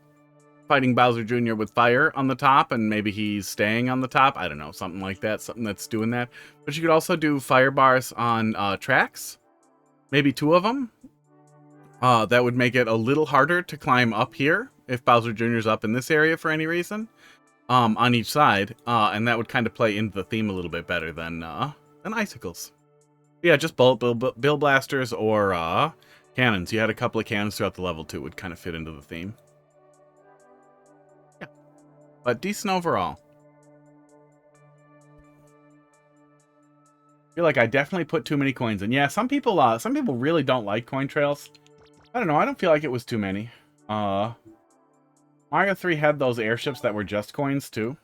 Bowser Jr. with fire on the top, and maybe he's staying on the top. I don't know, something like that, something that's doing that. But you could also do fire bars on tracks, maybe 2 of them. That would make it a little harder to climb up here if Bowser Jr.'s up in this area for any reason, on each side, and that would kind of play into the theme a little bit better than icicles. Yeah, just bill blasters or cannons. You had a couple of cannons throughout the level too, would kind of fit into the theme. Yeah, but decent overall. I feel like I definitely put too many coins in. Yeah, some people really don't like coin trails. I don't know. I don't feel like it was too many. Mario 3 had those airships that were just coins too.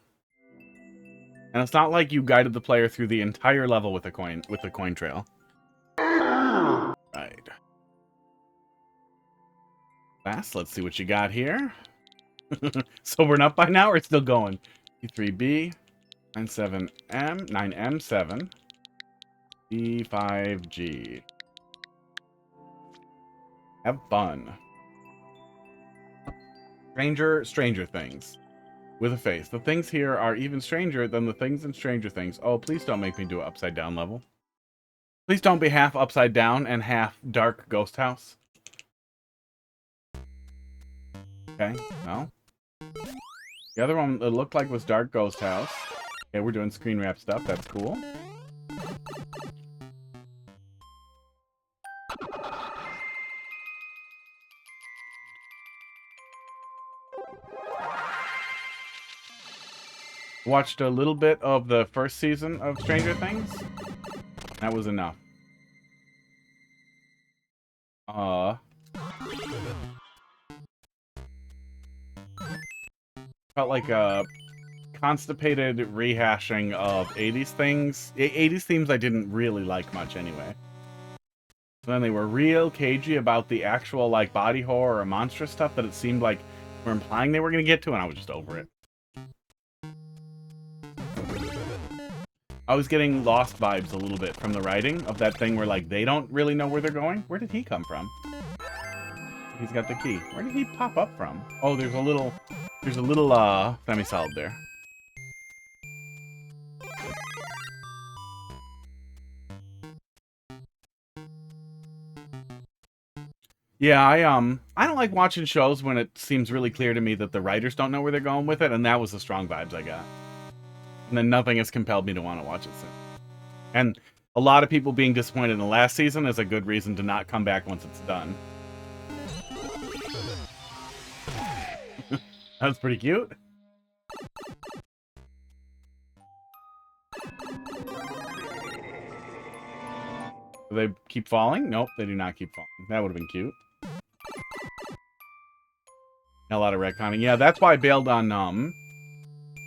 And it's not like you guided the player through the entire level with the coin trail. Right. Last, let's see what you got here. Sobering up by now, or it's still going? E3B, 97M, 9M7, D5G. Have fun. Stranger Things. With a face. The things here are even stranger than the things in Stranger Things. Oh, please don't make me do an upside down level. Please don't be half upside down and half dark ghost house. Okay, no. The other one it looked like was dark ghost house. Okay, we're doing screen wrap stuff. That's cool. Watched a little bit of the first season of Stranger Things. That was enough. Felt like a constipated rehashing of 80s things. 80s themes I didn't really like much anyway. Then they were real cagey about the actual like body horror or monstrous stuff that it seemed like were implying they were going to get to, and I was just over it. I was getting Lost vibes a little bit from the writing of that thing where like they don't really know where they're going. Where did he come from? He's got the key. Where did he pop up from? Oh, there's a little semi-solid there. Yeah, I don't like watching shows when it seems really clear to me that the writers don't know where they're going with it, and that was the strong vibes I got. And then nothing has compelled me to want to watch it since. And a lot of people being disappointed in the last season is a good reason to not come back once it's done. That's pretty cute. Do they keep falling? Nope, they do not keep falling. That would have been cute. A lot of retconning. Yeah, that's why I bailed on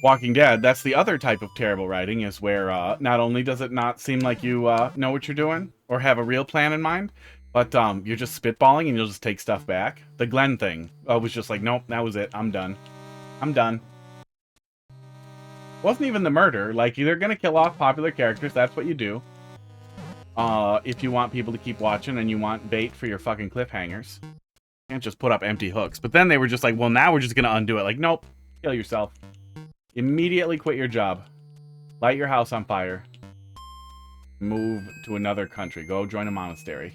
Walking Dead. That's the other type of terrible writing, is where not only does it not seem like you know what you're doing or have a real plan in mind, but you're just spitballing and you'll just take stuff back. The Glenn thing was just like, nope, that was it. I'm done. I'm done. Wasn't even the murder. Like, you're gonna kill off popular characters. That's what you do. If you want people to keep watching and you want bait for your fucking cliffhangers. You can't just put up empty hooks. But then they were just like, well, now we're just gonna undo it. Like, nope. Kill yourself. Immediately quit your job. Light your house on fire. Move to another country. Go join a monastery.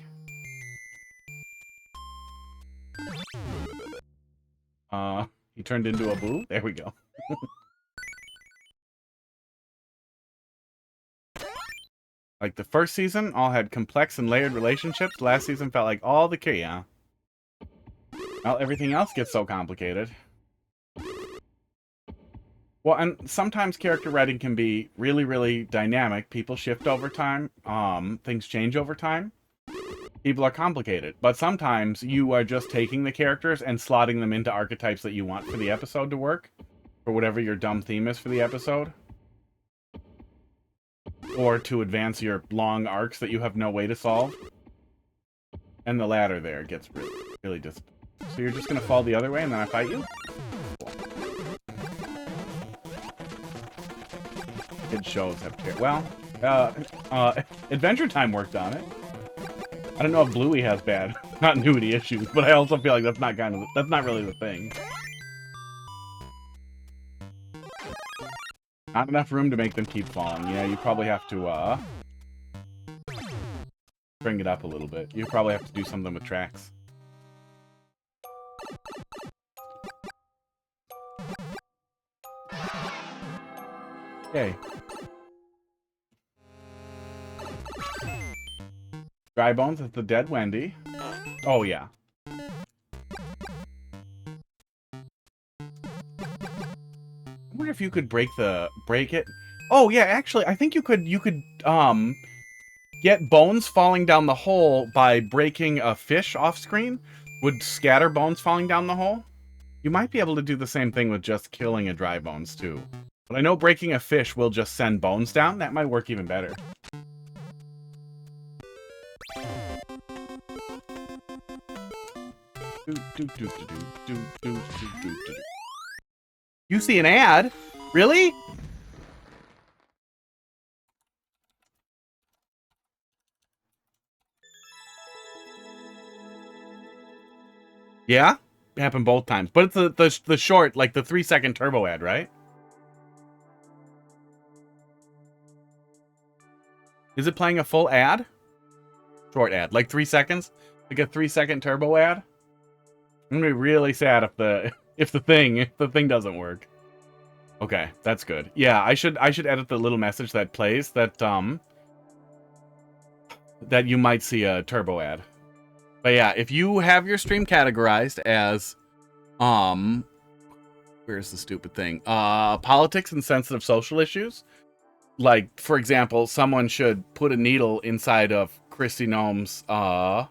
He turned into a boo? There we go. Like, the first season all had complex and layered relationships. Last season felt like all the yeah. Well, everything else gets so complicated. Well, and sometimes character writing can be really, really dynamic. People shift over time. Things change over time. People are complicated. But sometimes you are just taking the characters and slotting them into archetypes that you want for the episode to work. For whatever your dumb theme is for the episode. or to advance your long arcs that you have no way to solve. And the ladder there gets really disappointing. So you're just gonna fall the other way and then I fight you? Kid shows have care. Well, Adventure Time worked on it. I don't know if Bluey has bad continuity issues, but I also feel like that's not really the thing. Not enough room to make them keep falling. Yeah, you probably have to bring it up a little bit. You probably have to do something with tracks. Okay. Dry bones at the dead Wendy. Oh yeah. I wonder if you could break it. Oh yeah, actually, I think you could get bones falling down the hole by breaking a fish off screen. Would scatter bones falling down the hole. You might be able to do the same thing with just killing a dry bones too. But I know breaking a fish will just send bones down. That might work even better. You see an ad? Really? Yeah? It happened both times. But it's the short, like the 3-second turbo ad, right? Is it playing a full ad? Short ad, like 3 seconds? Like a 3-second turbo ad? I'm gonna be really sad if the thing doesn't work. Okay, that's good. Yeah, I should edit the little message that plays that that you might see a turbo ad. But yeah, if you have your stream categorized as where's the stupid thing? Politics and sensitive social issues. Like, for example, someone should put a needle inside of Christy Gnome's I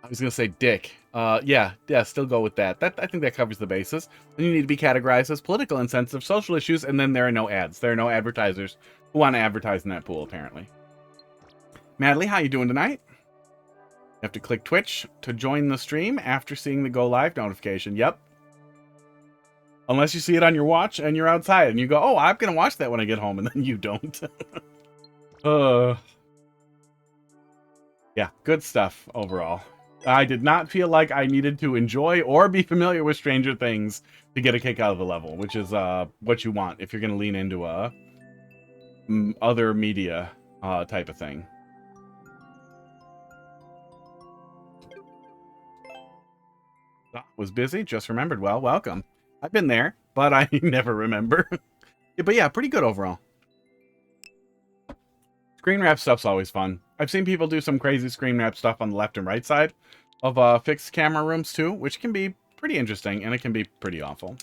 was gonna say dick. Yeah, still go with that. I think that covers the basis. Then you need to be categorized as political and sensitive social issues, and then there are no ads. There are no advertisers who want to advertise in that pool, apparently. Madly, how you doing tonight? You have to click Twitch to join the stream after seeing the go live notification. Yep. Unless you see it on your watch and you're outside and you go, oh, I'm gonna watch that when I get home, and then you don't. Yeah, good stuff overall. I did not feel like I needed to enjoy or be familiar with Stranger Things to get a kick out of the level, which is what you want if you're going to lean into a other media type of thing. Was busy, just remembered. Well, welcome. I've been there, but I never remember. Yeah, but yeah, pretty good overall. Screen wrap stuff's always fun. I've seen people do some crazy screen wrap stuff on the left and right side of fixed camera rooms too, which can be pretty interesting, and it can be pretty awful.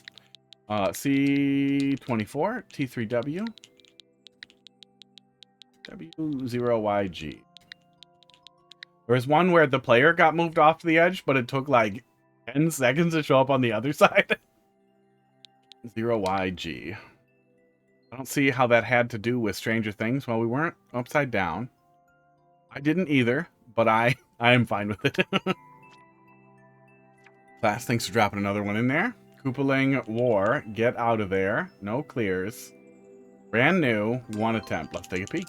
C24, T3W, W0YG. There was one where the player got moved off the edge, but it took like 10 seconds to show up on the other side. 0YG. I don't see how that had to do with Stranger Things. Well, we weren't upside down. I didn't either, but I am fine with it. Class, thanks for dropping another one in there. Koopaling War, get out of there. No clears. Brand new, 1 attempt. Let's take a peek.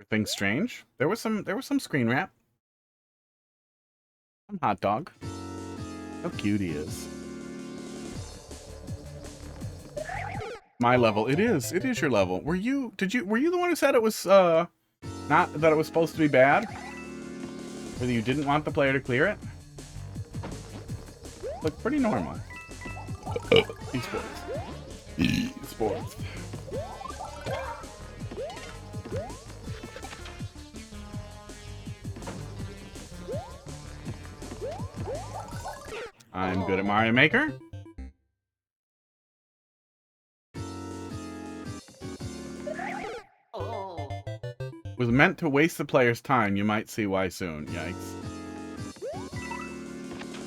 Everything's strange. There was some screen wrap. Some hot dog. How cute he is. My level. It is your level. Were you the one who said it was not that it was supposed to be bad? Or that you didn't want the player to clear it? Looked pretty normal. Esports. Esports. I'm good at Mario Maker. Was meant to waste the player's time. You might see why soon. Yikes.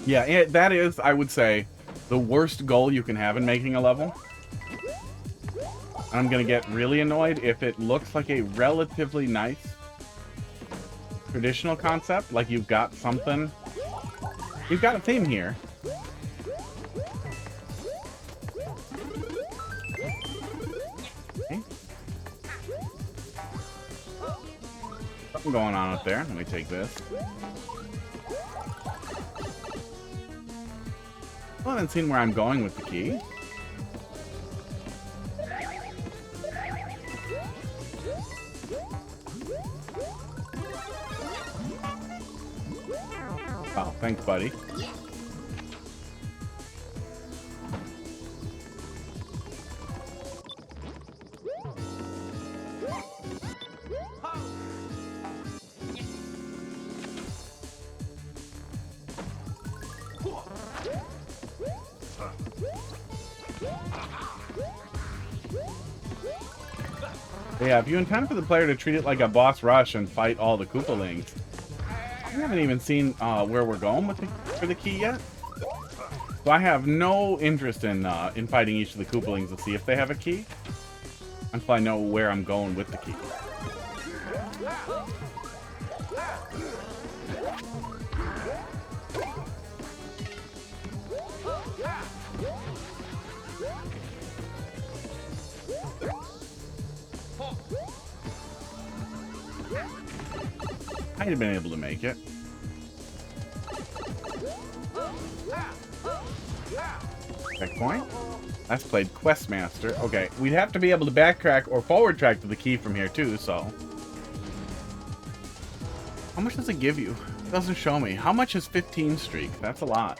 Yeah, that is, I would say, the worst goal you can have in making a level. I'm gonna get really annoyed if it looks like a relatively nice traditional concept, like you've got something, you've got a theme here. Okay. Something going on up there. Let me take this. I haven't seen where I'm going with the key. Oh, thanks, buddy. Yeah, if you intend for the player to treat it like a boss rush and fight all the Koopalings, I haven't even seen where we're going with for the key yet. So I have no interest in fighting each of the Koopalings to see if they have a key, until I know where I'm going with the key. I'd have been able to make it. Checkpoint. That's played Questmaster. Okay, we'd have to be able to backtrack or forward track to the key from here too, so. How much does it give you? It doesn't show me. How much is 15 streak? That's a lot.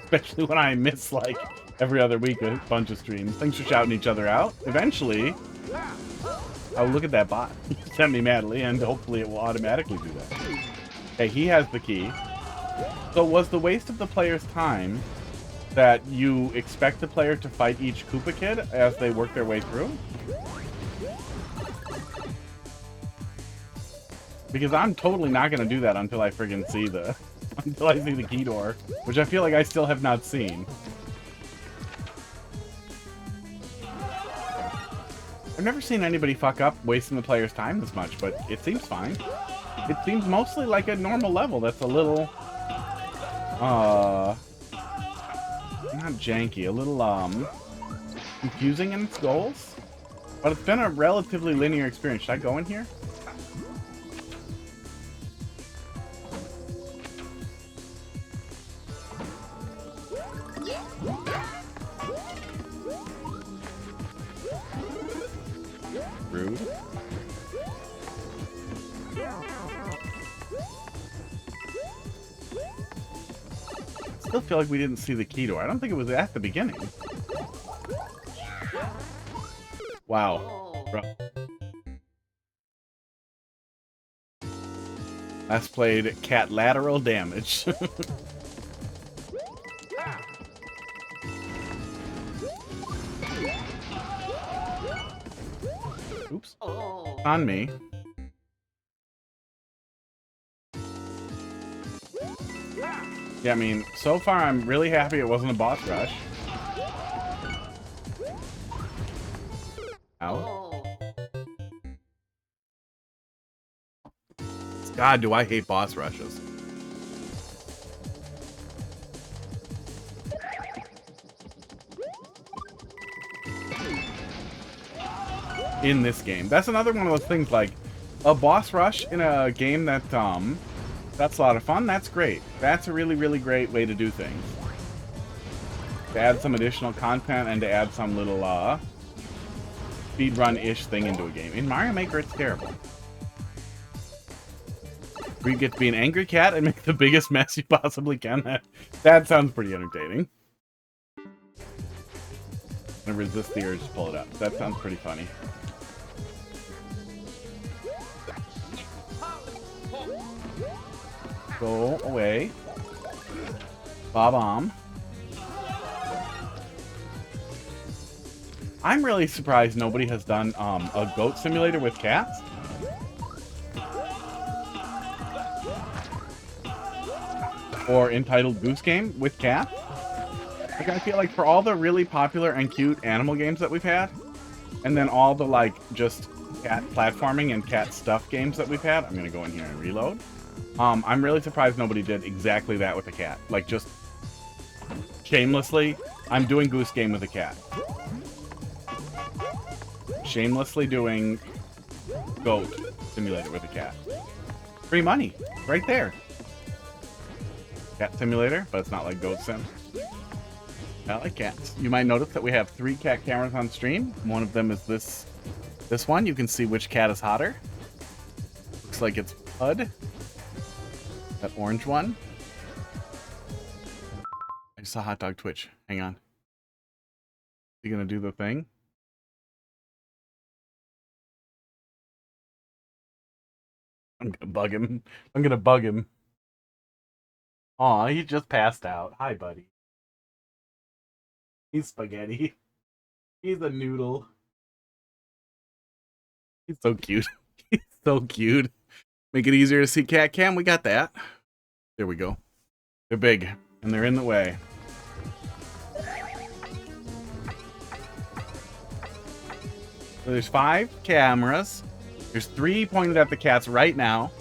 Especially when I miss like every other week a bunch of streams. Thanks for shouting each other out. Eventually, oh, look at that bot. He sent me madly, and hopefully it will automatically do that. Okay, he has the key. So was the waste of the player's time that you expect the player to fight each Koopa Kid as they work their way through? Because I'm totally not going to do that until I friggin' see the... until I see the key door, which I feel like I still have not seen. I've never seen anybody fuck up wasting the player's time this much, but it seems fine. It seems mostly like a normal level that's a little, not janky, a little, confusing in its goals. But it's been a relatively linear experience. Should I go in here? Rude. I still feel like we didn't see the key door. I don't think it was at the beginning. Wow. Bro. That's played cat lateral damage. Oops. On me. Yeah, I mean, so far I'm really happy it wasn't a boss rush. Ow. God, do I hate boss rushes. In this game. That's another one of those things, like, a boss rush in a game that, that's a lot of fun. That's great. That's a really, really great way to do things. To add some additional content and to add some little, speedrun-ish thing into a game. In Mario Maker, it's terrible. Where you get to be an angry cat and make the biggest mess you possibly can. That sounds pretty entertaining. I'm gonna resist the urge to pull it up. That sounds pretty funny. Go away. Bob-omb. I'm really surprised nobody has done a goat simulator with cats. Or entitled Goose Game with cats. Like, I feel like for all the really popular and cute animal games that we've had, And then all the, like, just cat platforming and cat stuff games that we've had. I'm going to go in here and reload. I'm really surprised nobody did exactly that with the cat. Like, just shamelessly, I'm doing Goose Game with a cat. Shamelessly doing Goat Simulator with a cat. Free money, right there. Cat Simulator, but it's not like Goat Sim. I like cats. You might notice that we have 3 cat cameras on stream. One of them is this one. You can see which cat is hotter. Looks like it's Bud. That orange one. I just saw Hot Dog Twitch. Hang on. You gonna do the thing? I'm gonna bug him. I'm gonna bug him. Aw, he just passed out. Hi, buddy. He's spaghetti. He's a noodle. He's so cute. He's so cute. Make it easier to see cat cam. We got that. There we go. They're big, and they're in the way. So there's 5 cameras. There's 3 pointed at the cats right now.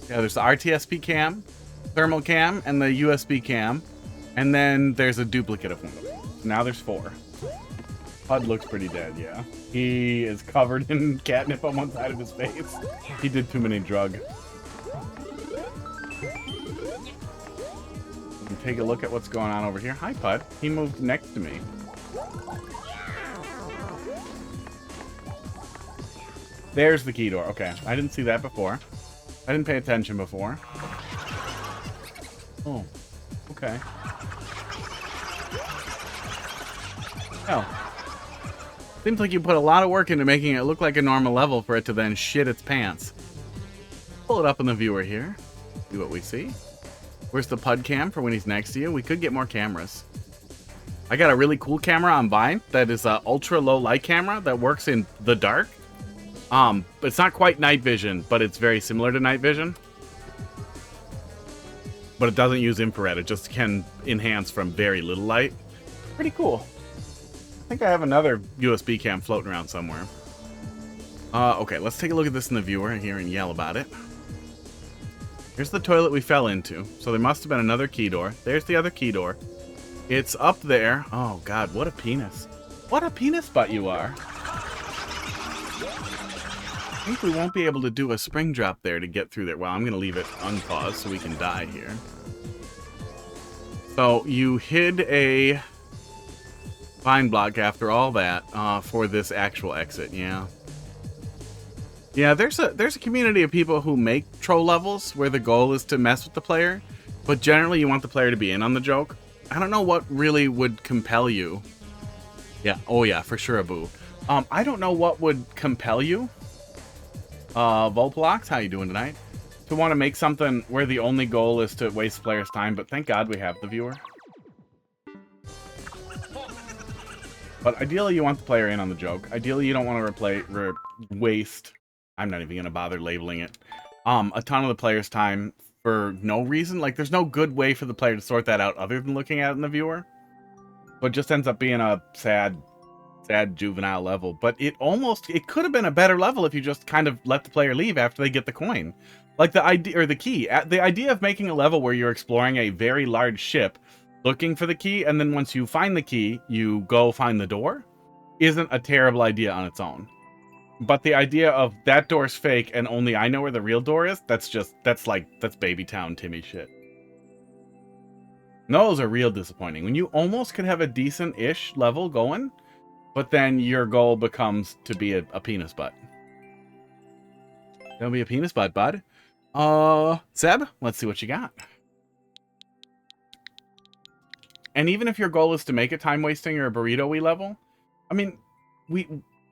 Yeah, there's the RTSP cam, thermal cam, and the USB cam. And then there's a duplicate of one of them. Now there's 4. Pud looks pretty dead, yeah. He is covered in catnip on one side of his face. He did too many drugs. Take a look at what's going on over here. Hi, Pud. He moved next to me. There's the key door. Okay, I didn't see that before. I didn't pay attention before. Oh, okay. Oh. Seems like you put a lot of work into making it look like a normal level for it to then shit its pants. Pull it up in the viewer here. See what we see. Where's the Pud cam for when he's next to you? We could get more cameras. I got a really cool camera on Vine that is an ultra low light camera that works in the dark. It's not quite night vision, but it's very similar to night vision. But it doesn't use infrared. It just can enhance from very little light. Pretty cool. I think I have another USB cam floating around somewhere. Okay, let's take a look at this in the viewer here and yell about it. Here's the toilet we fell into. So there must have been another key door. There's the other key door. It's up there. Oh, God, what a penis. What a penis butt you are. I think we won't be able to do a spring drop there to get through there. Well, I'm going to leave it unpaused so we can die here. So you hid a vine block after all that for this actual exit, yeah. Yeah, there's a community of people who make troll levels where the goal is to mess with the player, but generally you want the player to be in on the joke. I don't know what really would compel you. Yeah, oh yeah, for sure, Abu. I don't know what would compel you, Trollpolox, how you doing tonight, to want to make something where the only goal is to waste players' time, but thank God we have the viewer. But ideally you want the player in on the joke. Ideally you don't want to waste... I'm not even going to bother labeling it. A ton of the player's time for no reason. Like, there's no good way for the player to sort that out other than looking at it in the viewer. So it just ends up being a sad juvenile level. But it could have been a better level if you just kind of let the player leave after they get the coin. Like the idea, or the key. The idea of making a level where you're exploring a very large ship, looking for the key, and then once you find the key, you go find the door, isn't a terrible idea on its own. But the idea of that door's fake and only I know where the real door is, that's Baby Town Timmy shit. Those are real disappointing. When you almost could have a decent-ish level going, but then your goal becomes to be a penis butt. That'll be a penis butt, bud. Seb, let's see what you got. And even if your goal is to make a time-wasting or a burrito-y level, I mean,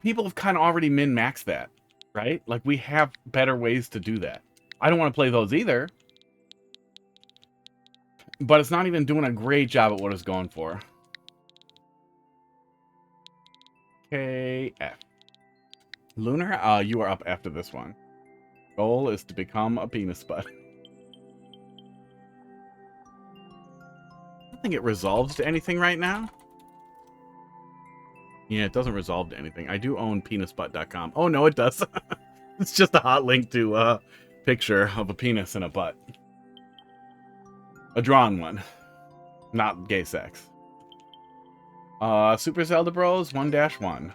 people have kind of already min-maxed that, right? Like, we have better ways to do that. I don't want to play those either. But it's not even doing a great job at what it's going for. KF. Lunar, you are up after this one. Goal is to become a penis butt. I don't think it resolves to anything right now. Yeah, it doesn't resolve to anything. I do own penisbutt.com. Oh, no, it does. It's just a hot link to a picture of a penis and a butt. A drawn one. Not gay sex. Super Zelda Bros 1-1.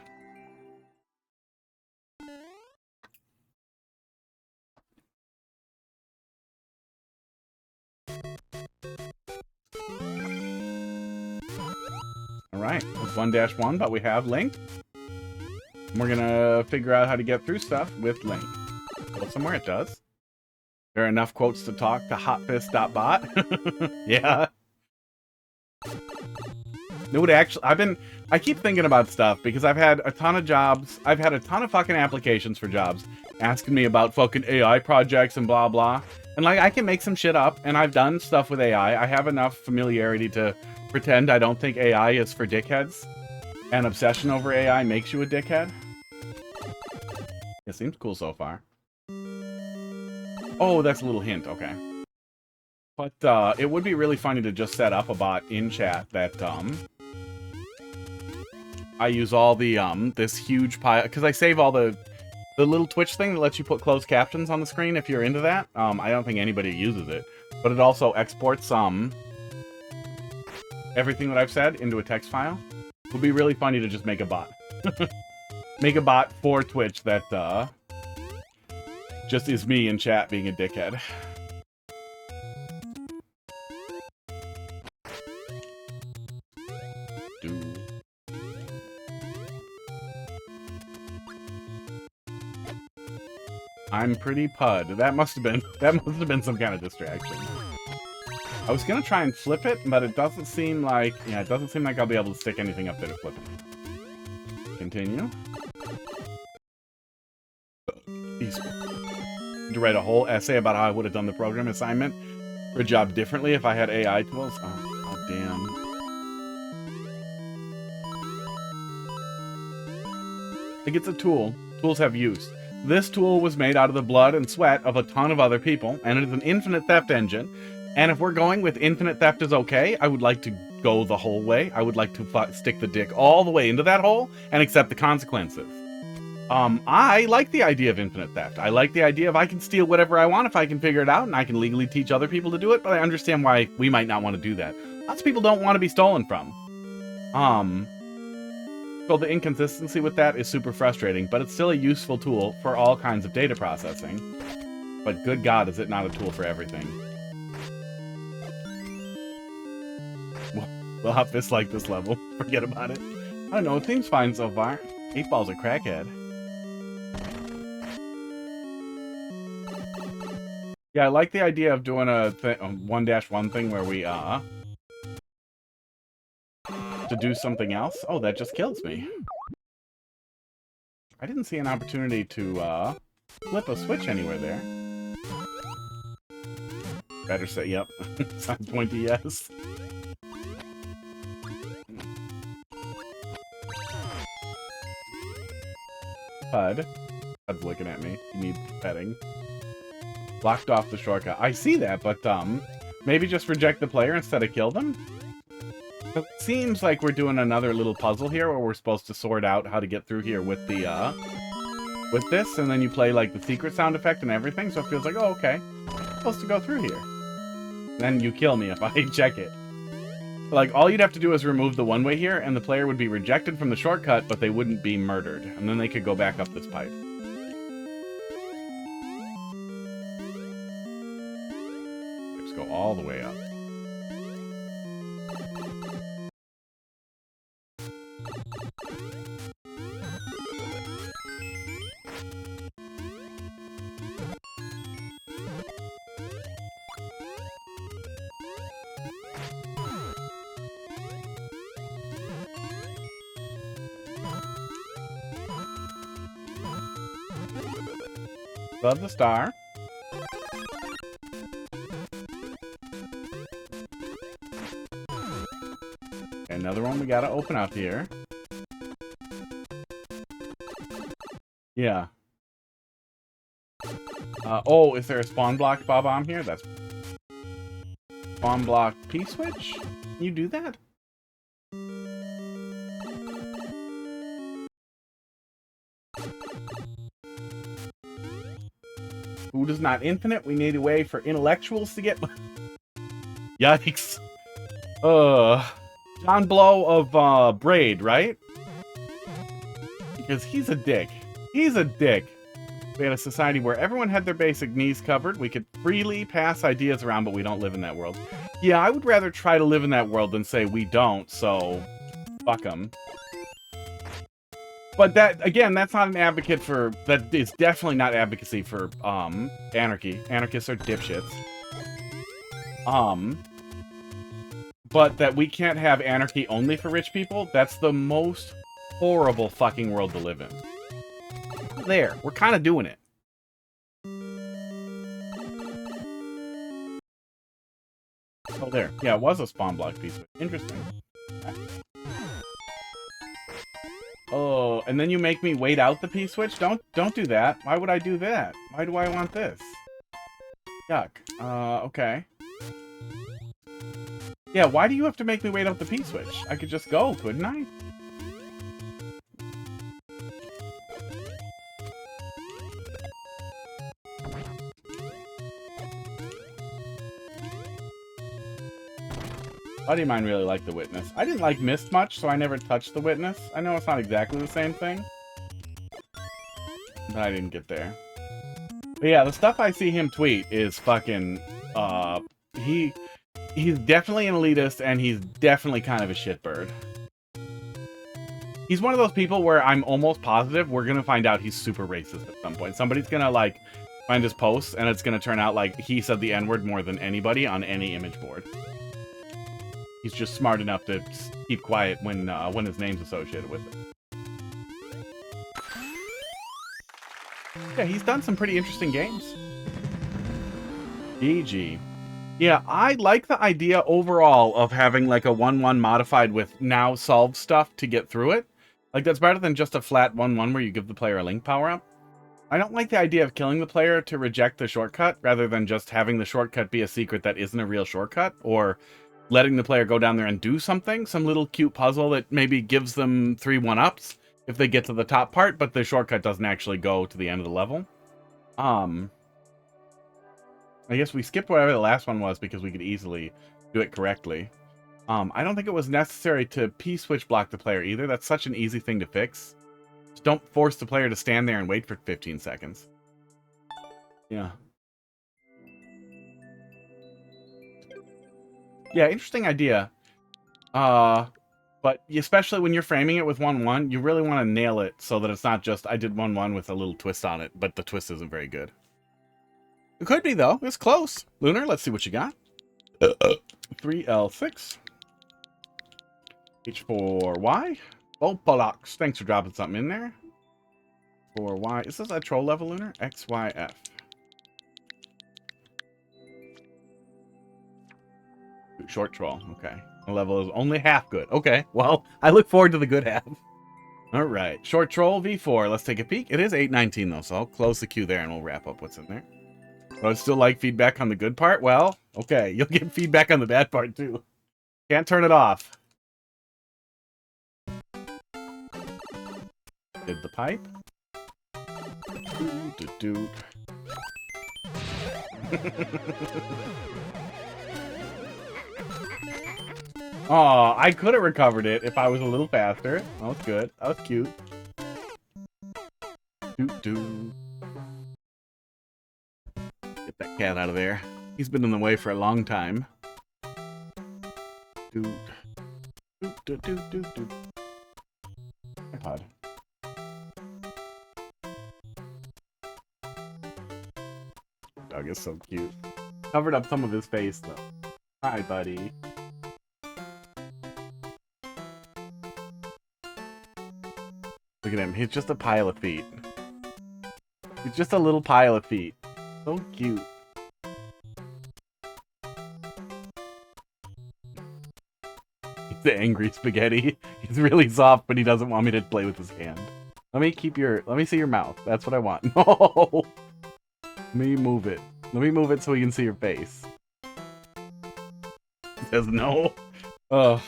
Alright, it's 1-1, but we have Link. And we're gonna figure out how to get through stuff with Link. Go somewhere it does. There are enough quotes to talk to hotfist.bot. Yeah. It would actually, I keep thinking about stuff because I've had a ton of jobs. I've had a ton of fucking applications for jobs asking me about fucking AI projects and blah, blah. And like, I can make some shit up and I've done stuff with AI. I have enough familiarity to pretend I don't think AI is for dickheads. And obsession over AI makes you a dickhead. It seems cool so far. Oh, that's a little hint. Okay. But it would be really funny to just set up a bot in chat that I use all the this huge pile because I save all the little Twitch thing that lets you put closed captions on the screen if you're into that. I don't think anybody uses it, but it also exports everything that I've said into a text file. It would be really funny to just make a bot. Make a bot for Twitch that just is me in chat being a dickhead. I'm pretty pud. That must have been some kind of distraction. I was gonna try and flip it, but it doesn't seem like I'll be able to stick anything up there to flip it. Continue. To write a whole essay about how I would have done the program assignment for a job differently if I had AI tools. Oh damn. Like, it's a tool. Tools have use. This tool was made out of the blood and sweat of a ton of other people, and it is an infinite theft engine. And if we're going with infinite theft is okay, I would like to go the whole way. I would like to stick the dick all the way into that hole and accept the consequences. I like the idea of infinite theft. I like the idea of I can steal whatever I want if I can figure it out, and I can legally teach other people to do it, but I understand why we might not want to do that. Lots of people don't want to be stolen from. So the inconsistency with that is super frustrating, but it's still a useful tool for all kinds of data processing. But good God, is it not a tool for everything. We'll have this like this level. Forget about it. I don't know, it seems fine so far. 8-Ball's a crackhead. Yeah, I like the idea of doing a 1-1 thing where we, to do something else? Oh, that just kills me. I didn't see an opportunity to flip a switch anywhere there. Better say yep. Sign pointy yes. Pud. Pud's looking at me. He needs petting. Blocked off the shortcut. I see that, but maybe just reject the player instead of kill them? It seems like we're doing another little puzzle here where we're supposed to sort out how to get through here with the, with this, and then you play, like, the secret sound effect and everything, so it feels like, oh, okay, I'm supposed to go through here. Then you kill me if I check it. Like, all you'd have to do is remove the one-way here, and the player would be rejected from the shortcut, but they wouldn't be murdered, and then they could go back up this pipe. Let's go all the way up. Love the star. Another one we gotta open up here. Yeah. Oh, is there a spawn block bomb here? That's spawn block P-switch? Can you do that? Food is not infinite. We need a way for intellectuals to get... Yikes. John Blow of Braid, right? Because he's a dick. He's a dick. We had a society where everyone had their basic needs covered. We could freely pass ideas around, but we don't live in that world. Yeah, I would rather try to live in that world than say we don't, so fuck them. But that, again, that's not an advocate for... That is definitely not advocacy for, anarchy. Anarchists are dipshits. But that we can't have anarchy only for rich people, that's the most horrible fucking world to live in. There, we're kind of doing it. Oh, there. Yeah, it was a spawn block piece. Interesting. Oh, and then you make me wait out the P-switch? Don't do that. Why would I do that? Why do I want this? Yuck. Okay. Yeah, why do you have to make me wait out the P-switch? I could just go, couldn't I? Buddy of mine really liked the Witness. I didn't like Mist much, so I never touched the Witness. I know it's not exactly the same thing, but I didn't get there. But yeah, the stuff I see him tweet is fucking, he's definitely an elitist, and he's definitely kind of a shitbird. He's one of those people where I'm almost positive we're gonna find out he's super racist at some point. Somebody's gonna, like, find his posts, and it's gonna turn out like he said the N-word more than anybody on any image board. He's just smart enough to keep quiet when his name's associated with it. Yeah, he's done some pretty interesting games. GG. Yeah, I like the idea overall of having like a 1-1 modified with now solved stuff to get through it. Like, that's better than just a flat 1-1 where you give the player a link power-up. I don't like the idea of killing the player to reject the shortcut, rather than just having the shortcut be a secret that isn't a real shortcut, or letting the player go down there and do something, some little cute puzzle that maybe gives them 3 1-ups if they get to the top part, but the shortcut doesn't actually go to the end of the level. I guess we skipped whatever the last one was because we could easily do it correctly. I don't think it was necessary to P-switch block the player either. That's such an easy thing to fix. Just don't force the player to stand there and wait for 15 seconds. Yeah. Yeah, interesting idea. But especially when you're framing it with 1-1, you really want to nail it so that it's not just, I did 1-1 with a little twist on it, but the twist isn't very good. It could be, though. It's close. Lunar, let's see what you got. 3L6. H4Y. Trollpolox. Thanks for dropping something in there. 4Y. Is this a troll level, Lunar? XYF. Short troll. Okay. The level is only half good. Okay. Well, I look forward to the good half. All right. Short troll V4. Let's take a peek. It is 8:19 though, so I'll close the queue there and we'll wrap up what's in there. But I'd still like feedback on the good part. Well, okay. You'll get feedback on the bad part too. Can't turn it off. Did the pipe. Doo. Oh, I could have recovered it if I was a little faster. That was good. That was cute. Doo. Get that cat out of there. He's been in the way for a long time. Doo. iPod. Dog is so cute. Covered up some of his face though. Hi, buddy. Look at him. He's just a pile of feet. He's just a little pile of feet. So cute. He's the angry spaghetti. He's really soft, but he doesn't want me to play with his hand. Let me see your mouth. That's what I want. No! Let me move it. Let me move it so we can see your face. He says no. Ugh.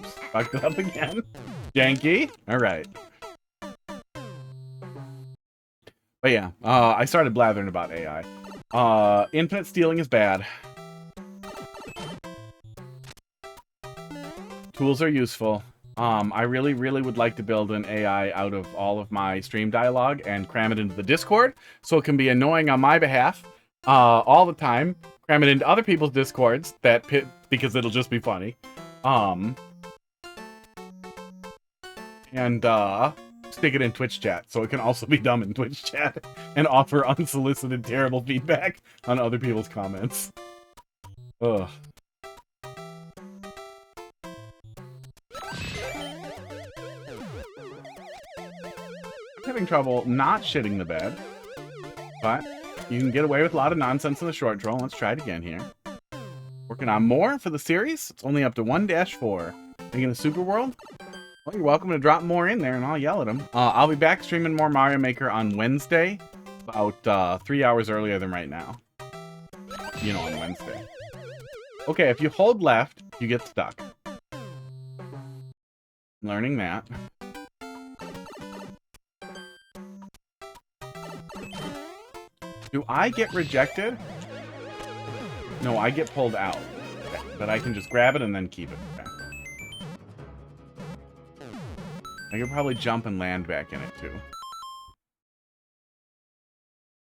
Oops, fucked it up again. Janky. All right. But yeah, I started blathering about AI. Infinite stealing is bad. Tools are useful. I really, really would like to build an AI out of all of my stream dialogue and cram it into the Discord so it can be annoying on my behalf all the time. Cram it into other people's Discords because it'll just be funny. And stick it in Twitch chat so it can also be dumb in Twitch chat and offer unsolicited terrible feedback on other people's comments. Ugh. Having trouble not shitting the bed, but you can get away with a lot of nonsense in the short troll. Let's try it again here. Working on more for the series. It's only up to 1-4. Making a super world? Well, you're welcome to drop more in there and I'll yell at them. I'll be back streaming more Mario Maker on Wednesday, about 3 hours earlier than right now. You know, on Wednesday. Okay, if you hold left, you get stuck. Learning that. Do I get rejected? No, I get pulled out. Okay. But I can just grab it and then keep it. Okay. I could probably jump and land back in it too.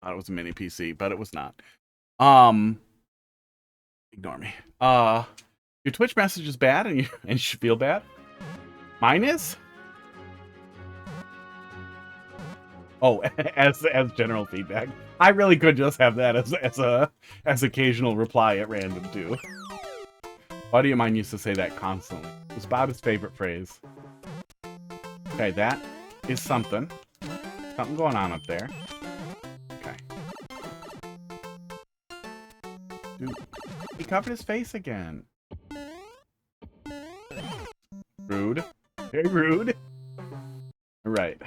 Thought it was a mini PC, but it was not. Ignore me. Your Twitch message is bad and you should feel bad. Mine is? Oh, as general feedback. I really could just have that as occasional reply at random too. Buddy of mine used to say that constantly. It was about his favorite phrase. Okay, that is something. Something going on up there. Okay. Dude, he covered his face again. Rude. Very rude. Alright.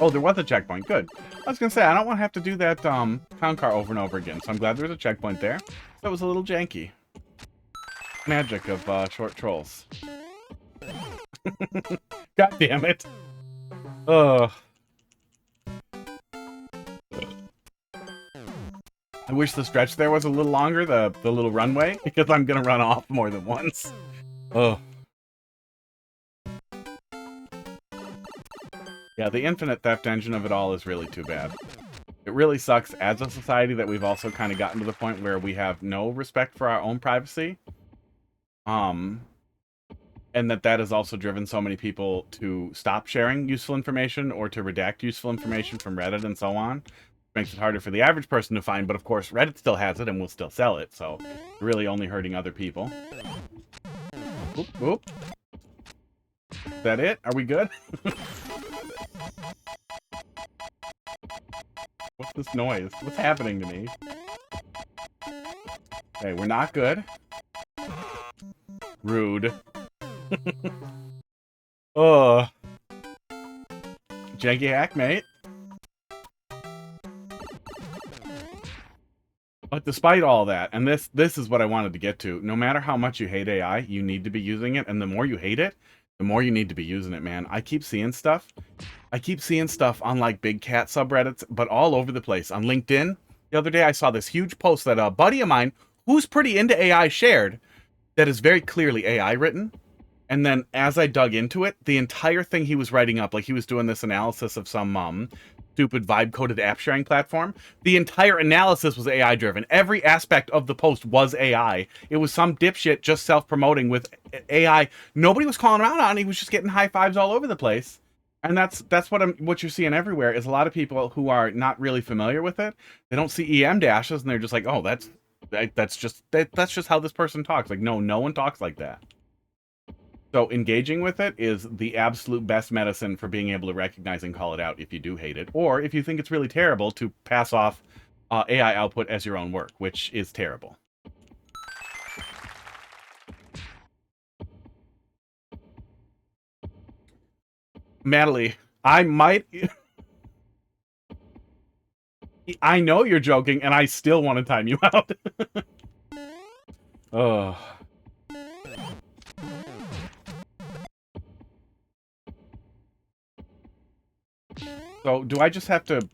Oh, there was a checkpoint. Good. I was gonna say, I don't want to have to do that town car over and over again, so I'm glad there was a checkpoint there. That was a little janky. Magic of short trolls. God damn it. Ugh. I wish the stretch there was a little longer, the little runway, because I'm gonna run off more than once. Ugh. Yeah, the infinite theft engine of it all is really too bad. It really sucks as a society that we've also kind of gotten to the point where we have no respect for our own privacy. And that has also driven so many people to stop sharing useful information or to redact useful information from Reddit and so on. Makes it harder for the average person to find, but of course Reddit still has it and will still sell it, so really only hurting other people. Oop, oop. Is that it? Are we good? What's this noise? What's happening to me? Okay, we're not good. Rude. Oh. Janky hack, mate. But despite all that, and this is what I wanted to get to, no matter how much you hate AI, you need to be using it, and the more you hate it, the more you need to be using it, man. I keep seeing stuff on, like, Big Cat subreddits, but all over the place. On LinkedIn, the other day I saw this huge post that a buddy of mine, who's pretty into AI, shared, that is very clearly AI written. And then as I dug into it, the entire thing he was writing up, like he was doing this analysis of some stupid vibe-coded app sharing platform, the entire analysis was AI-driven. Every aspect of the post was AI. It was some dipshit just self-promoting with AI. Nobody was calling him out on it. He was just getting high fives all over the place. And that's what you're seeing everywhere is a lot of people who are not really familiar with it. They don't see EM dashes and they're just like, oh, that's just how this person talks. Like, no one talks like that. So engaging with it is the absolute best medicine for being able to recognize and call it out if you do hate it, or if you think it's really terrible, to pass off AI output as your own work, which is terrible. Natalie, I know you're joking, and I still want to time you out. Oh. So, do I just have to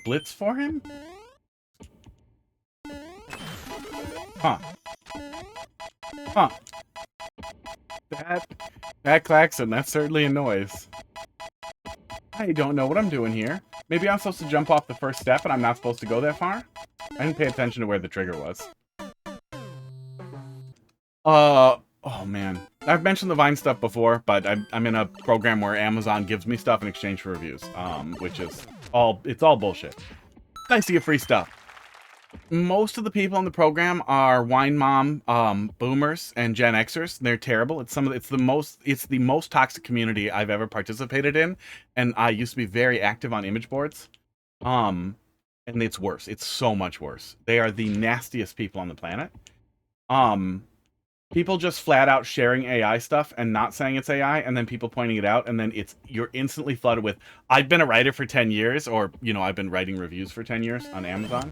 blitz for him? Huh. Huh. That klaxon, that's certainly a noise. I don't know what I'm doing here. Maybe I'm supposed to jump off the first step and I'm not supposed to go that far? I didn't pay attention to where the trigger was. Oh man. I've mentioned the Vine stuff before, but I'm in a program where Amazon gives me stuff in exchange for reviews, which is it's all bullshit. Nice to get free stuff. Most of the people in the program are wine mom, boomers, and Gen Xers. They're terrible. It's the most toxic community I've ever participated in, and I used to be very active on image boards. And it's worse. It's so much worse. They are the nastiest people on the planet. People just flat out sharing AI stuff and not saying it's AI, and then people pointing it out, and then you're instantly flooded with, I've been a writer for 10 years, or, you know, I've been writing reviews for 10 years on Amazon.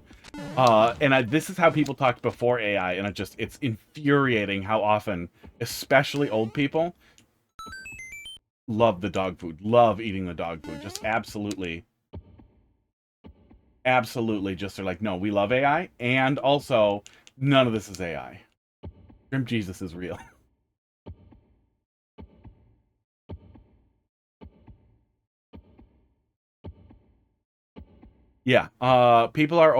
This is how people talked before AI, and it's infuriating how often, especially old people, love the dog food, love eating the dog food, just absolutely just are like, no, we love AI, and also, none of this is AI. Grim Jesus is real. Yeah, some people are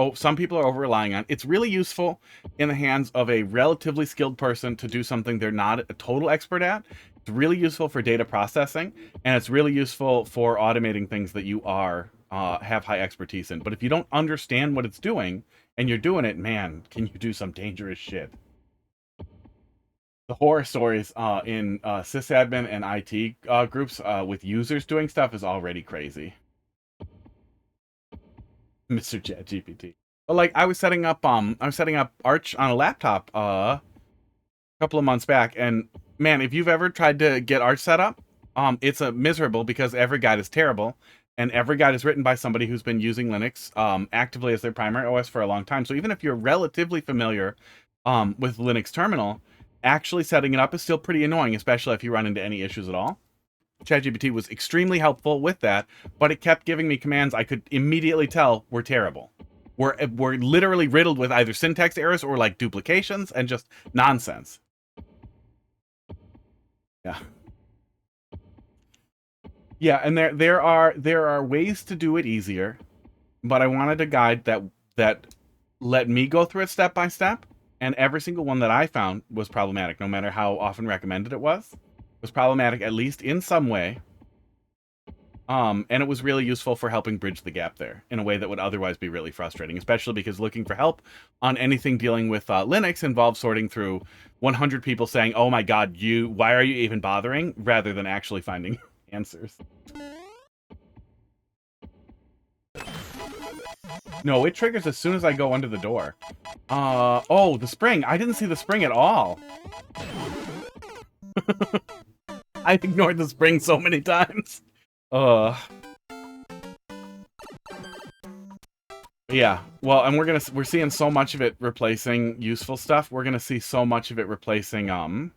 over relying on. It's really useful in the hands of a relatively skilled person to do something they're not a total expert at. It's really useful for data processing, and it's really useful for automating things that you have high expertise in. But if you don't understand what it's doing and you're doing it, man, can you do some dangerous shit? The horror stories in sysadmin and IT groups with users doing stuff is already crazy. Mr. ChatGPT. But like, I was setting up Arch on a laptop a couple of months back, and man, if you've ever tried to get Arch set up, it's miserable because every guide is terrible, and every guide is written by somebody who's been using Linux actively as their primary OS for a long time. So even if you're relatively familiar with Linux terminal, actually setting it up is still pretty annoying, especially if you run into any issues at all. ChatGPT was extremely helpful with that, but it kept giving me commands I could immediately tell were terrible. We're literally riddled with either syntax errors or like duplications and just nonsense. Yeah. Yeah, and there are ways to do it easier, but I wanted a guide that let me go through it step by step. And every single one that I found was problematic, no matter how often recommended it was. It was problematic, at least in some way. And it was really useful for helping bridge the gap there in a way that would otherwise be really frustrating, especially because looking for help on anything dealing with Linux involves sorting through 100 people saying, oh my god, why are you even bothering, rather than actually finding answers. No, it triggers as soon as I go under the door. Oh, the spring. I didn't see the spring at all. I ignored the spring so many times. Yeah, well, and we're seeing so much of it replacing useful stuff. We're gonna see so much of it replacing,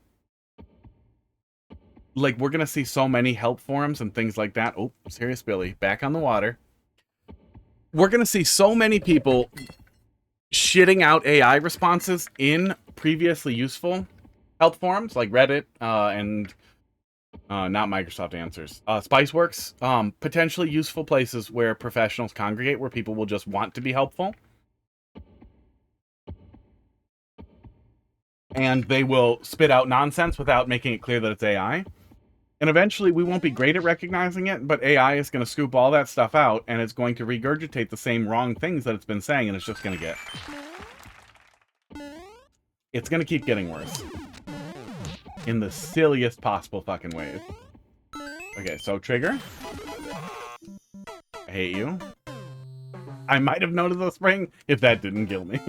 like, we're gonna see so many help forums and things like that. Oh, Serious Billy, back on the water. We're going to see so many people shitting out AI responses in previously useful help forums like Reddit and not Microsoft Answers. Spiceworks, potentially useful places where professionals congregate, where people will just want to be helpful. And they will spit out nonsense without making it clear that it's AI. And eventually, we won't be great at recognizing it, but AI is going to scoop all that stuff out, and it's going to regurgitate the same wrong things that it's been saying, and it's just going to get... It's going to keep getting worse. In the silliest possible fucking ways. Okay, so trigger. I hate you. I might have noticed the spring if that didn't kill me.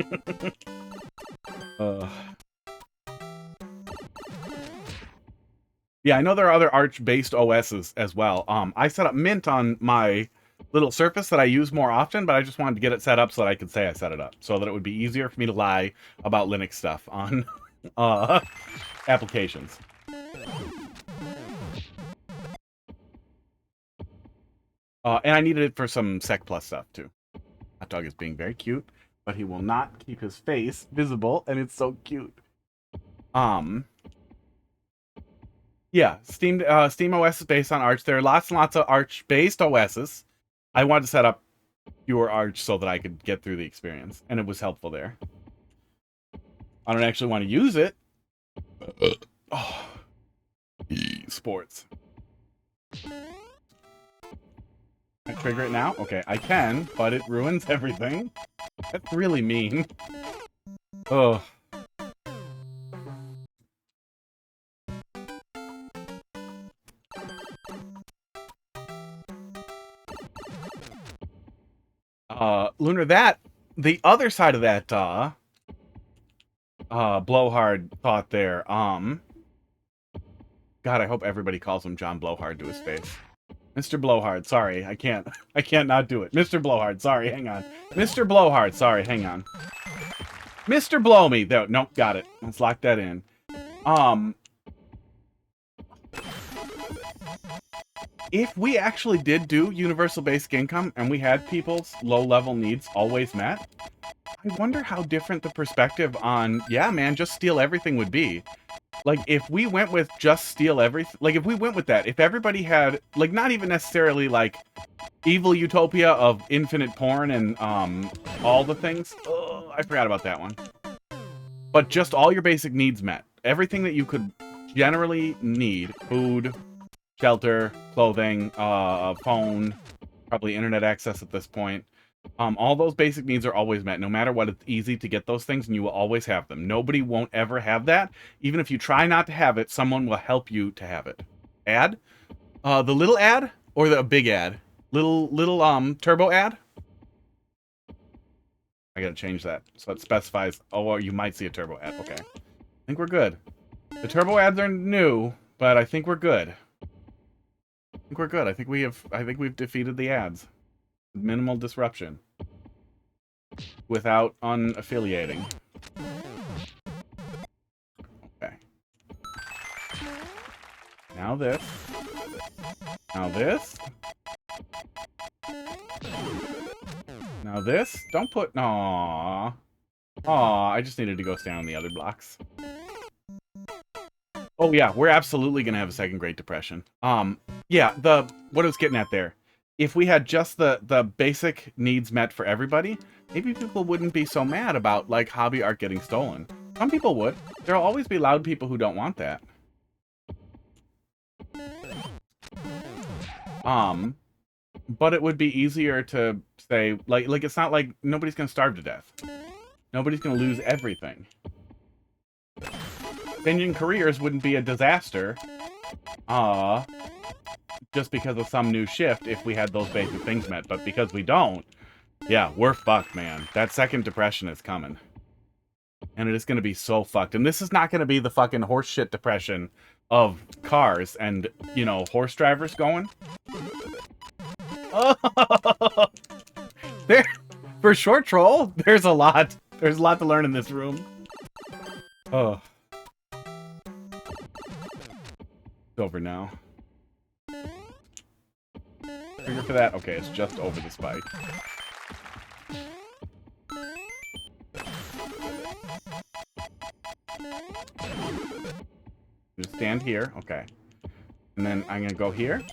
Yeah, I know there are other Arch-based OSs as well. I set up Mint on my little Surface that I use more often, but I just wanted to get it set up so that I could say I set it up, so that it would be easier for me to lie about Linux stuff on applications. And I needed it for some Sec Plus stuff, too. Hot Dog is being very cute, but he will not keep his face visible, and it's so cute. Yeah, Steam OS is based on Arch. There are lots and lots of Arch-based OSs. I wanted to set up pure Arch so that I could get through the experience, and it was helpful there. I don't actually want to use it. Oh. Sports. Can I trigger it now? Okay, I can, but it ruins everything. That's really mean. Oh. Lunar, the other side of that, Blowhard thought there, God, I hope everybody calls him John Blowhard to his face. Mr. Blowhard, sorry, I can't not do it. Mr. Blowhard, sorry, hang on. Mr. Blowhard, sorry, hang on. Mr. Blow Me, there, nope, got it. Let's lock that in. If we actually did do universal basic income and we had people's low-level needs always met, I wonder how different the perspective on, yeah, man, just steal everything would be. Like, if we went with just steal everything, like, if we went with that, if everybody had, like, not even necessarily, like, evil utopia of infinite porn and, all the things. Oh, I forgot about that one. But just all your basic needs met. Everything that you could generally need, food, shelter, clothing, phone, probably internet access at this point. All those basic needs are always met. No matter what, it's easy to get those things, and you will always have them. Nobody won't ever have that. Even if you try not to have it, someone will help you to have it. Ad? The little ad or the big ad? Little turbo ad? I gotta change that so it specifies. Oh, you might see a turbo ad. Okay, I think we're good. The turbo ads are new, but I think we're good. I think we're good. I think we've defeated the ads. Minimal disruption. Without unaffiliating. Okay. Now this. Now this. Now this. Don't put... Aww. Aww, I just needed to go stand on the other blocks. Oh yeah, we're absolutely gonna have a second Great Depression. Yeah, what I was getting at there. If we had just the basic needs met for everybody, maybe people wouldn't be so mad about, like, hobby art getting stolen. Some people would. There'll always be loud people who don't want that. But it would be easier to say, like it's not like nobody's gonna starve to death. Nobody's gonna lose everything. Changing careers wouldn't be a disaster. Just because of some new shift if we had those basic things met. But because we don't, yeah, we're fucked, man. That second depression is coming. And it is going to be so fucked. And this is not going to be the fucking horseshit depression of cars and, you know, horse drivers going. Oh! There, for short troll, there's a lot. There's a lot to learn in this room. Oh. It's over now. Trigger for that? Okay, it's just over the spike. Just stand here. Okay. And then I'm going to go here.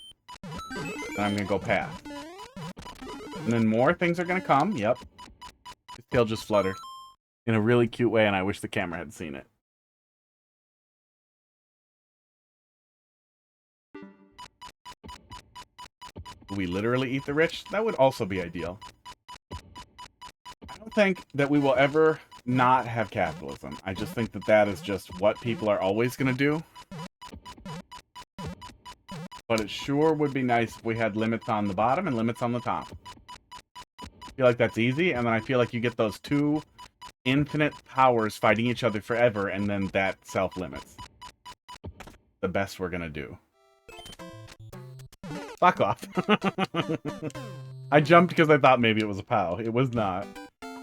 And I'm going to go path. And then more things are going to come. Yep. His tail just fluttered. In a really cute way, and I wish the camera had seen it. Do we literally eat the rich? That would also be ideal. I don't think that we will ever not have capitalism. I just think that that is just what people are always going to do. But it sure would be nice if we had limits on the bottom and limits on the top. I feel like that's easy, and then I feel like you get those two infinite powers fighting each other forever, and then that self-limits. The best we're going to do. Fuck off. I jumped because I thought maybe it was a POW. It was not.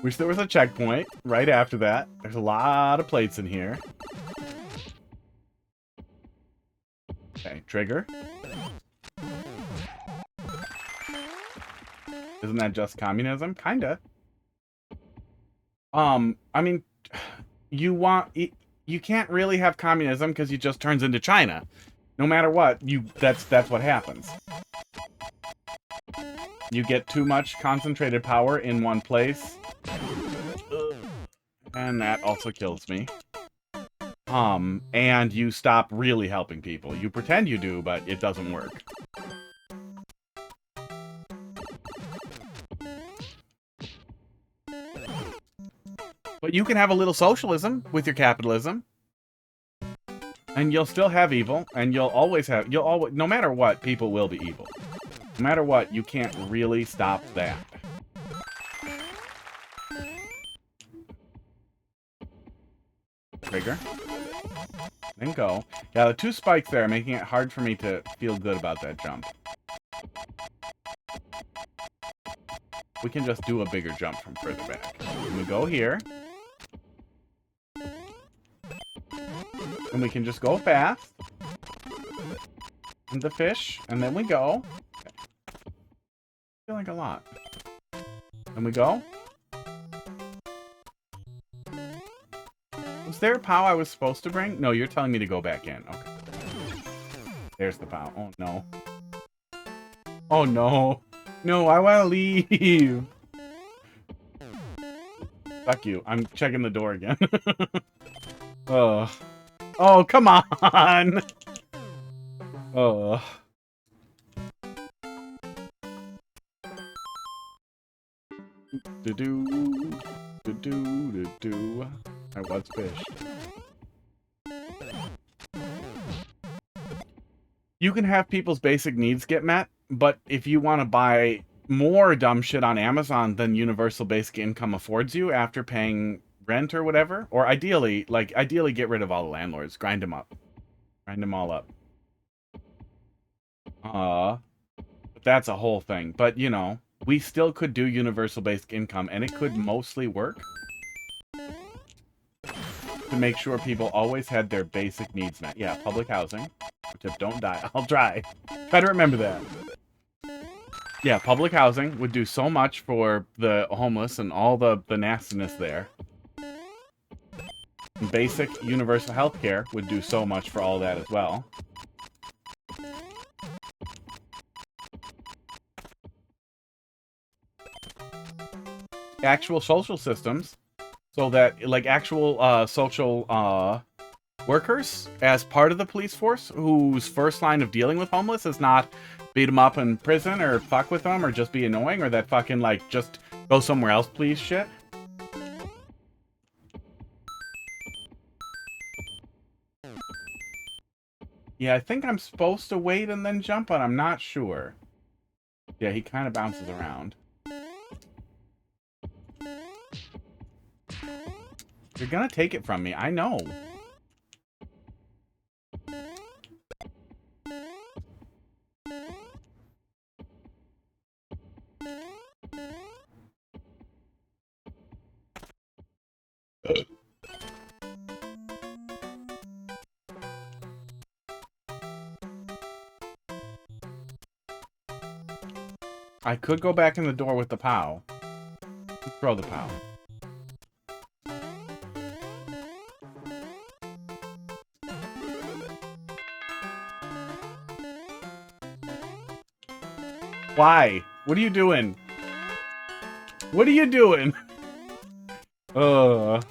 Wish there was a checkpoint right after that. There's a lot of plates in here. Okay, trigger. Isn't that just communism? Kinda. I mean, you can't really have communism because it just turns into China. No matter what, that's what happens. You get too much concentrated power in one place. And that also kills me. And you stop really helping people. You pretend you do, but it doesn't work. But you can have a little socialism with your capitalism. And you'll still have evil, and you'll always, no matter what, people will be evil. No matter what, you can't really stop that. Trigger. Then go. Yeah, the 2 spikes there are making it hard for me to feel good about that jump. We can just do a bigger jump from further back. And we go here. And we can just go fast. And the fish. And then we go. I feel like a lot. And we go. Was there a POW I was supposed to bring? No, you're telling me to go back in. Okay. There's the POW. Oh, no. Oh, no. No, I want to leave. Fuck you. I'm checking the door again. Oh. Oh, come on. Oh. Do-do. Do-do-do-do. I was fished. You can have people's basic needs get met, but if you want to buy more dumb shit on Amazon than universal basic income affords you after paying rent or whatever, or ideally get rid of all the landlords, grind them up. Grind them all up. But that's a whole thing. But, you know, we still could do universal basic income, and it could mostly work to make sure people always had their basic needs met. Yeah, public housing. Tip, don't die. I'll try. Try to remember that. Yeah, public housing would do so much for the homeless and all the nastiness there. And basic universal health care would do so much for all that as well. Actual social systems, so that, like, actual social workers as part of the police force whose first line of dealing with homeless is not beat them up in prison or fuck with them or just be annoying or that fucking, like, just go somewhere else please shit. Yeah, I think I'm supposed to wait and then jump, but I'm not sure. Yeah, he kind of bounces around. You're gonna take it from me, I know. I could go back in the door with the POW. Throw the POW. Why? What are you doing? What are you doing? Okay,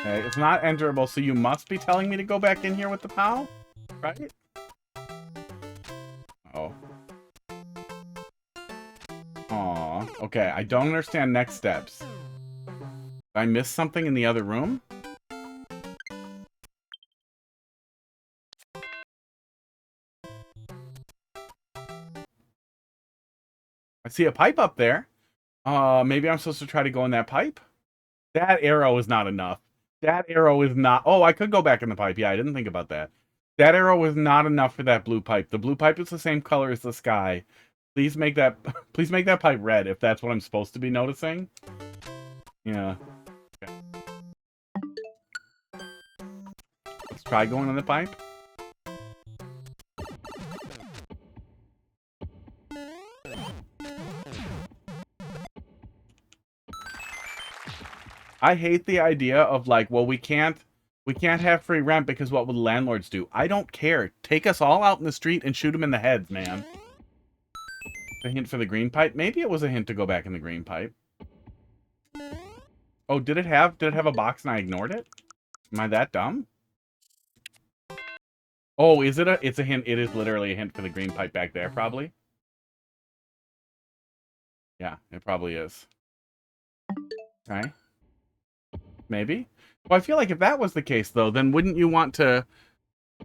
it's not enterable, so you must be telling me to go back in here with the POW? Right? Oh. Aw. Okay, I don't understand next steps. Did I miss something in the other room? I see a pipe up there. Maybe I'm supposed to try to go in that pipe? That arrow is not enough. That arrow is not... Oh, I could go back in the pipe. Yeah, I didn't think about that. That arrow was not enough for that blue pipe. The blue pipe is the same color as the sky. Please make that pipe red if that's what I'm supposed to be noticing. Yeah. Okay. Let's try going in the pipe. I hate the idea of like, well, we can't have free rent because what will the landlords do? I don't care. Take us all out in the street and shoot them in the heads, man. A hint for the green pipe? Maybe it was a hint to go back in the green pipe. Oh, did it have a box and I ignored it? Am I that dumb? Oh, is it it's a hint. It is literally a hint for the green pipe back there, probably. Yeah, it probably is. Okay. Maybe. Well, I feel like if that was the case, though, then wouldn't you want to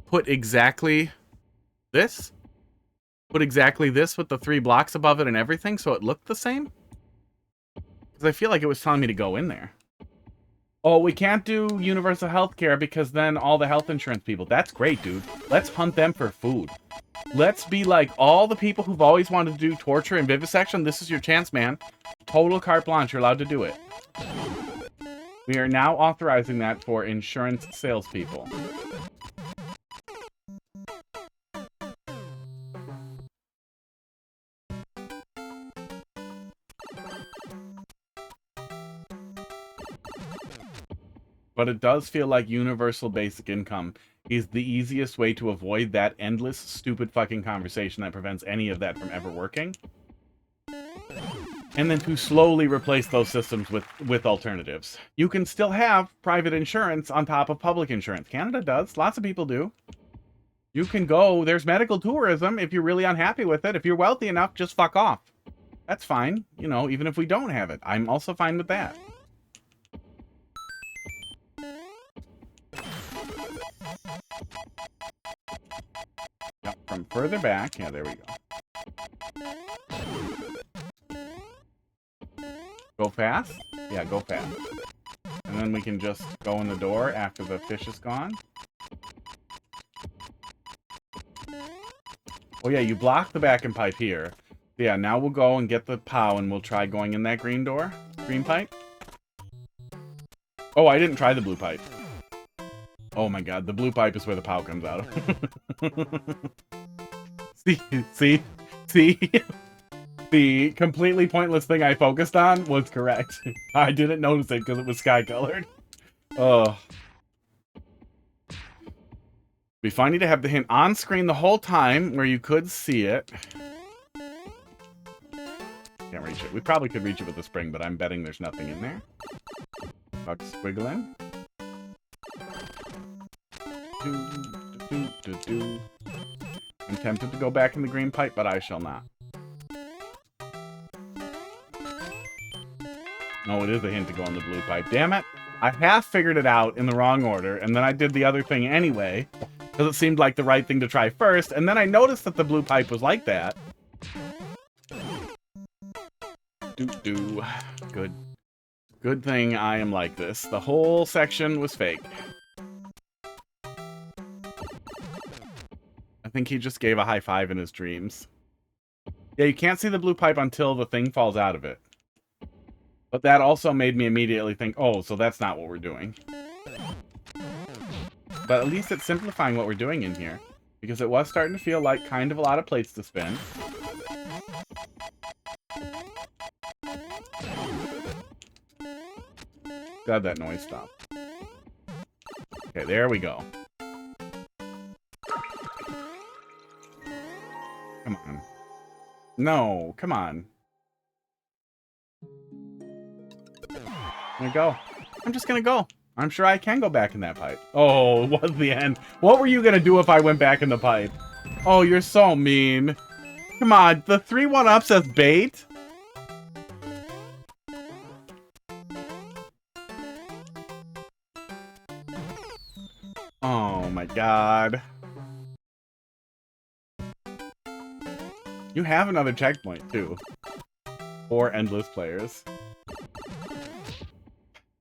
put exactly this? Put exactly this with the 3 blocks above it and everything so it looked the same? Because I feel like it was telling me to go in there. Oh, we can't do universal health care because then all the health insurance people. That's great, dude. Let's hunt them for food. Let's be like all the people who've always wanted to do torture and vivisection. This is your chance, man. Total carte blanche. You're allowed to do it. We are now authorizing that for insurance salespeople. But it does feel like universal basic income is the easiest way to avoid that endless, stupid fucking conversation that prevents any of that from ever working. And then to slowly replace those systems with alternatives. You can still have private insurance on top of public insurance. Canada does. Lots of people do. You can go. There's medical tourism if you're really unhappy with it. If you're wealthy enough, just fuck off. That's fine. You know, even if we don't have it. I'm also fine with that. Yep, from further back. Yeah, there we go. Go fast? Yeah, go fast. And then we can just go in the door after the fish is gone. Oh yeah, you block the back and pipe here. Yeah, now we'll go and get the POW and we'll try going in that green door. Green pipe. Oh, I didn't try the blue pipe. Oh my god, the blue pipe is where the POW comes out of. See? The completely pointless thing I focused on was correct. I didn't notice it because it was sky-colored. Oh. Be funny to have the hint on screen the whole time where you could see it. Can't reach it. We probably could reach it with the spring, but I'm betting there's nothing in there. Buck squiggling. I'm tempted to go back in the green pipe, but I shall not. Oh, it is a hint to go in the blue pipe. Damn it. I half figured it out in the wrong order, and then I did the other thing anyway, because it seemed like the right thing to try first, and then I noticed that the blue pipe was like that. Good thing I am like this. The whole section was fake. I think he just gave a high five in his dreams. Yeah, you can't see the blue pipe until the thing falls out of it. But that also made me immediately think, oh, so that's not what we're doing. But at least it's simplifying what we're doing in here. Because it was starting to feel like kind of a lot of plates to spin. Glad that noise stopped. Okay, there we go. Come on. No, come on. I'm gonna go. I'm just gonna go. I'm sure I can go back in that pipe. Oh, it was the end. What were you gonna do if I went back in the pipe? Oh, you're so mean. Come on, the 3-1-up says bait? Oh my god. You have another checkpoint, too. 4 endless players.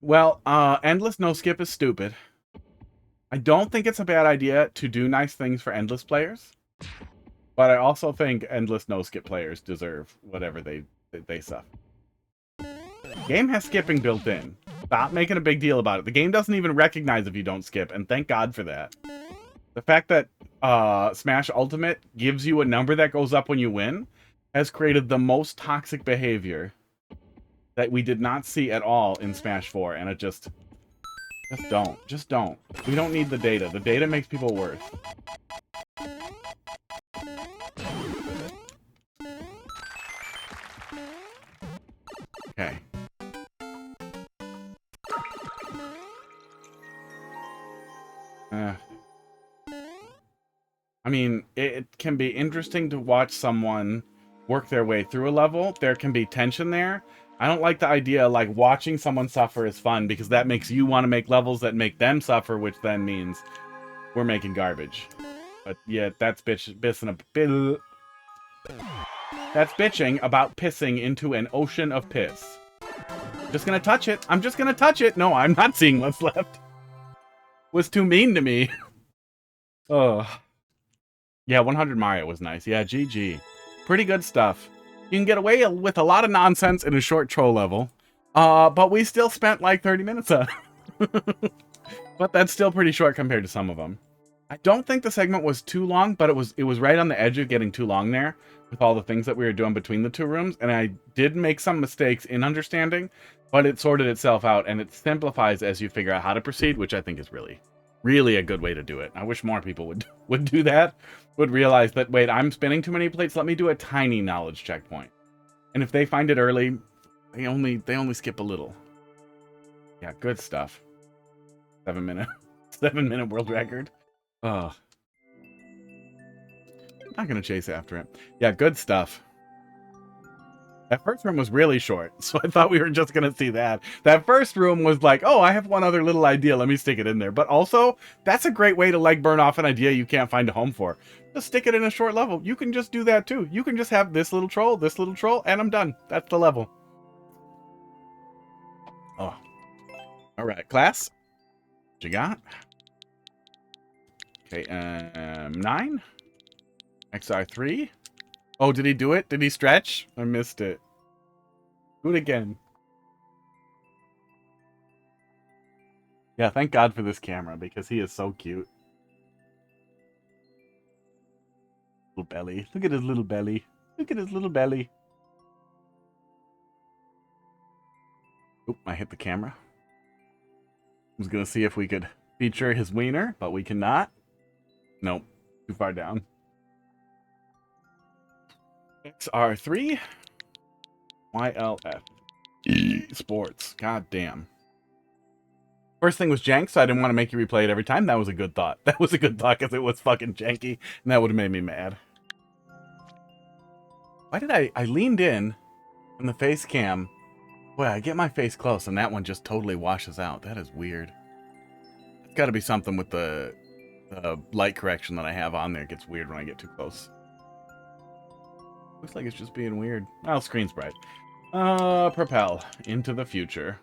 Well, endless no-skip is stupid. I don't think it's a bad idea to do nice things for endless players. But I also think endless no-skip players deserve whatever they suffer. Game has skipping built in. Stop making a big deal about it. The game doesn't even recognize if you don't skip, and thank God for that. The fact that Smash Ultimate gives you a number that goes up when you win has created the most toxic behavior that we did not see at all in Smash 4, and it just don't. Just don't. We don't need the data. The data makes people worse. Okay. I mean, it can be interesting to watch someone work their way through a level. There can be tension there. I don't like the idea like watching someone suffer is fun because that makes you want to make levels that make them suffer, which then means we're making garbage. But yeah, that's bitching about pissing into an ocean of piss. Just gonna touch it. I'm just gonna touch it. No, I'm not seeing what's left. Was too mean to me. Oh. Yeah, 100 Mario was nice. Yeah, GG. Pretty good stuff. You can get away with a lot of nonsense in a short troll level. But we still spent like 30 minutes on it. But that's still pretty short compared to some of them. I don't think the segment was too long, but it was right on the edge of getting too long there with all the things that we were doing between the two rooms. And I did make some mistakes in understanding, but it sorted itself out and it simplifies as you figure out how to proceed, which I think is really a good way to do it. I wish more people would do that, would realize that, wait, I'm spinning too many plates. Let me do a tiny knowledge checkpoint. And if they find it early, they only skip a little. Yeah, good stuff. 7 minute world record. Oh. Not gonna chase after it. Yeah, good stuff. That first room was really short, so I thought we were just gonna see that. That first room was like, oh, I have one other little idea, let me stick it in there. But also, that's a great way to leg burn off an idea you can't find a home for. Just stick it in a short level. You can just do that too. You can just have this little troll, and I'm done. That's the level. Oh. Alright, class. What you got? Okay, 9. XR3. Oh, did he do it? Did he stretch? I missed it. Do it again. Yeah, thank God for this camera, because he is so cute. Little belly. Look at his little belly. Look at his little belly. Oop, I hit the camera. I was gonna see if we could feature his wiener, but we cannot. Nope, too far down. XR3 YLF Sports. God damn. First thing was jank, so I didn't want to make you replay it every time. That was a good thought. That was a good thought because it was fucking janky, and that would have made me mad. Why did I leaned in on the face cam? Boy, I get my face close, and that one just totally washes out. That is weird. It's got to be something with the light correction that I have on there. It gets weird when I get too close. Looks like it's just being weird. Oh, screen's bright. Propel into the future.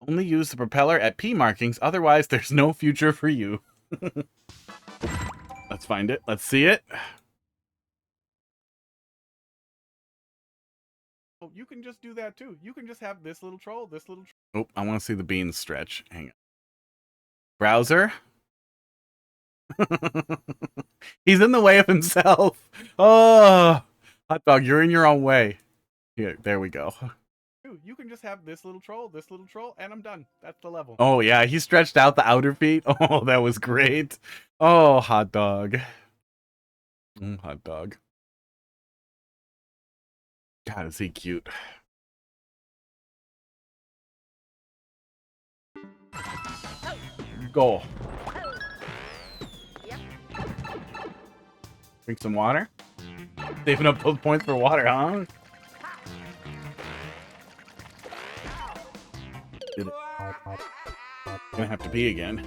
Only use the propeller at P markings, otherwise there's no future for you. Let's find it. Let's see it. Oh, you can just do that too. You can just have this little troll, Oh, I want to see the beans stretch. Hang on. Browser. He's in the way of himself. Oh, hot dog, you're in your own way. Here, there we go. You can just have this little troll, and I'm done. That's the level. Oh yeah, he stretched out the outer feet. Oh, that was great. Oh, hot dog. Hot dog. God, is he cute. Go. Drink some water. Saving up those points for water, huh? Did it. Gonna have to pee again.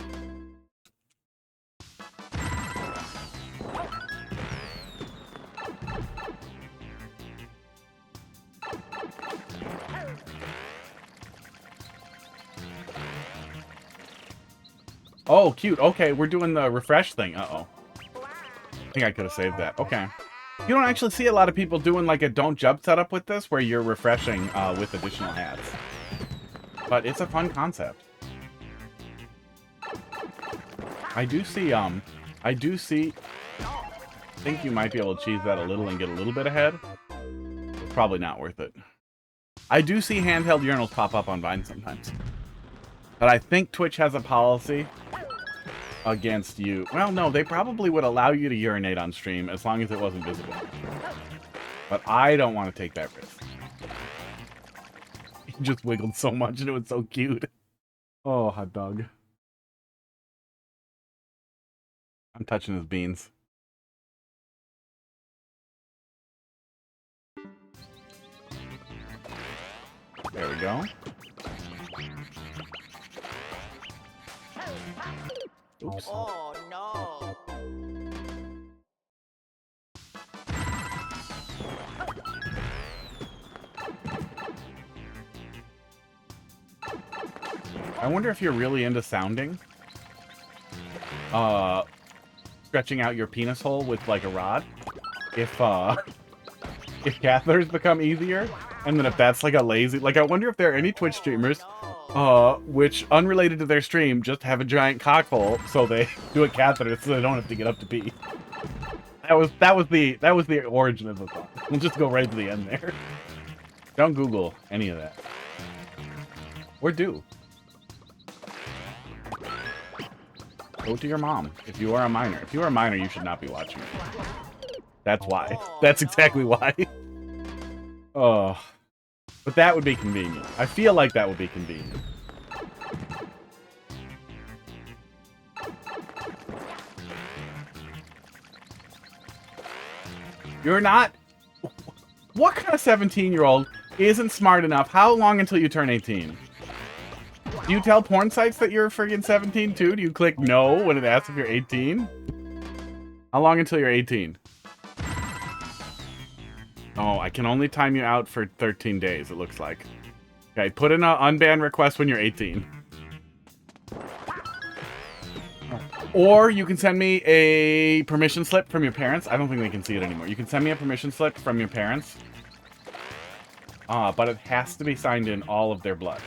Oh, cute. Okay, we're doing the refresh thing. Uh-oh. I think I could have saved that. Okay. You don't actually see a lot of people doing like a don't jump setup with this where you're refreshing with additional hats. But it's a fun concept. I think you might be able to cheese that a little and get a little bit ahead. It's probably not worth it. I do see handheld urinals pop up on Vine sometimes. But I think Twitch has a policy against you. Well, no, they probably would allow you to urinate on stream as long as it wasn't visible. But I don't want to take that risk. He just wiggled so much and it was so cute. Oh, hot dog. I'm touching his beans. There we go. Oops. Oh no. I wonder if you're really into sounding. Stretching out your penis hole with like a rod. If catheters become easier, and then if that's like a lazy, like I wonder if there are any Twitch streamers, which unrelated to their stream just have a giant cock hole, so they do a catheter so they don't have to get up to pee. That was the origin of the thought. We'll just go right to the end there. Don't Google any of that. Or do. Go to your mom if you are a minor. If you are a minor, you should not be watching it. That's why. That's exactly why. Oh. But that would be convenient. I feel like that would be convenient. You're not... What kind of 17-year-old isn't smart enough? How long until you turn 18? Do you tell porn sites that you're friggin' 17 too? Do you click no when it asks if you're 18? How long until you're 18? Oh, I can only time you out for 13 days, it looks like. Okay, put in an unban request when you're 18. Or you can send me a permission slip from your parents. I don't think they can see it anymore. You can send me a permission slip from your parents. But it has to be signed in all of their blood.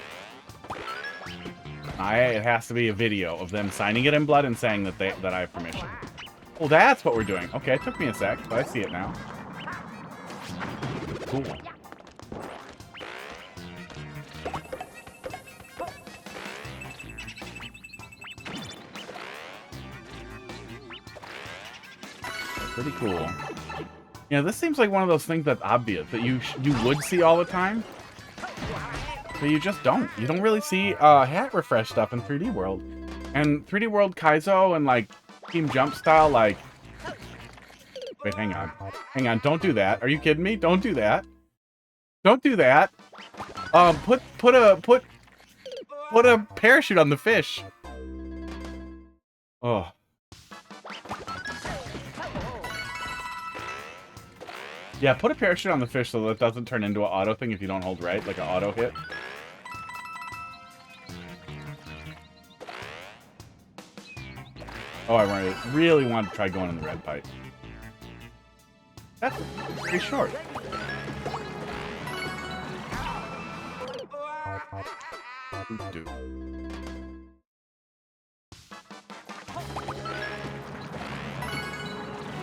It has to be a video of them signing it in blood and saying that that I have permission. Well, that's what we're doing. Okay, it took me a sec, but I see it now. Cool. Pretty cool. Yeah, this seems like one of those things that's obvious that you would see all the time, but you just don't. You don't really see hat refresh stuff in 3D World, and 3D World Kaizo and like Team Jump style. Like, wait, hang on, don't do that. Are you kidding me? Don't do that. Don't do that. Put a parachute on the fish. Oh. Yeah, put a parachute on the fish so that it doesn't turn into an auto thing if you don't hold right, like an auto hit. Oh, I really want to try going in the red pipe. That's pretty short.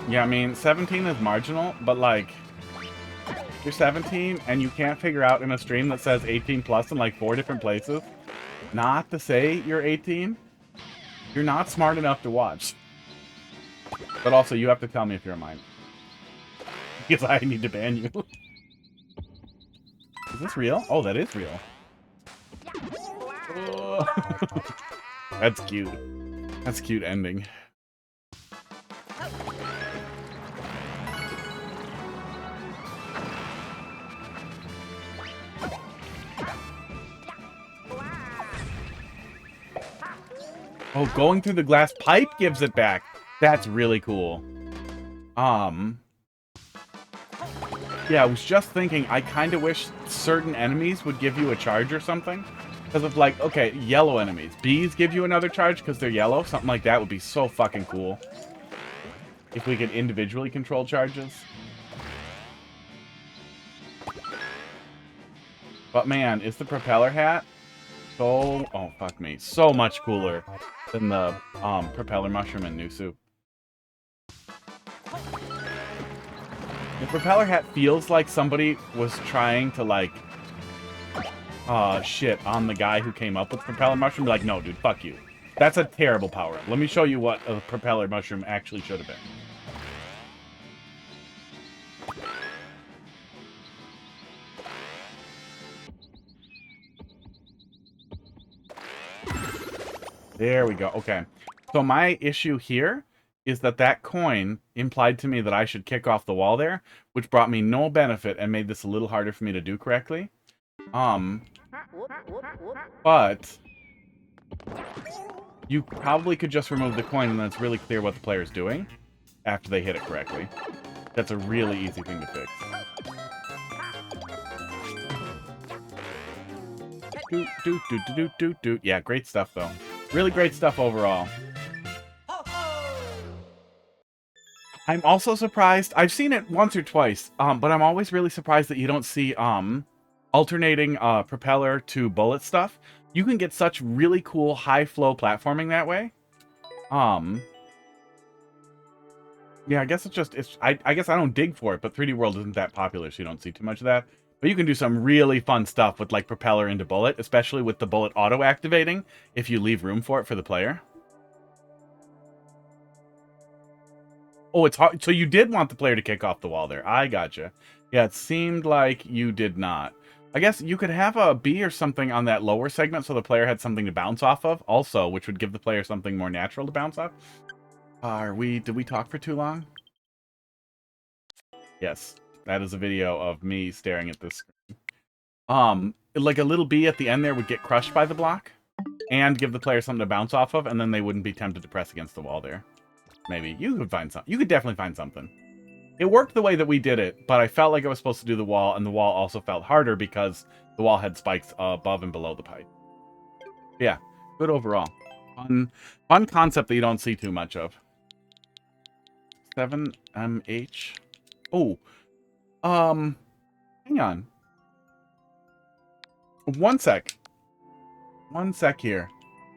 Yeah, I mean, 17 is marginal, but like, you're 17 and you can't figure out in a stream that says 18 plus in like 4 different places not to say you're 18, you're not smart enough to watch. But also, you have to tell me if you're a minor. Because I need to ban you. Is this real? Oh, that is real. Oh. That's cute. That's a cute ending. Oh, going through the glass pipe gives it back. That's really cool. Yeah, I was just thinking, I kind of wish certain enemies would give you a charge or something. Because of like, okay, yellow enemies. Bees give you another charge because they're yellow. Something like that would be so fucking cool. If we could individually control charges. But man, is the propeller hat so... Oh, fuck me. So much cooler than the propeller mushroom in New Soup. The propeller hat feels like somebody was trying to, like, shit on the guy who came up with propeller mushroom. Be like, no, dude, fuck you. That's a terrible power up. Let me show you what a propeller mushroom actually should have been. There we go. Okay. So my issue here is that that coin implied to me that I should kick off the wall there, which brought me no benefit and made this a little harder for me to do correctly. But you probably could just remove the coin and then it's really clear what the player's doing after they hit it correctly. That's a really easy thing to fix. Yeah, great stuff though. Really great stuff overall. I'm also surprised. I've seen it once or twice, but I'm always really surprised that you don't see alternating propeller to bullet stuff. You can get such really cool high flow platforming that way. Yeah, I guess I guess I don't dig for it, but 3D World isn't that popular, so you don't see too much of that. But you can do some really fun stuff with like propeller into bullet, especially with the bullet auto activating if you leave room for it for the player. Oh, it's hard. So you did want the player to kick off the wall there. I gotcha. Yeah, it seemed like you did not. I guess you could have a B or something on that lower segment so the player had something to bounce off of also, which would give the player something more natural to bounce off. Did we talk for too long? Yes. That is a video of me staring at this screen. Like a little B at the end there would get crushed by the block and give the player something to bounce off of, and then they wouldn't be tempted to press against the wall there. Maybe. You could find something. You could definitely find something. It worked the way that we did it, but I felt like I was supposed to do the wall, and the wall also felt harder because the wall had spikes above and below the pipe. Yeah, good overall. Fun concept that you don't see too much of. 7MH. Oh. Hang on. One sec. One sec here.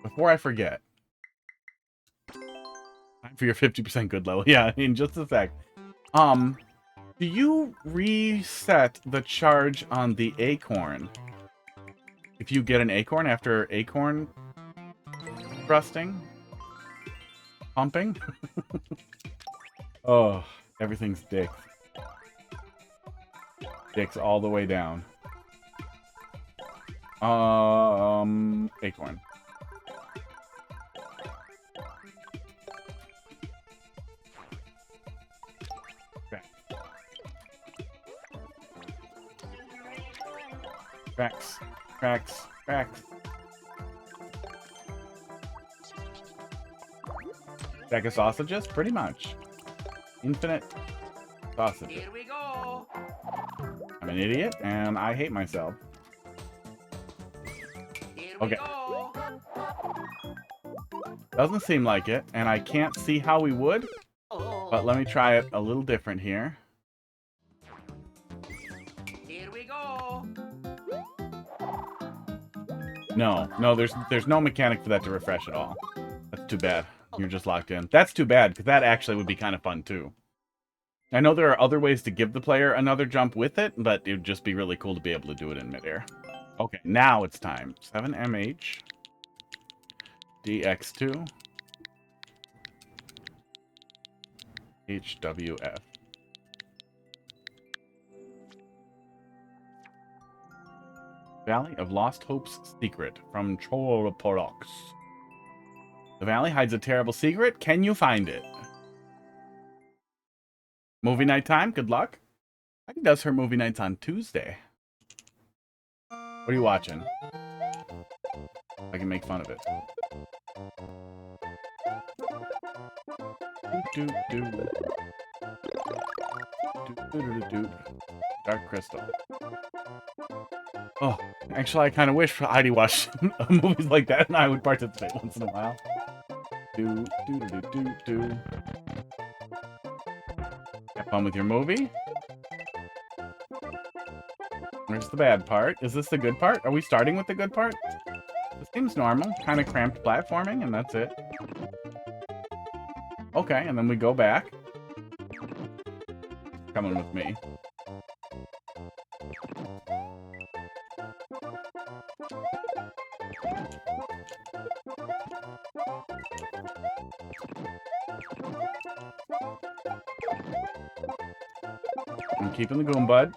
Before I forget. Time for your 50% good level. Yeah, in just a sec. Do you reset the charge on the acorn? If you get an acorn after acorn thrusting? Pumping? Oh, everything's dick. Dicks all the way down. Acorn. Cracks. Cracks. Cracks. Stack of sausages? Pretty much. Infinite sausages. Here we go. I'm an idiot, and I hate myself. Here we Okay. go. Doesn't seem like it, and I can't see how we would. But let me try it a little different here. Here we go. No, there's no mechanic for that to refresh at all. That's too bad. You're just locked in. That's too bad, because that actually would be kind of fun, too. I know there are other ways to give the player another jump with it, but it would just be really cool to be able to do it in midair. Okay, now it's time. 7MH. DX2. HWF. Valley of Lost Hope's Secret from Trollpolox. The valley hides a terrible secret. Can you find it? Movie night time? Good luck. I think does her movie nights on Tuesday. What are you watching? I can make fun of it. Dark Crystal. Oh, actually, I kind of wish Heidi watched movies like that, and I would participate once in a while. Have fun with your movie. Where's the bad part? Is this the good part? Are we starting with the good part? This seems normal. Kind of cramped platforming, and that's it. Okay, and then we go back. Coming with me. I'm keeping the goom bud.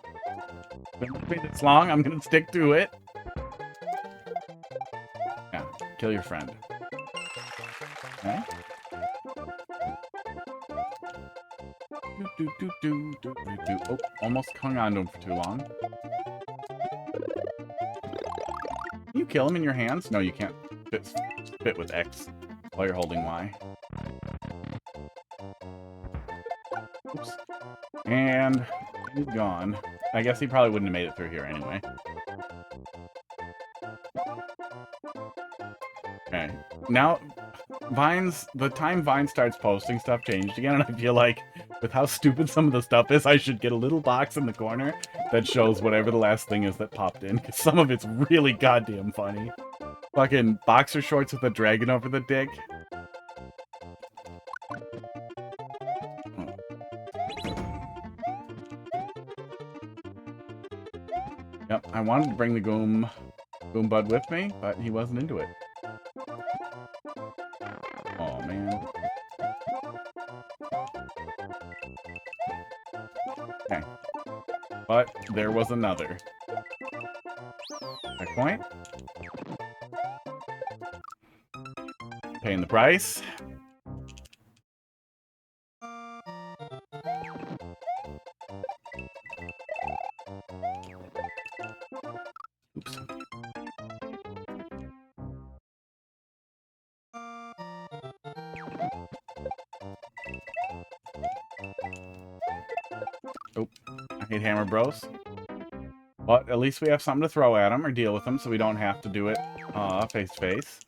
It's long. I'm gonna stick to it. Yeah, kill your friend. Okay. Oh, almost hung on to him for too long. Can you kill him in your hands? No, you can't. Spit with X while you're holding Y. Oops. And he's gone. I guess he probably wouldn't have made it through here anyway. Okay. Now, the time Vine starts posting stuff changed again, and I feel like with how stupid some of the stuff is, I should get a little box in the corner that shows whatever the last thing is that popped in, because some of it's really goddamn funny. Fucking boxer shorts with a dragon over the dick. Yep, I wanted to bring the Goom Bud with me, but he wasn't into it. Oh, man. Okay. But there was another. Checkpoint. Paying the price. Oops. Oh, I hate Hammer Bros. But at least we have something to throw at them or deal with them so we don't have to do it face to face.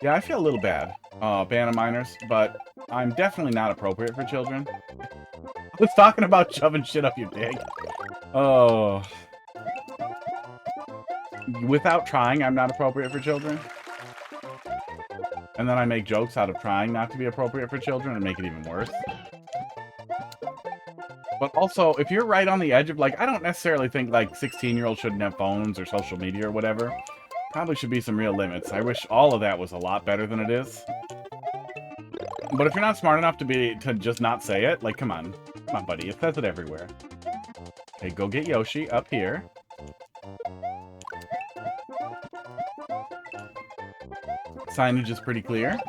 Yeah, I feel a little bad, ban of minors, but I'm definitely not appropriate for children. I was talking about shoving shit up your dick. Oh. Without trying, I'm not appropriate for children. And then I make jokes out of trying not to be appropriate for children and make it even worse. But also, if you're right on the edge of, like, I don't necessarily think, like, 16-year-olds shouldn't have phones or social media or whatever. Probably should be some real limits. I wish all of that was a lot better than it is. But if you're not smart enough to just not say it, like, come on. Come on, buddy. It says it everywhere. Okay, go get Yoshi up here. Signage is pretty clear.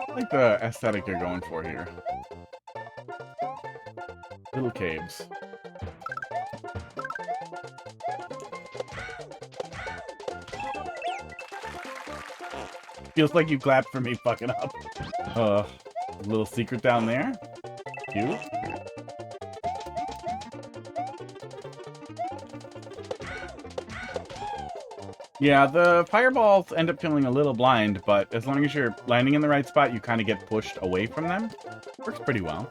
I like the aesthetic you're going for here. Little caves. Feels like you clapped for me fucking up. Little secret down there. Cute. Yeah, the fireballs end up feeling a little blind, but as long as you're landing in the right spot, you kind of get pushed away from them. Works pretty well.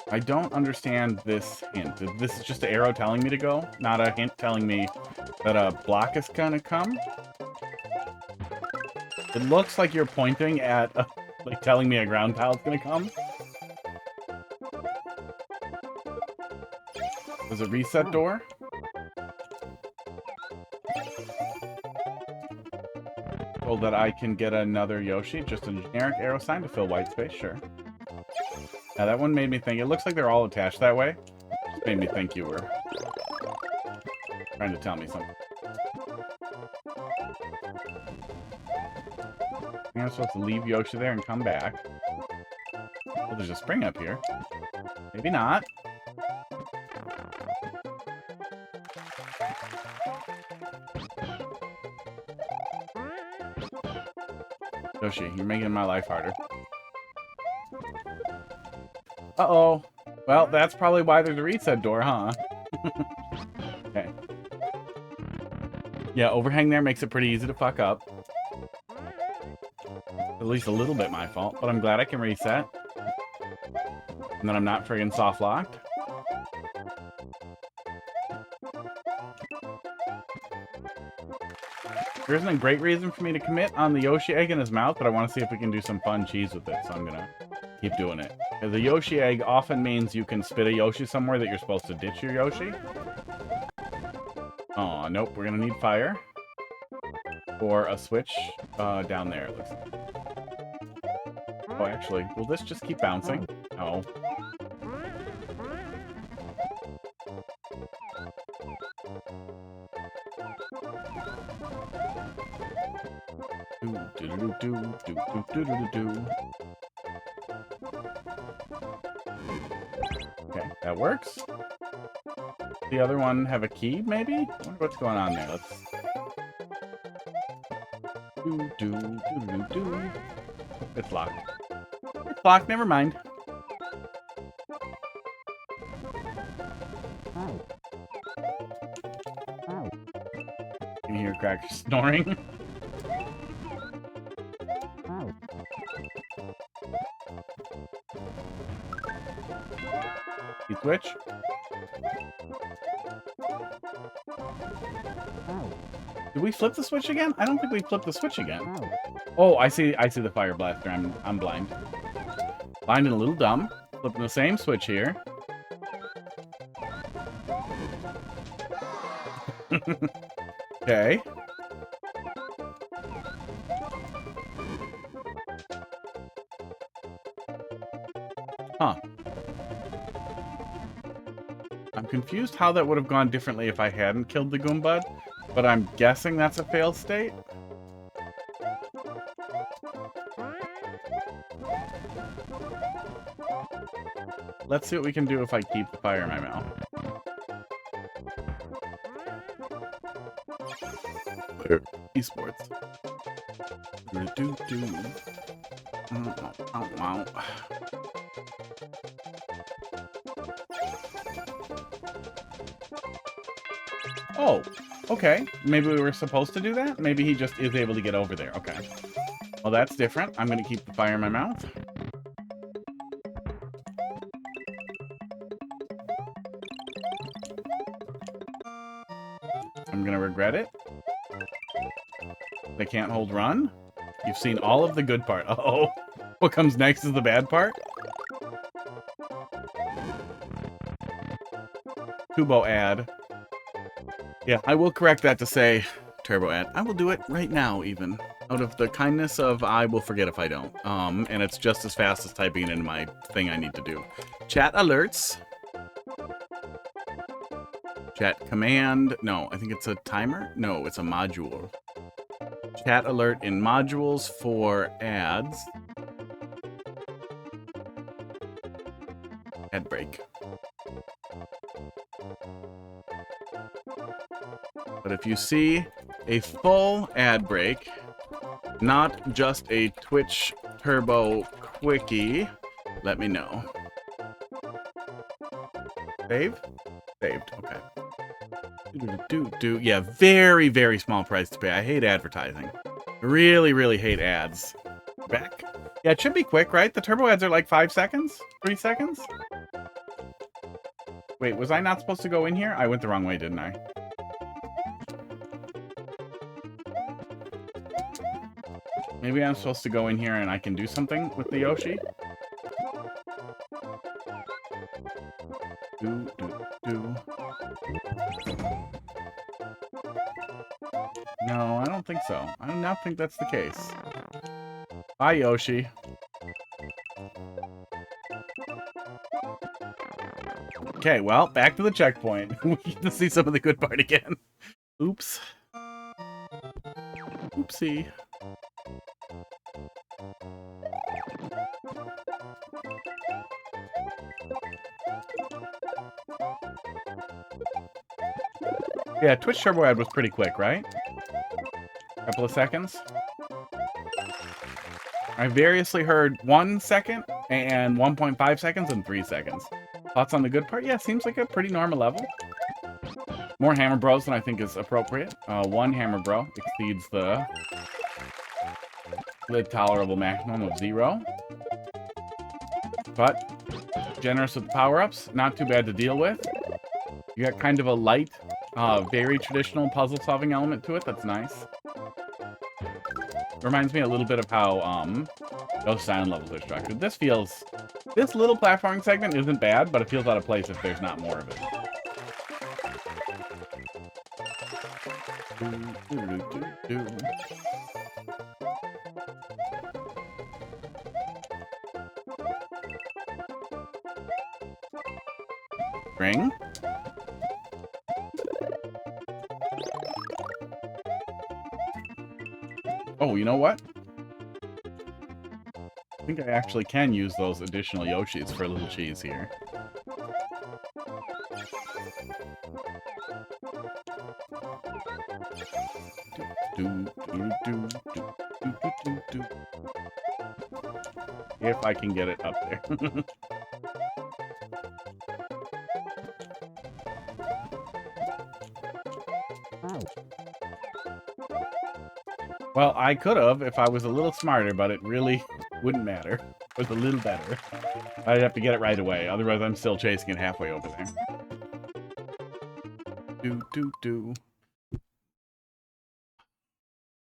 I don't understand this hint. This is just an arrow telling me to go, not a hint telling me that a block is gonna come. It looks like you're pointing at, like, telling me a ground tile's gonna come. There's a reset door. So that I can get another Yoshi, just a generic arrow sign to fill white space, sure. Yeah, that one made me think. It looks like they're all attached that way. Just made me think you were trying to tell me something. I think I'm supposed to leave Yoshi there and come back. Oh, there's a spring up here. Maybe not. Yoshi, you're making my life harder. Uh-oh. Well, that's probably why there's a reset door, huh? Okay. Yeah, overhang there makes it pretty easy to fuck up. At least a little bit my fault, but I'm glad I can reset. And then I'm not friggin' soft locked. There isn't a great reason for me to commit on the Yoshi egg in his mouth, but I want to see if we can do some fun cheese with it, so I'm gonna keep doing it. The Yoshi egg often means you can spit a Yoshi somewhere that you're supposed to ditch your Yoshi. Oh, nope, we're gonna need fire. Or a switch down there, it looks like. Oh, actually, will this just keep bouncing? Oh. Okay, that works. The other one have a key, maybe? I wonder what's going on there. Let's... It's locked. It's locked, never mind. Can you hear Cracker snoring? You switch? Did we flip the switch again? I don't think we flipped the switch again. Oh, I see the fire blaster. I'm blind. Blind and a little dumb. Flipping the same switch here. Okay. Huh. I'm confused how that would have gone differently if I hadn't killed the Goombud, but I'm guessing that's a failed state. Let's see what we can do if I keep the fire in my mouth. Esports. Oh, okay. Maybe we were supposed to do that? Maybe he just is able to get over there. Okay. Well, that's different. I'm going to keep the fire in my mouth. I'm going to regret it. They can't hold run. You've seen all of the good part. Uh-oh. What comes next is the bad part. Turbo ad. Yeah, I will correct that to say turbo ad. I will do it right now, even. Out of the kindness of I will forget if I don't. And it's just as fast as typing it into my thing I need to do. Chat alerts. Chat command. No, I think it's a timer. No, it's a module. Chat alert in modules for ads. Ad break. But if you see a full ad break, not just a Twitch Turbo Quickie, let me know. Save? Saved, okay. Yeah, very, very small price to pay. I hate advertising. Really, really hate ads. Back? Yeah, it should be quick, right? The turbo ads are like 5 seconds? 3 seconds? Wait, was I not supposed to go in here? I went the wrong way, didn't I? Maybe I'm supposed to go in here and I can do something with the Yoshi? No, I don't think so. I do not think that's the case. Bye, Yoshi. Okay, well, back to the checkpoint. We get to see some of the good part again. Oops. Oopsie. Yeah, Twitch Turbo ad was pretty quick, right? Couple of seconds. I variously heard 1 second and 1.5 seconds and 3 seconds. Thoughts on the good part? Yeah, seems like a pretty normal level. More Hammer Bros than I think is appropriate. 1 Hammer Bro exceeds the tolerable maximum of 0. But generous with the power-ups. Not too bad to deal with. You got kind of a light very traditional puzzle-solving element to it. That's nice. Reminds me a little bit of how those sound levels are structured. This little platforming segment isn't bad, but it feels out of place if there's not more of it. Ring. Oh, you know what? I think I actually can use those additional Yoshis for a little cheese here. If I can get it up there. Well, I could have if I was a little smarter, but it really wouldn't matter. It was a little better. I'd have to get it right away, otherwise I'm still chasing it halfway over there.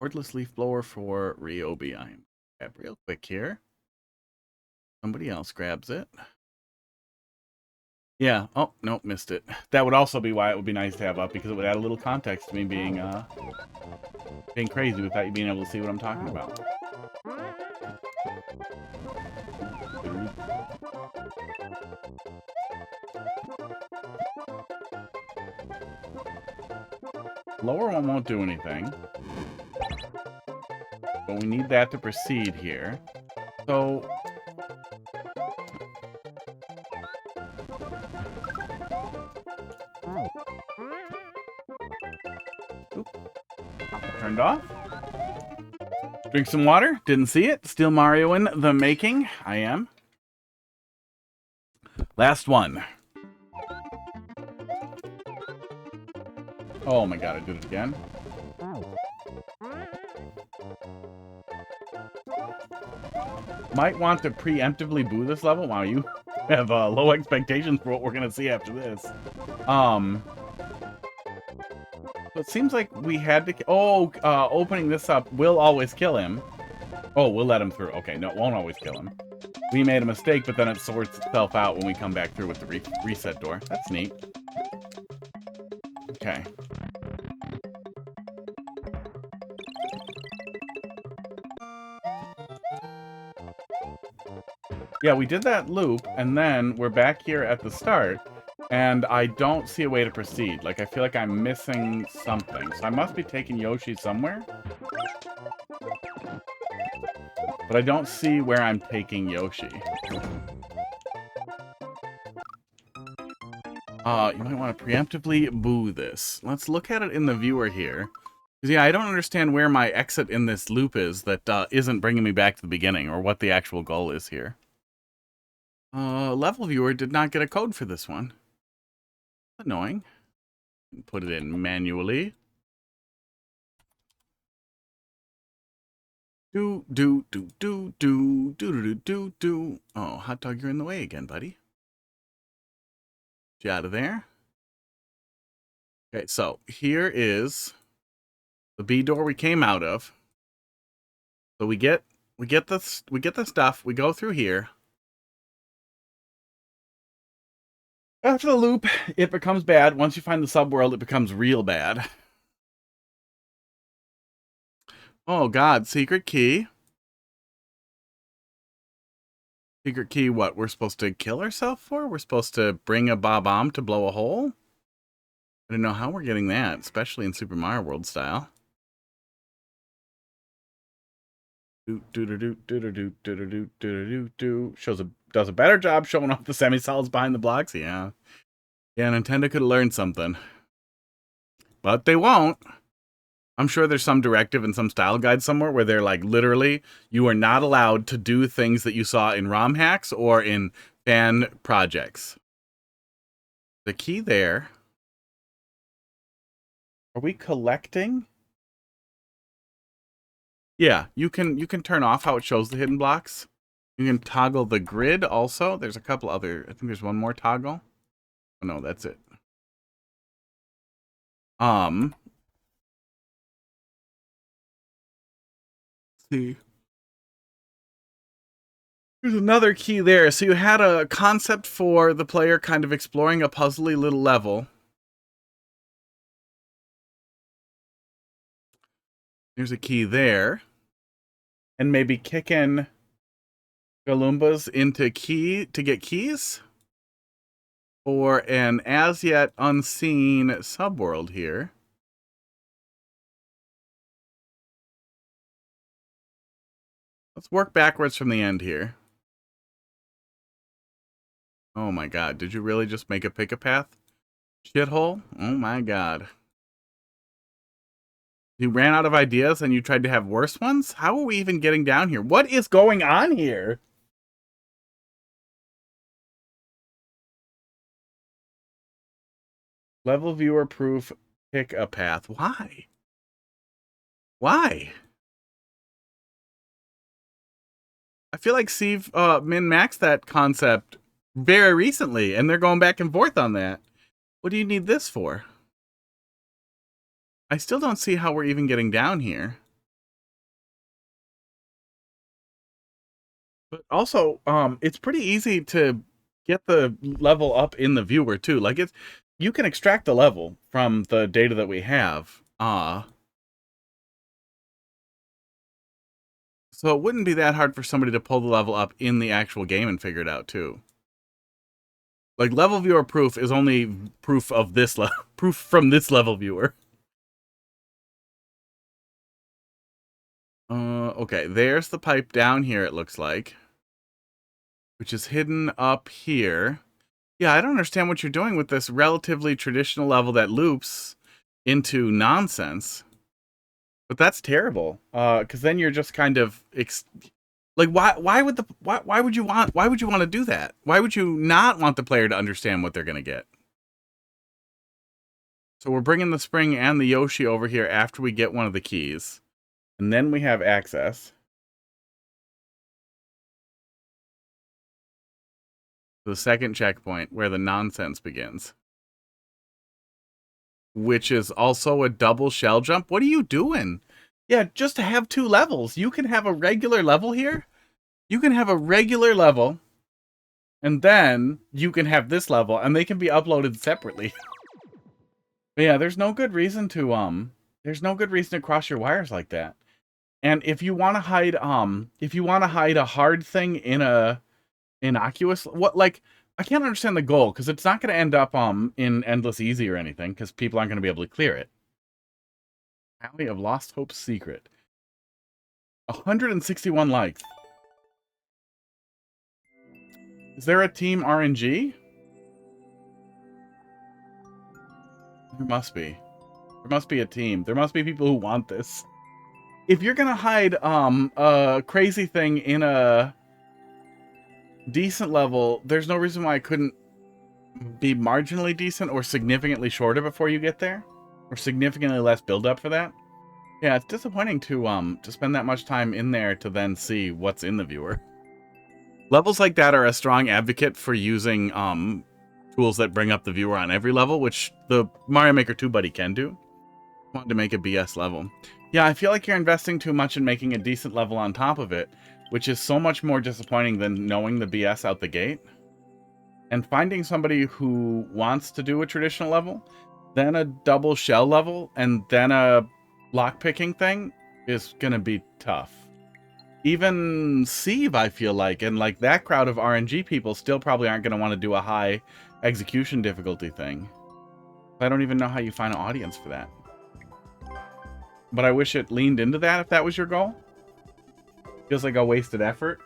Cordless leaf blower for Ryobi. I'm grab real quick here. Somebody else grabs it. Yeah. Oh, no, missed it. That would also be why it would be nice to have up, because it would add a little context to me being crazy without you being able to see what I'm talking about. Lower one won't do anything. But we need that to proceed here. So... Oop. Turned off. Drink some water. Didn't see it. Still Mario in the making. I am. Last one. Oh my god, I did it again. Might want to preemptively boo this level. Wow, you have low expectations for what we're gonna see after this. So it seems like we had to... Oh, opening this up will always kill him. Oh, we'll let him through. Okay, no, it won't always kill him. We made a mistake, but then it sorts itself out when we come back through with the reset door. That's neat. Okay. Yeah, we did that loop, and then we're back here at the start, and I don't see a way to proceed. Like, I feel like I'm missing something. So I must be taking Yoshi somewhere. But I don't see where I'm taking Yoshi. You might want to preemptively boo this. Let's look at it in the viewer here. Because, yeah, I don't understand where my exit in this loop is that isn't bringing me back to the beginning, or what the actual goal is here. Level viewer did not get a code for this one. Annoying. Put it in manually. Do. Oh, hot dog, you're in the way again, buddy. Get out of there. Okay, so here is the B door we came out of. So we get the stuff. We go through here. After the loop, it becomes bad. Once you find the subworld, it becomes real bad. Oh god, secret key. Secret key, what? We're supposed to kill ourselves for? We're supposed to bring a bomb to blow a hole? I don't know how we're getting that, especially in Super Mario World style. Does a better job showing off the semi-solids behind the blocks. Yeah, Nintendo could have learned something, but they won't. I'm sure there's some directive and some style guide somewhere where they're like, literally, you are not allowed to do things that you saw in ROM hacks or in fan projects. The key there. Are we collecting? Yeah, you can turn off how it shows the hidden blocks. You can toggle the grid also. There's a couple other, I think there's one more toggle. Oh no, that's it. Let's see. There's another key there. So you had a concept for the player kind of exploring a puzzly little level. There's a key there. And maybe kicking Galoombas into key to get keys for an as yet unseen subworld here. Let's work backwards from the end here. Oh my god, did you really just make a pick-a-path shithole? Oh my god. You ran out of ideas and you tried to have worse ones? How are we even getting down here? What is going on here? Level viewer proof pick-a-path. Why? Why? I feel like Steve min-maxed that concept very recently, and they're going back and forth on that. What do you need this for? I still don't see how we're even getting down here. But also, it's pretty easy to get the level up in the viewer too. Like you can extract the level from the data that we have. So it wouldn't be that hard for somebody to pull the level up in the actual game and figure it out too. Like level viewer proof is only proof of this proof from this level viewer. Okay, there's the pipe down here, it looks like. Which is hidden up here. Yeah, I don't understand what you're doing with this relatively traditional level that loops into nonsense. But that's terrible. Because then you're just kind of like why would you want to do that? Why would you not want the player to understand what they're going to get? So we're bringing the spring and the Yoshi over here after we get one of the keys. And then we have access. The second checkpoint where the nonsense begins. Which is also a double shell jump. What are you doing? Yeah, just to have 2 levels. You can have a regular level here. You can have a regular level. And then you can have this level. And they can be uploaded separately. But yeah, there's no good reason to cross your wires like that. And if you want to hide a hard thing in a innocuous, I can't understand the goal, because it's not going to end up in endless easy or anything, because people aren't going to be able to clear it. Alley of Lost Hope's Secret. 161 likes. Is there a team RNG? There must be. There must be a team. There must be people who want this. If you're going to hide a crazy thing in a decent level, there's no reason why it couldn't be marginally decent or significantly shorter before you get there, or significantly less build up for that. Yeah, it's disappointing to spend that much time in there to then see what's in the viewer. Levels like that are a strong advocate for using tools that bring up the viewer on every level, which the Mario Maker 2 buddy can do. Wanted to make a BS level. Yeah, I feel like you're investing too much in making a decent level on top of it, which is so much more disappointing than knowing the BS out the gate. And finding somebody who wants to do a traditional level, then a double shell level, and then a lockpicking thing is going to be tough. Even Sieve, I feel like, and like that crowd of RNG people still probably aren't going to want to do a high execution difficulty thing. I don't even know how you find an audience for that. But I wish it leaned into that if that was your goal. Feels like a wasted effort.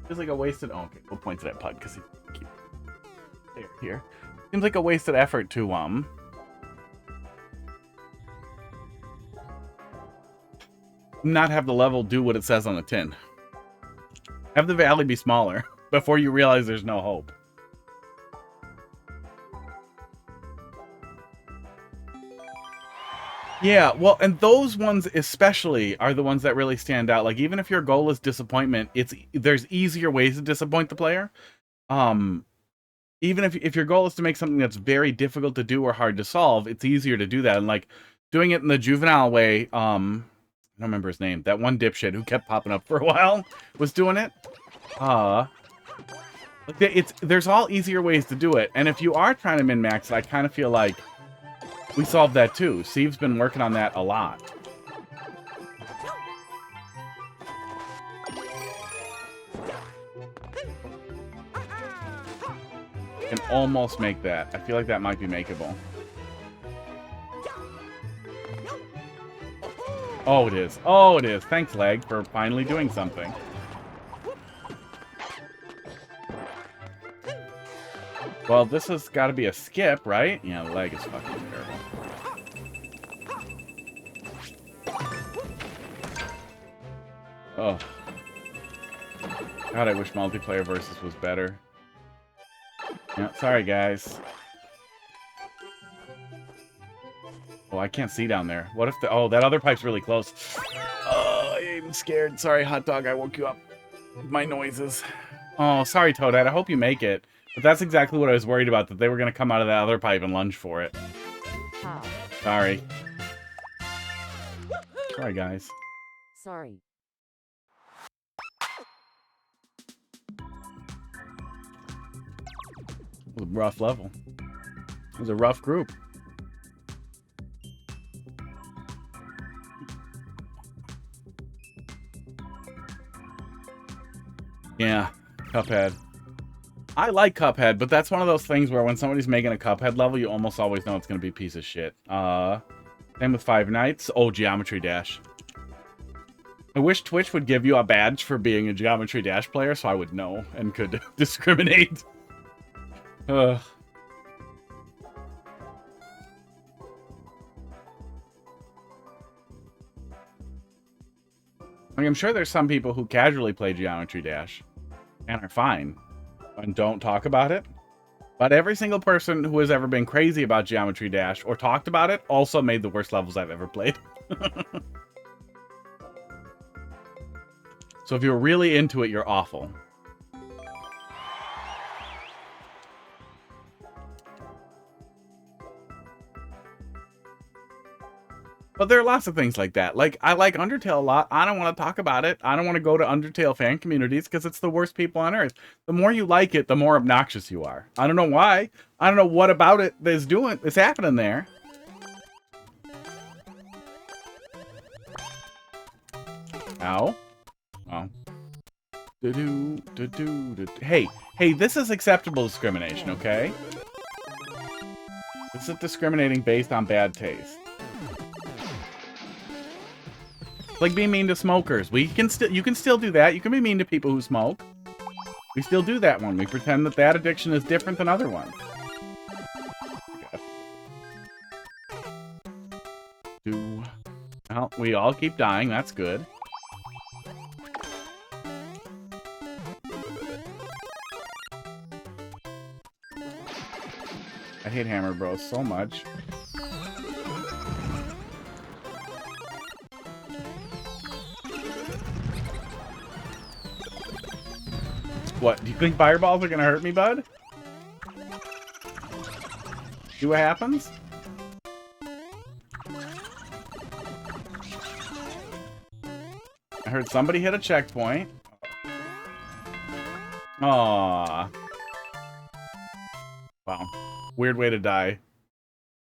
Feels like a wasted... Oh, okay, we'll point to that pug because he keep here. Seems like a wasted effort to not have the level do what it says on the tin. Have the valley be smaller before you realize there's no hope. Yeah, well, and those ones especially are the ones that really stand out. Like, even if your goal is disappointment, there's easier ways to disappoint the player. even if your goal is to make something that's very difficult to do or hard to solve, it's easier to do that. And like doing it in the juvenile way, I don't remember his name. That one dipshit who kept popping up for a while was doing it. There's all easier ways to do it. And if you are trying to min-max, I kind of feel like we solved that too. Steve's been working on that a lot. Can almost make that. I feel like that might be makeable. Oh, it is. Oh, it is. Thanks, Leg, for finally doing something. Well, this has got to be a skip, right? Yeah, the Leg is fucking terrible. Oh. God, I wish multiplayer versus was better. Yeah, sorry, guys. Oh, I can't see down there. What if the... Oh, that other pipe's really close. Oh, I'm scared. Sorry, hot dog. I woke you up with my noises. Oh, sorry, Toadette. I hope you make it. But that's exactly what I was worried about, that they were going to come out of that other pipe and lunge for it. How? Sorry. Sorry, guys. Sorry. It was a rough level. It was a rough group. Yeah, Cuphead. I like Cuphead, but that's one of those things where when somebody's making a Cuphead level, you almost always know it's going to be a piece of shit. Same with Five Nights. Oh, Geometry Dash. I wish Twitch would give you a badge for being a Geometry Dash player so I would know and could discriminate. Like, I'm sure there's some people who casually play Geometry Dash and are fine and don't talk about it. But every single person who has ever been crazy about Geometry Dash or talked about it also made the worst levels I've ever played. So if you're really into it, you're awful. But there are lots of things like that. Like, I like Undertale a lot. I don't want to talk about it. I don't want to go to Undertale fan communities because it's the worst people on earth. The more you like it, the more obnoxious you are. I don't know why. I don't know what about it that's happening there. Ow. Oh. Hey, this is acceptable discrimination, okay? This is discriminating based on bad taste. Like being mean to smokers. You can still do that. You can be mean to people who smoke. We still do that one. We pretend that addiction is different than other ones. Well, we all keep dying. That's good. I hate Hammer Bros so much. What, do you think fireballs are gonna hurt me, bud? See what happens? I heard somebody hit a checkpoint. Aww. Wow. Weird way to die.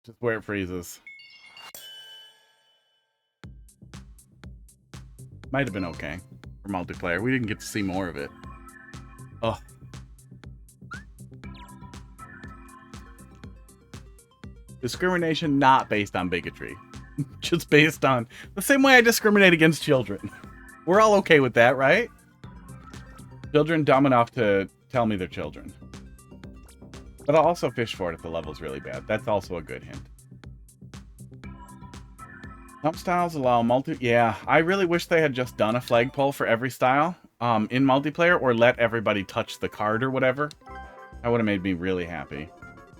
Just where it freezes. Might have been okay for multiplayer. We didn't get to see more of it. Oh. Discrimination not based on bigotry. Just based on the same way I discriminate against children. We're all okay with that, right? Children dumb enough to tell me they're children. But I'll also fish for it if the level's really bad. That's also a good hint. Some styles allow Yeah, I really wish they had just done a flagpole for every style in multiplayer, or let everybody touch the card or whatever. That would have made me really happy.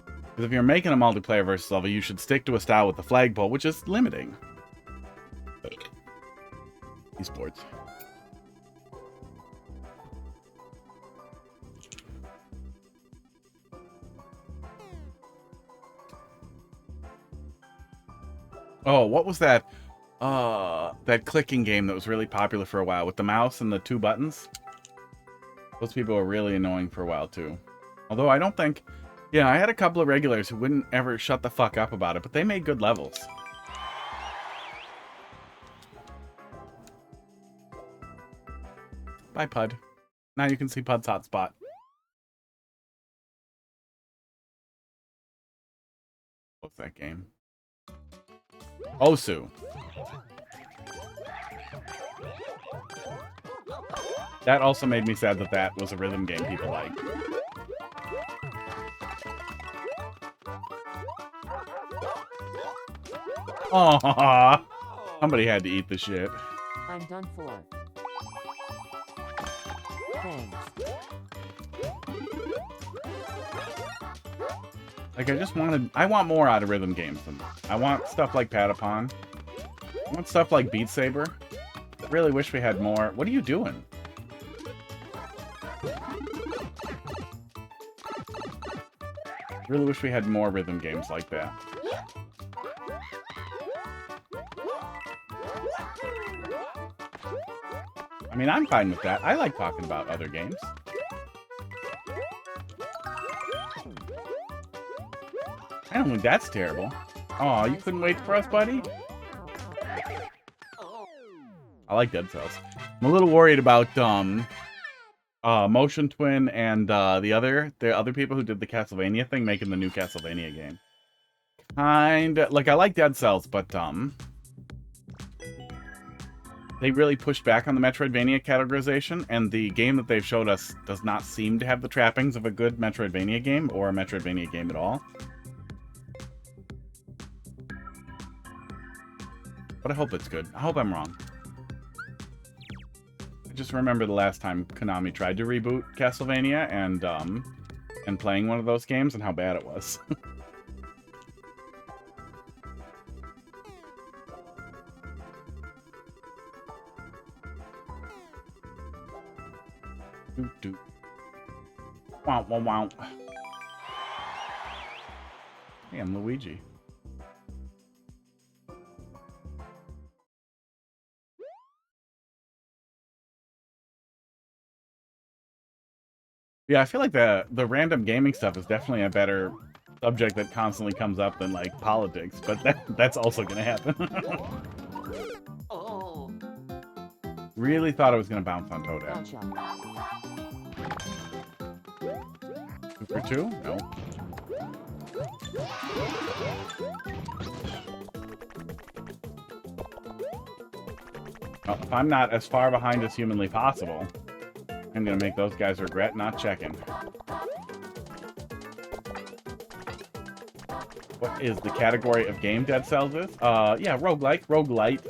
Because if you're making a multiplayer versus level, you should stick to a style with the flagpole, which is limiting. Esports. Oh, what was that? That clicking game that was really popular for a while with the mouse and the 2 buttons. Those people were really annoying for a while too. Although I don't think, yeah, I had a couple of regulars who wouldn't ever shut the fuck up about it, but they made good levels. Bye, Pud. Now you can see Pud's hotspot. What's that game? Osu. That also made me sad that that was a rhythm game people like. Aww. Somebody had to eat the shit. I'm done for. Thanks. Like, I want more out of rhythm games than that. I want stuff like Patapon. I want stuff like Beat Saber. I really wish we had more. What are you doing? Really wish we had more rhythm games like that. I mean, I'm fine with that. I like talking about other games. I don't think that's terrible. Aw, you couldn't wait for us, buddy? I like Dead Cells. I'm a little worried about Motion Twin and the other people who did the Castlevania thing making the new Castlevania game. Kinda like, I like Dead Cells, but they really pushed back on the Metroidvania categorization, and the game that they've showed us does not seem to have the trappings of a good Metroidvania game or a Metroidvania game at all. But I hope it's good. I hope I'm wrong. I just remember the last time Konami tried to reboot Castlevania and playing one of those games and how bad it was. Wow, wow, wow. Hey, I'm Luigi. Yeah, I feel like the random gaming stuff is definitely a better subject that constantly comes up than, like, politics, but that's also gonna happen. Oh. Really thought I was gonna bounce on Toadette. Gotcha. 2 for 2? No. Well, if I'm not as far behind as humanly possible, I'm gonna make those guys regret not checking. What is the category of game Dead Cells is? Yeah, roguelite.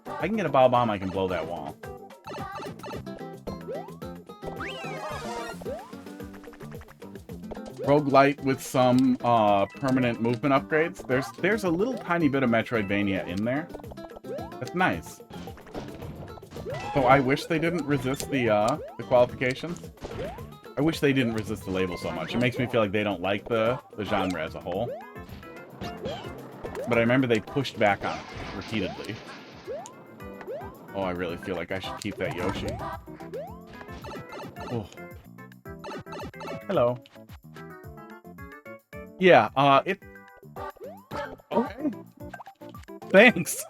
If I can get a bow bomb, I can blow that wall. Roguelite with some permanent movement upgrades. There's a little tiny bit of Metroidvania in there. That's nice. So I wish they didn't resist the qualifications. I wish they didn't resist the label so much. It makes me feel like they don't like the genre as a whole. But I remember they pushed back on it repeatedly. Oh, I really feel like I should keep that Yoshi. Oh. Hello. Yeah, it... Okay. Thanks.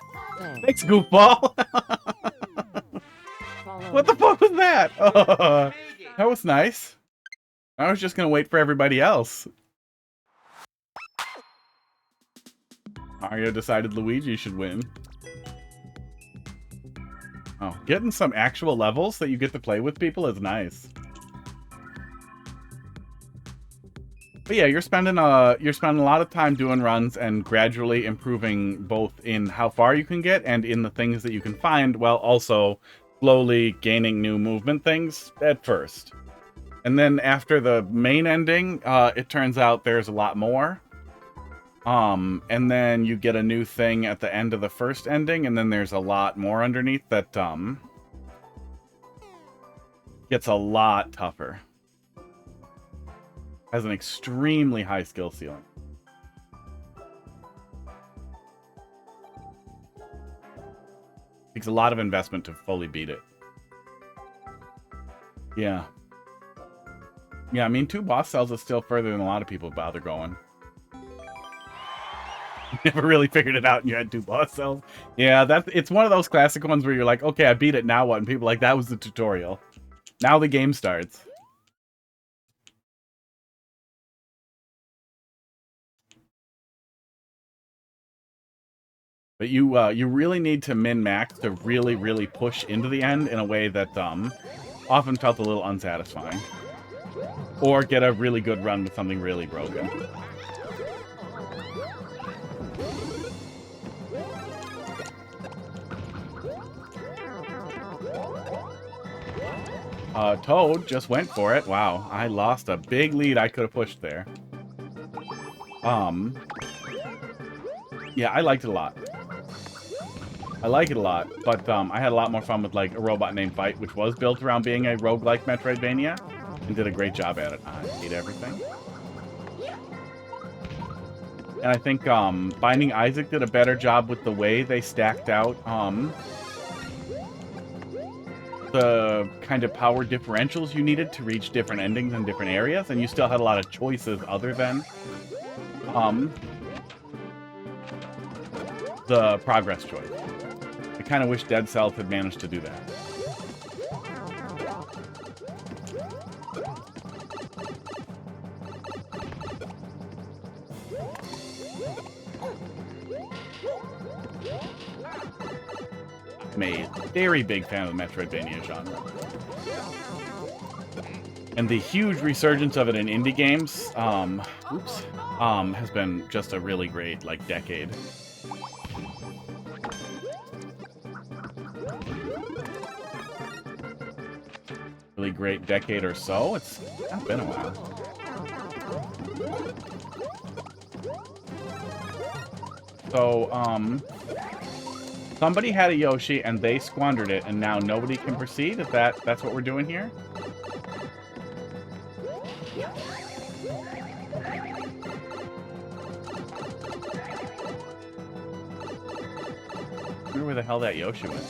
Thanks, goofball. What the fuck was that? That was nice. I was just gonna wait for everybody else. Mario decided Luigi should win. Oh, getting some actual levels that you get to play with people is nice. But yeah, you're spending a lot of time doing runs and gradually improving both in how far you can get and in the things that you can find, while also slowly gaining new movement things at first. And then after the main ending, it turns out there's a lot more. And then you get a new thing at the end of the first ending, and then there's a lot more underneath that gets a lot tougher. Has an extremely high skill ceiling. Takes a lot of investment to fully beat it. Yeah. Yeah, I mean, 2 boss cells is still further than a lot of people bother going. Never really figured it out and you had 2 boss cells. Yeah, it's one of those classic ones where you're like, okay, I beat it, now what? And people are like, that was the tutorial. Now the game starts. But you really need to min-max to really, really push into the end in a way that often felt a little unsatisfying. Or get a really good run with something really broken. Toad just went for it. Wow, I lost a big lead I could have pushed there. Yeah, I liked it a lot. I like it a lot, but I had a lot more fun with like a robot named Fight, which was built around being a roguelike Metroidvania, and did a great job at it. I hate everything. And I think Binding Isaac did a better job with the way they stacked out the kind of power differentials you needed to reach different endings in different areas, and you still had a lot of choices other than the progress choice. I kind of wish Dead Cells had managed to do that. I'm a very big fan of the Metroidvania genre. And the huge resurgence of it in indie games, has been just a really great, like, decade. Really great decade or so. It's not been a while. So, somebody had a Yoshi and they squandered it, and now nobody can proceed. Is that's what we're doing here? I wonder where the hell that Yoshi went.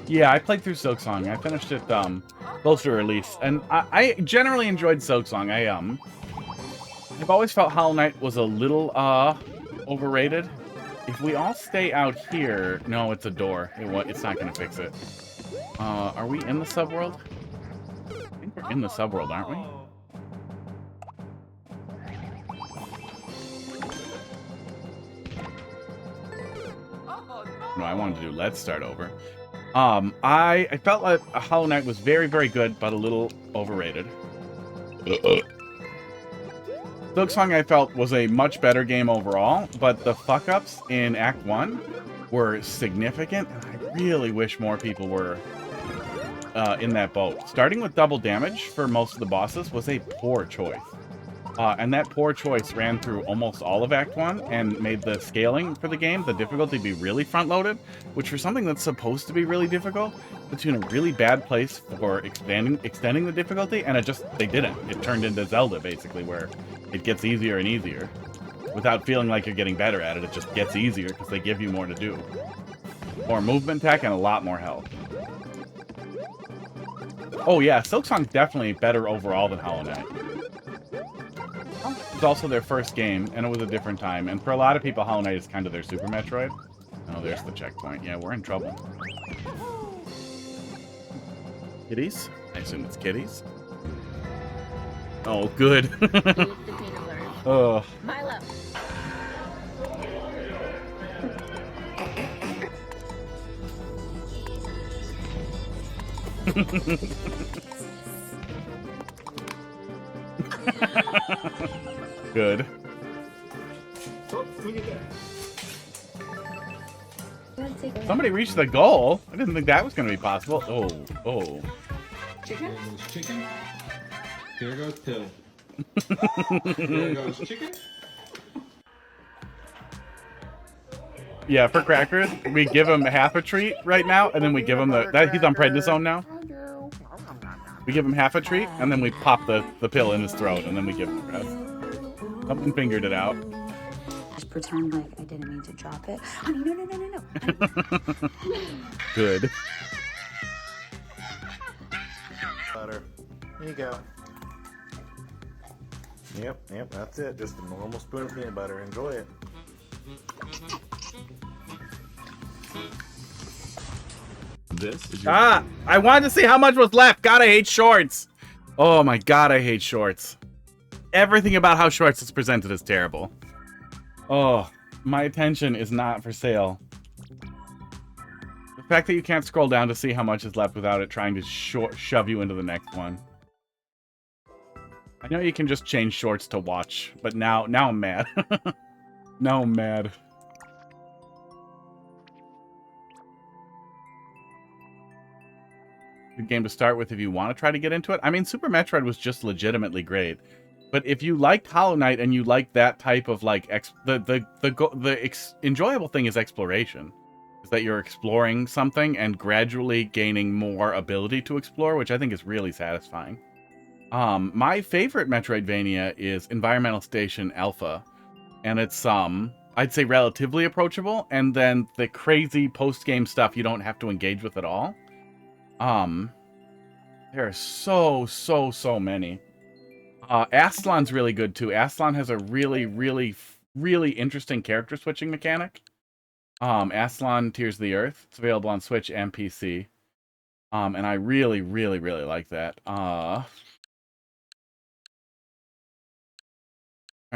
Yeah, I played through Silksong. I finished it close to release, and I generally enjoyed Silksong. I've always felt Hollow Knight was a little overrated. If we all stay out here, no, it's a door. It's not going to fix it. Are we in the subworld? I think we're in the subworld, aren't we? No, I wanted to do Let's Start Over. I felt like Hollow Knight was very, very good, but a little overrated. Silksong, I felt, was a much better game overall, but the fuck-ups in Act 1 were significant, and I really wish more people were in that boat. Starting with double damage for most of the bosses was a poor choice. And that poor choice ran through almost all of Act 1 and made the scaling for the game, the difficulty, be really front-loaded, which for something that's supposed to be really difficult, puts you in a really bad place for extending the difficulty, and they didn't. It turned into Zelda, basically, where it gets easier and easier. Without feeling like you're getting better at it, it just gets easier because they give you more to do. More movement tech and a lot more health. Oh yeah, Silksong's definitely better overall than Hollow Knight. It was also their first game, and it was a different time. And for a lot of people, Hollow Knight is kind of their Super Metroid. Oh, there's the checkpoint. Yeah, we're in trouble. Kitties? I assume it's kitties. Oh, good. Oh. Milo. Good. Oh, look at that. Somebody reached the goal. I didn't think that was going to be possible. Oh, oh. Chicken? There goes chicken. Here goes pill. There goes chicken. Yeah, for crackers, we give him half a treat right now, and then we give him he's on prednisone now. We give him half a treat, and then we pop the pill in his throat, and then we give him the rest. Someone fingered it out. Just pretend like I didn't mean to drop it. Honey, no. Good. Butter. Here you go. Yep, that's it. Just a normal spoon of peanut butter. Enjoy it. This is I wanted to see how much was left. God, I hate shorts. Oh my god, I hate shorts. Everything about how shorts is presented is terrible. Oh, my attention is not for sale. The fact that you can't scroll down to see how much is left without it trying to shove you into the next one. I know you can just change shorts to watch, but now I'm mad. Now I'm mad. Good game to start with if you want to try to get into it. I mean, Super Metroid was just legitimately great. But if you liked Hollow Knight and you like that type of like enjoyable thing is exploration, is that you're exploring something and gradually gaining more ability to explore, which I think is really satisfying. My favorite Metroidvania is Environmental Station Alpha, and it's I'd say relatively approachable, and then the crazy post-game stuff you don't have to engage with at all. There are so many. Aslan's really good too. Aslan has a really interesting character switching mechanic. Aslan Tears of the Earth. It's available on Switch and PC. And I really like that. Trying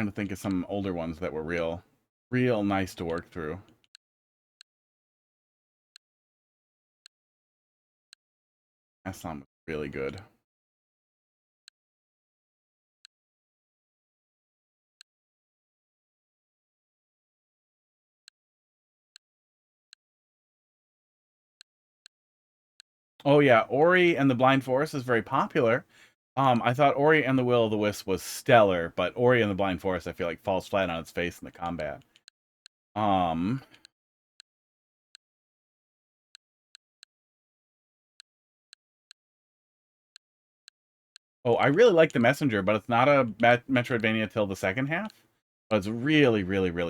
to think of some older ones that were real nice to work through. Aslan was really good. Oh yeah, Ori and the Blind Forest is very popular. I thought Ori and the Will of the Wisp was stellar, but Ori and the Blind Forest I feel like falls flat on its face in the combat. Oh, I really like The Messenger, but it's not a Metroidvania till the second half. But it's really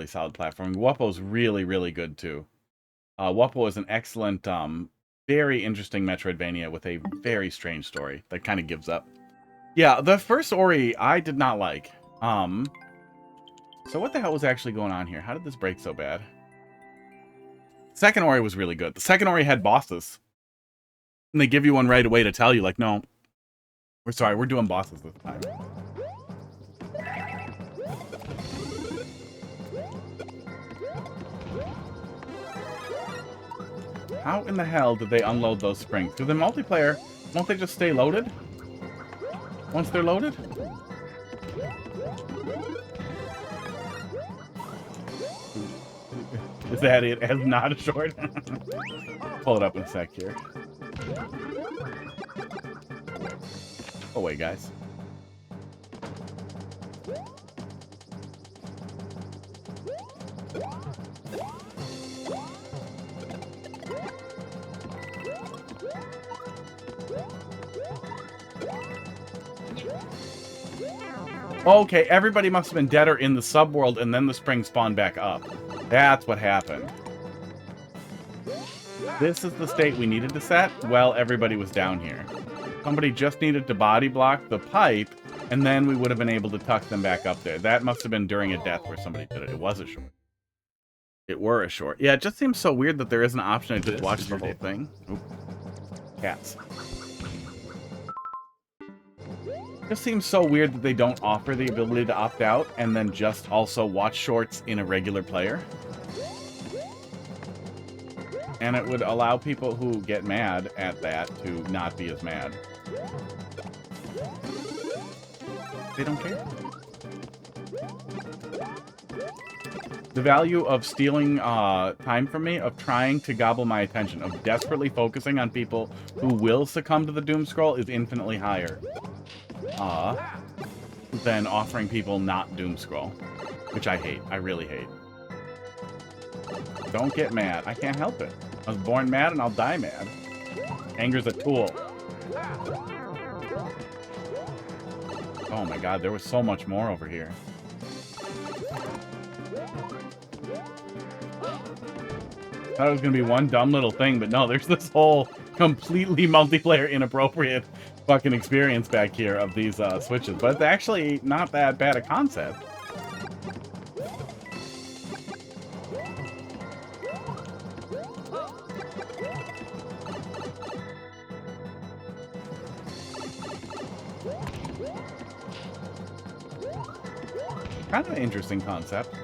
solid platforming. Wuppo's really good too. Wuppo is an excellent, very interesting Metroidvania with a very strange story that kind of gives up. Yeah, the first Ori I did not like. So what the hell was actually going on here? How did this break so bad? Second Ori was really good. The second Ori had bosses. And they give you one right away to tell you, like, no, we're sorry, we're doing bosses this time. How in the hell did they unload those springs? Because in multiplayer, won't they just stay loaded? Once they're loaded? Is that it? As not a short? Pull it up in a sec here. Oh wait, guys. Okay, everybody must have been dead or in the subworld, and then the spring spawned back up. That's what happened. This is the state we needed to set while everybody was down here. Somebody just needed to body block the pipe, and then we would have been able to tuck them back up there. That must have been during a death where somebody did it. It was a short. It were a short. Yeah, it just seems so weird that there is an option to just watch the whole thing. Oop. Cats. It just seems so weird that they don't offer the ability to opt out and then just also watch shorts in a regular player. And it would allow people who get mad at that to not be as mad. They don't care. The value of stealing time from me, of trying to gobble my attention, of desperately focusing on people who will succumb to the doom scroll is infinitely higher than offering people not doom scroll, which I hate. I really hate. Don't get mad. I can't help it. I was born mad and I'll die mad. Anger's a tool. Oh my god, there was so much more over here. Thought it was gonna be one dumb little thing, but no, there's this whole completely multiplayer inappropriate fucking experience back here of these switches. But it's actually not that bad a concept. Kind of an interesting concept.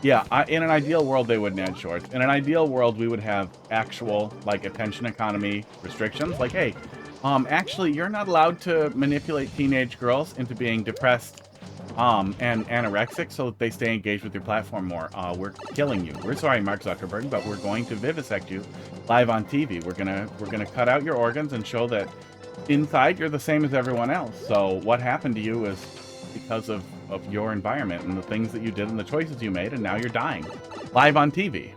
Yeah, in an ideal world, they wouldn't add shorts. In an ideal world, we would have actual, like, attention economy restrictions. Like, hey, actually, you're not allowed to manipulate teenage girls into being depressed and anorexic so that they stay engaged with your platform more. We're killing you. We're sorry, Mark Zuckerberg, but we're going to vivisect you live on TV. We're gonna cut out your organs and show that inside you're the same as everyone else. So what happened to you is because of your environment and the things that you did and the choices you made, and now you're dying. Live on TV.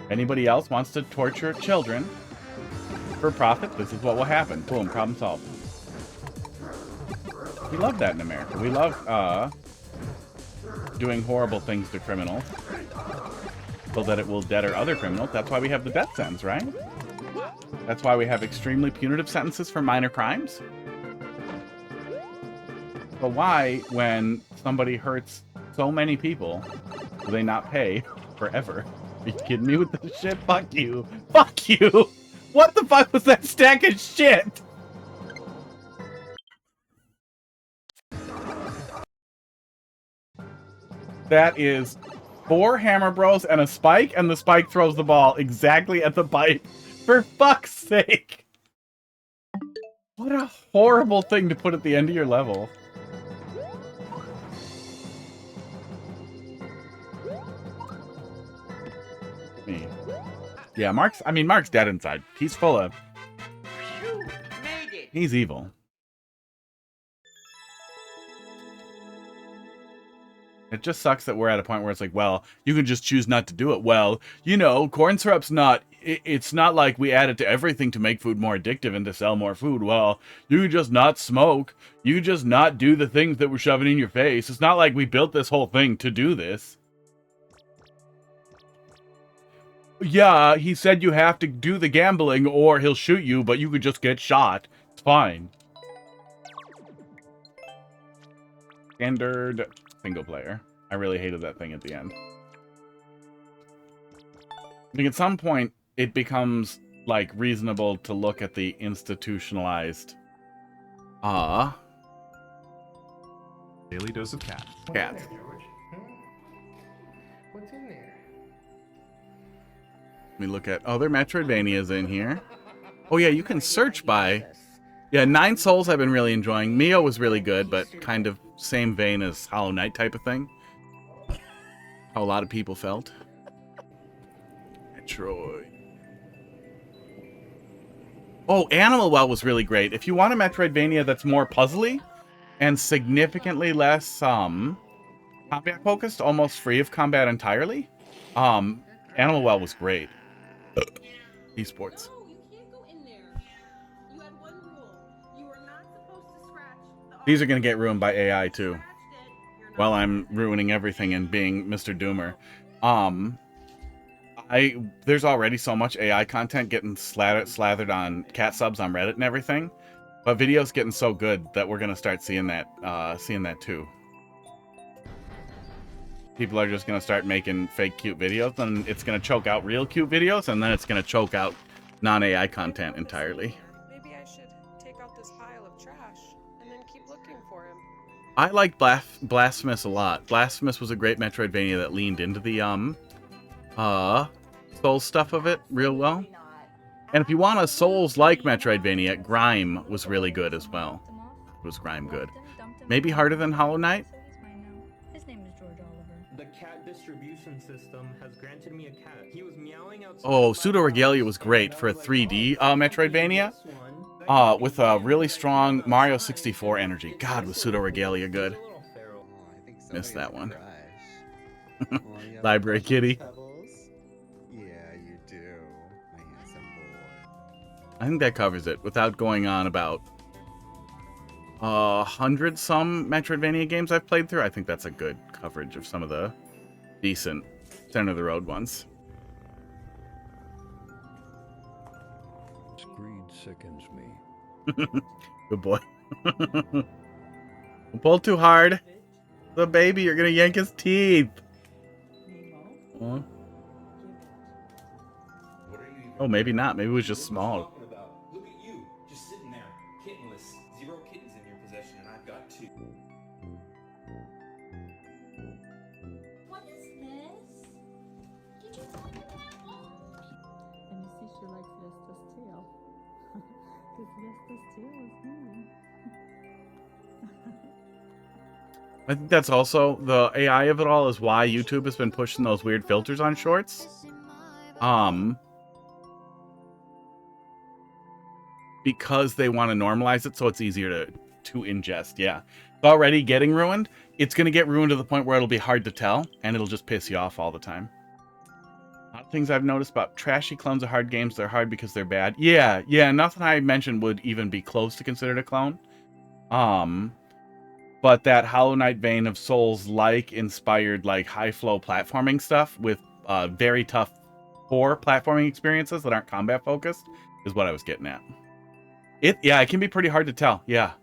Anybody else wants to torture children for profit, this is what will happen. Boom, problem solved. We love that in America. We love doing horrible things to criminals so that it will deter other criminals. That's why we have the death sentence, right? That's why we have extremely punitive sentences for minor crimes. But why, when somebody hurts so many people, do they not pay forever? Are you kidding me with this shit? Fuck you. Fuck you! What the fuck was that stack of shit? That is 4 hammer bros and a spike, and the spike throws the ball exactly at the pipe. For fuck's sake! What a horrible thing to put at the end of your level. Me. Yeah, Mark's dead inside. He's full of... He's evil. It just sucks that we're at a point where it's like, well, you can just choose not to do it. Well, you know, corn syrup's not... It's not like we added to everything to make food more addictive and to sell more food. Well, you can just not smoke. You can just not do the things that we're shoving in your face. It's not like we built this whole thing to do this. Yeah, he said you have to do the gambling or he'll shoot you, but you could just get shot. It's fine. Standard single player. I really hated that thing at the end. I think at some point, it becomes, like, reasonable to look at the institutionalized... Daily dose of cat. Cats. What's in there? Let me look at... Oh, there are Metroidvanias in here. Oh, yeah, you can search by... Yeah, 9 Souls I've been really enjoying. Mio was really good, but kind of same vein as Hollow Knight type of thing. How a lot of people felt. Metroid. Oh, Animal Well was really great. If you want a Metroidvania that's more puzzly and significantly less combat focused, almost free of combat entirely, Animal Well was great. Esports. These are going to get ruined by AI too. While I'm ruining everything and being Mr. Doomer. There's already so much AI content getting slathered on cat subs on Reddit and everything. But video's getting so good that we're going to start seeing that too. People are just going to start making fake cute videos, and it's going to choke out real cute videos, and then it's going to choke out non-AI content entirely. Maybe I should take out this pile of trash and then keep looking for him. I like Blasphemous a lot. Blasphemous was a great Metroidvania that leaned into the Souls stuff of it real well. And if you want a Souls-like Metroidvania, Grime was really good as well. Was Grime good? Maybe harder than Hollow Knight? His name is George Oliver. The cat distribution system has granted me a cat. He was meowing outside. Oh, Pseudo Regalia was great for a 3D Metroidvania. With a really strong Mario 64 energy. God, was Pseudo Regalia good. Missed that one. Library Kitty. Yeah, you do, my handsome boy. I think that covers it without going on about 100 some Metroidvania games I've played through. I think that's a good coverage of some of the decent center of the road ones. Greed sickens me. Good boy. Don't pull too hard. The baby, you're gonna yank his teeth. Oh, maybe not. Maybe it was just small. Look at you, just sitting there, kittenless. 0 kittens in your possession, and I've got 2. What is this? Did you find an apple? Let me see if she likes Vesta's tail. Because Vesta's tail is mean. I think that's also the AI of it all is why YouTube has been pushing those weird filters on shorts. Because they want to normalize it so it's easier to ingest. Yeah. It's already getting ruined. It's going to get ruined to the point where it'll be hard to tell and it'll just piss you off all the time. A lot of things I've noticed about trashy clones of hard games, they're hard because they're bad. Yeah, nothing I mentioned would even be close to considered a clone. But that Hollow Knight vein of Souls-like inspired like high flow platforming stuff with very tough core platforming experiences that aren't combat focused is what I was getting at. It can be pretty hard to tell. Yeah.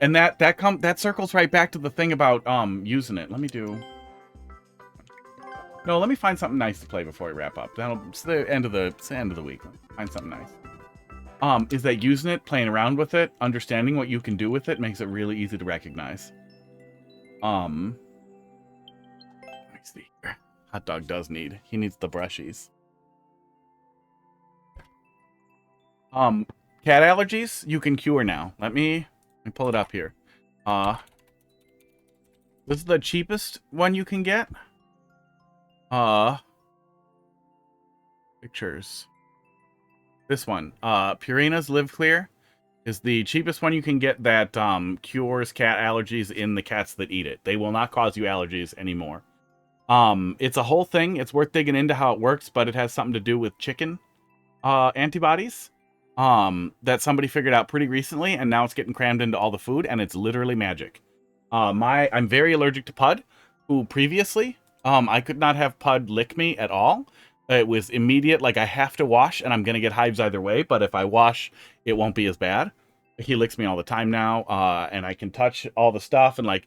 And that circles right back to the thing about using it. Let me find something nice to play before we wrap up. It's the end of the week. Find something nice. Is that using it, playing around with it, understanding what you can do with it makes it really easy to recognize. Let me see here. Hot dog he needs the brushies. Cat allergies you can cure now. Let me pull it up here. This is the cheapest one you can get. Pictures. This one, Purina's Live Clear, is the cheapest one you can get that cures cat allergies in the cats that eat it. They will not cause you allergies anymore. It's a whole thing. It's worth digging into how it works, but it has something to do with chicken antibodies that somebody figured out pretty recently, and now it's getting crammed into all the food, and it's literally magic. I'm very allergic to Pud, who previously I could not have Pud lick me at all. It was immediate, like I have to wash and I'm going to get hives either way, but if I wash, it won't be as bad. He licks me all the time now, and I can touch all the stuff. And like,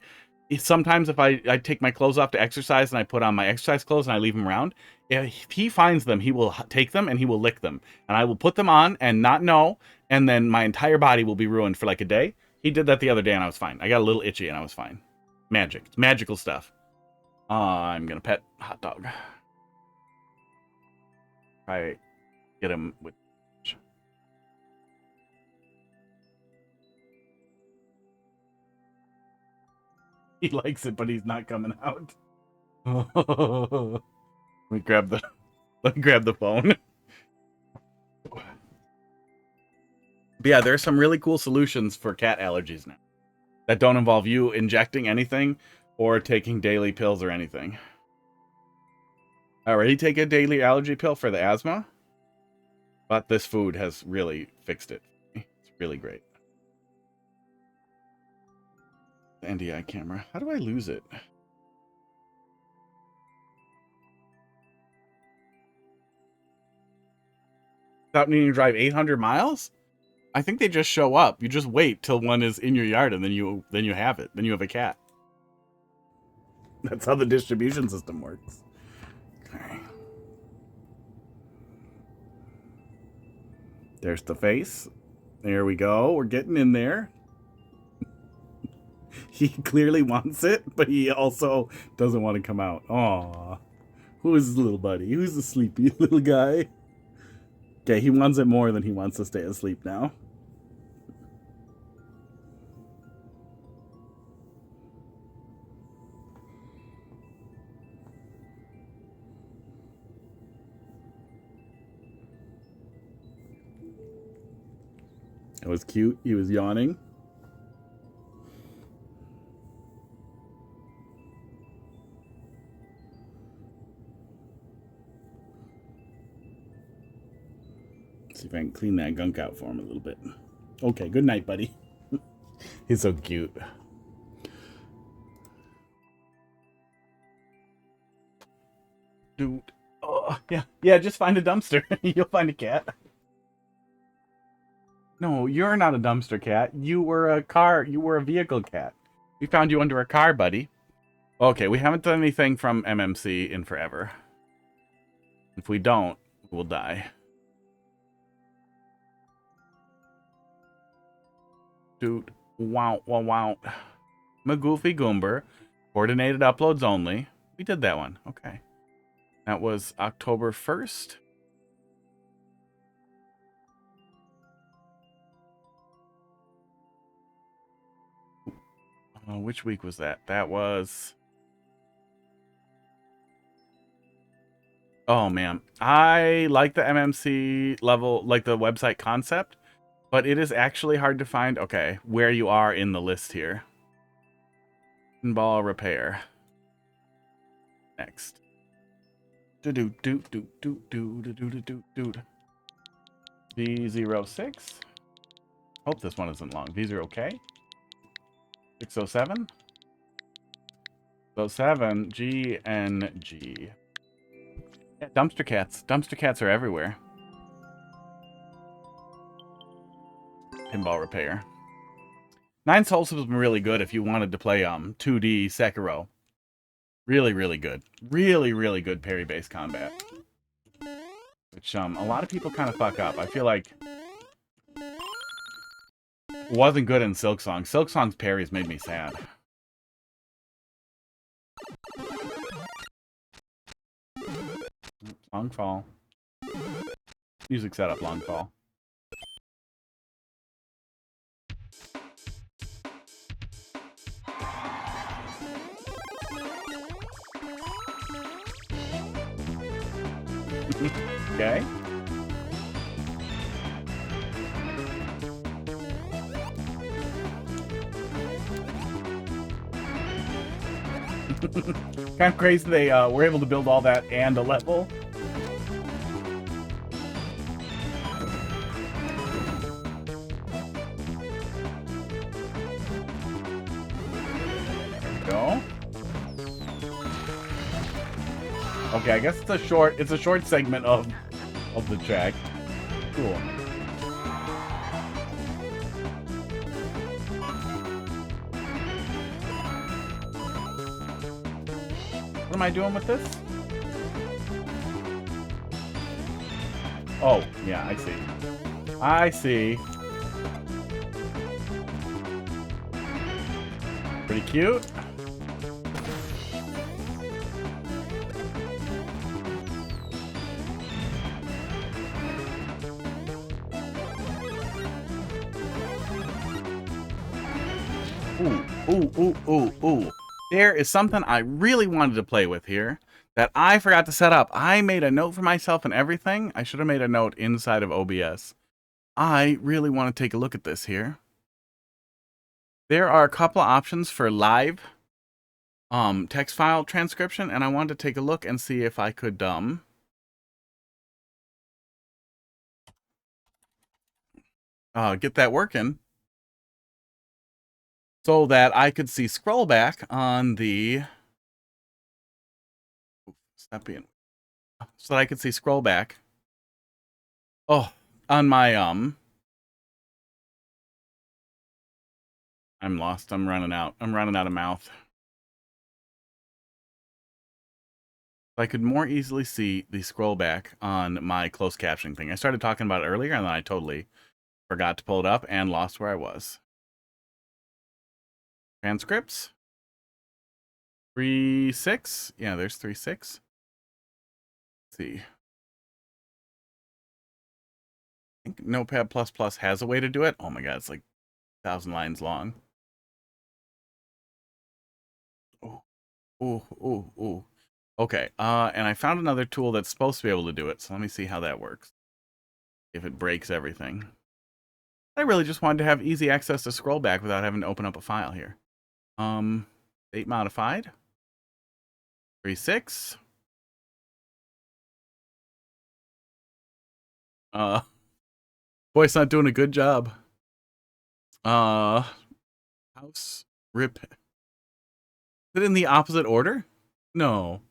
sometimes if I take my clothes off to exercise and I put on my exercise clothes and I leave them around, if he finds them, he will take them and he will lick them. And I will put them on and not know, and then my entire body will be ruined for like a day. He did that the other day and I was fine. I got a little itchy and I was fine. Magic. It's magical stuff. I'm going to pet Hot Dog. Try get him with... He likes it, but he's not coming out. Let me grab the phone. But yeah, there are some really cool solutions for cat allergies now that don't involve you injecting anything or taking daily pills or anything. I already take a daily allergy pill for the asthma, but this food has really fixed it. It's really great. NDI camera. How do I lose it? Without needing to drive 800 miles? I think they just show up. You just wait till one is in your yard and then you have it. Then you have a cat. That's how the distribution system works. Okay. There's the face. There we go. We're getting in there. He clearly wants it, but he also doesn't want to come out. Aww. Who is his little buddy? Who's the sleepy little guy? Okay, he wants it more than he wants to stay asleep now. It was cute. He was yawning. See if I can clean that gunk out for him a little bit. Okay, good night, buddy. He's so cute. Dude. Oh, yeah. Yeah, just find a dumpster. You'll find a cat. No, you're not a dumpster cat. You were a vehicle cat. We found you under a car, buddy. Okay, we haven't done anything from MMC in forever. If we don't, we'll die. Dude, wow, wow, wow. Magoofy Goomber. Coordinated uploads only. We did that one. Okay. That was October 1st. Which week was that? That was... Oh, man. I like the MMC level, like the website concept, but it is actually hard to find, okay, where you are in the list here. Pinball repair. Next. V06. Hope this one isn't long. V0K. 607. 07. GNG. Yeah, dumpster cats. Dumpster cats are everywhere. Pinball repair. Nine Souls has been really good if you wanted to play 2D Sekiro. Really, really good. Really, really good parry-based combat. Which a lot of people kind of fuck up. I feel like it wasn't good in Silksong. Silksong's parries made me sad. Long fall. Music setup, long fall. Okay. Kind of crazy they were able to build all that and a level. There we go. Okay, I guess it's a short segment of the track. Cool. What am I doing with this? Oh, yeah, I see. I see. Pretty cute. Ooh. There is something I really wanted to play with here that I forgot to set up. I made a note for myself and everything. I should have made a note inside of OBS. I really want to take a look at this here. There are a couple of options for live text file transcription, and I wanted to take a look and see if I could get that working, so that I could see scroll back on the so that I could see scroll back on my I'm lost. I'm running out of mouth. I could more easily see the scroll back on my closed captioning thing. I started talking about it earlier and then I totally forgot to pull it up and lost where I was. Transcripts. 3.6. Yeah, there's 3.6. Let's see. I think Notepad++ has a way to do it. Oh my god, it's like 1,000 lines long. Ooh. Okay, and I found another tool that's supposed to be able to do it, so let me see how that works. If it breaks everything. I really just wanted to have easy access to scroll back without having to open up a file here. 8 modified. 3.6. Boy's not doing a good job. House rip. Is it in the opposite order? No.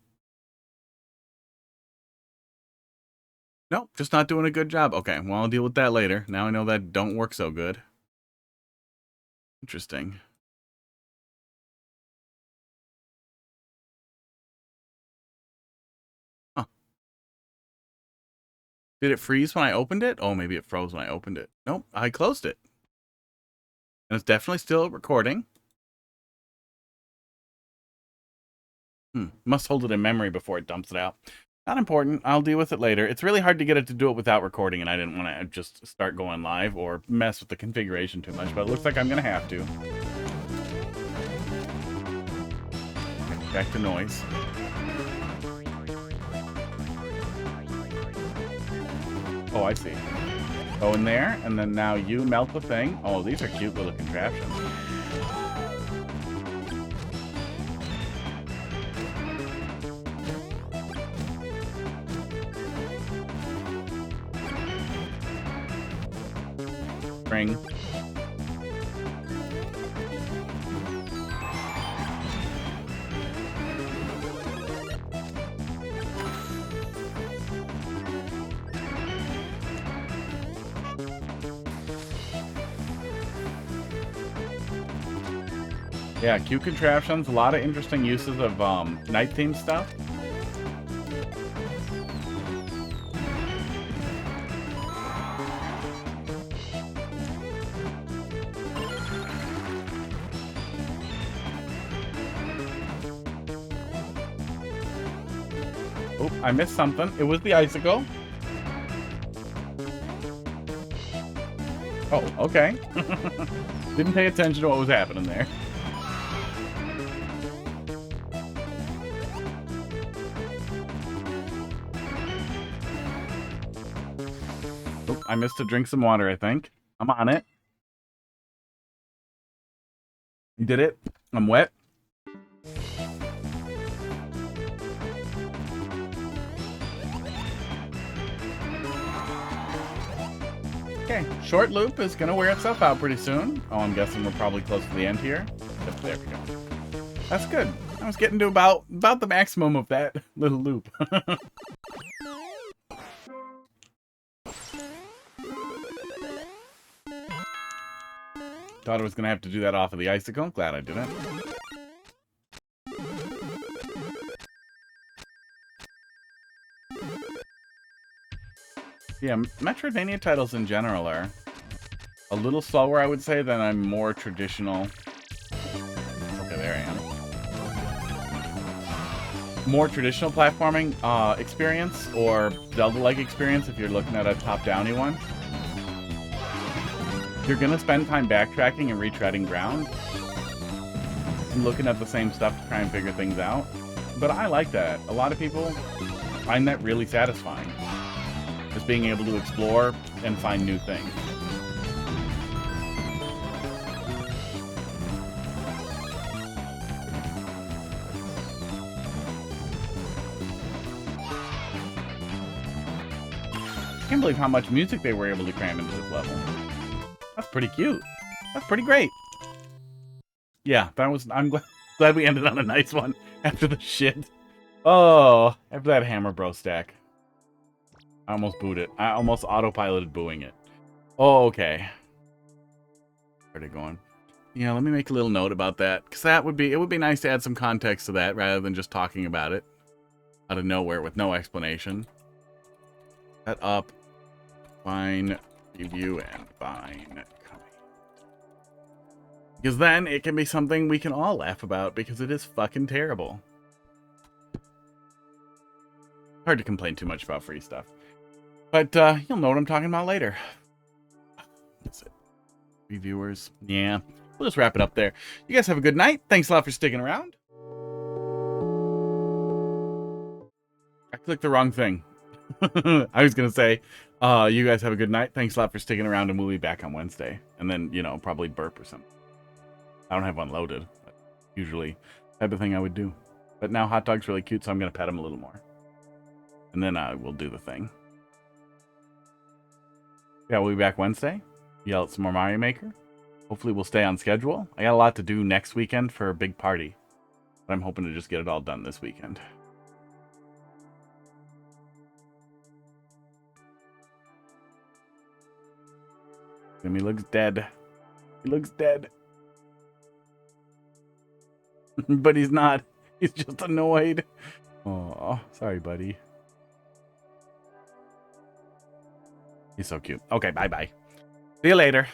Nope, just not doing a good job. Okay, well, I'll deal with that later. Now I know that don't work so good. Interesting. Huh. Did it freeze when I opened it? Oh, maybe it froze when I opened it. Nope, I closed it. And it's definitely still recording. Must hold it in memory before it dumps it out. Not important. I'll deal with it later. It's really hard to get it to do it without recording, and I didn't want to just start going live or mess with the configuration too much, but it looks like I'm going to have to. Back to noise. Oh, I see. Go in there, and then now you melt the thing. Oh, these are cute little contraptions. Ring. Yeah, cute contraptions, a lot of interesting uses of night theme stuff. Oh, I missed something. It was the icicle. Oh, okay. Didn't pay attention to what was happening there. Oh, I missed to drink some water, I think. I'm on it. You did it. I'm wet. Okay, short loop is going to wear itself out pretty soon. Oh, I'm guessing we're probably close to the end here. Yep, there we go. That's good. I was getting to about the maximum of that little loop. Thought I was going to have to do that off of the icicle. Glad I didn't. Yeah, Metroidvania titles in general are a little slower, I would say, than a more traditional... Okay, there I am. More traditional platforming experience, or Zelda-like experience if you're looking at a top-downy one. You're going to spend time backtracking and retreading ground, and looking at the same stuff to try and figure things out. But I like that. A lot of people find that really satisfying. Just being able to explore and find new things. I can't believe how much music they were able to cram into this level. That's pretty cute. That's pretty great. Yeah, that was. I'm glad we ended on a nice one after the shit. Oh, after that Hammer Bro stack. I almost booed it. I almost autopiloted booing it. Oh, okay. Where'd it going? Yeah, let me make a little note about that, because it would be nice to add some context to that rather than just talking about it out of nowhere with no explanation. Set up, fine, review, and fine. Because then it can be something we can all laugh about, because it is fucking terrible. Hard to complain too much about free stuff. But you'll know what I'm talking about later. That's it. Reviewers. Yeah. We'll just wrap it up there. You guys have a good night. Thanks a lot for sticking around. I clicked the wrong thing. I was gonna say, you guys have a good night. Thanks a lot for sticking around, and we'll be back on Wednesday. And then, you know, probably burp or something. I don't have one loaded. Usually, type of thing I would do. But now Hot Dog's really cute, so I'm gonna pet him a little more. And then we'll do the thing. Yeah, we'll be back Wednesday. Yell at some more Mario Maker. Hopefully we'll stay on schedule. I got a lot to do next weekend for a big party. But I'm hoping to just get it all done this weekend. Jimmy looks dead. He looks dead. But he's not. He's just annoyed. Oh, sorry, buddy. He's so cute. Okay, bye-bye. See you later.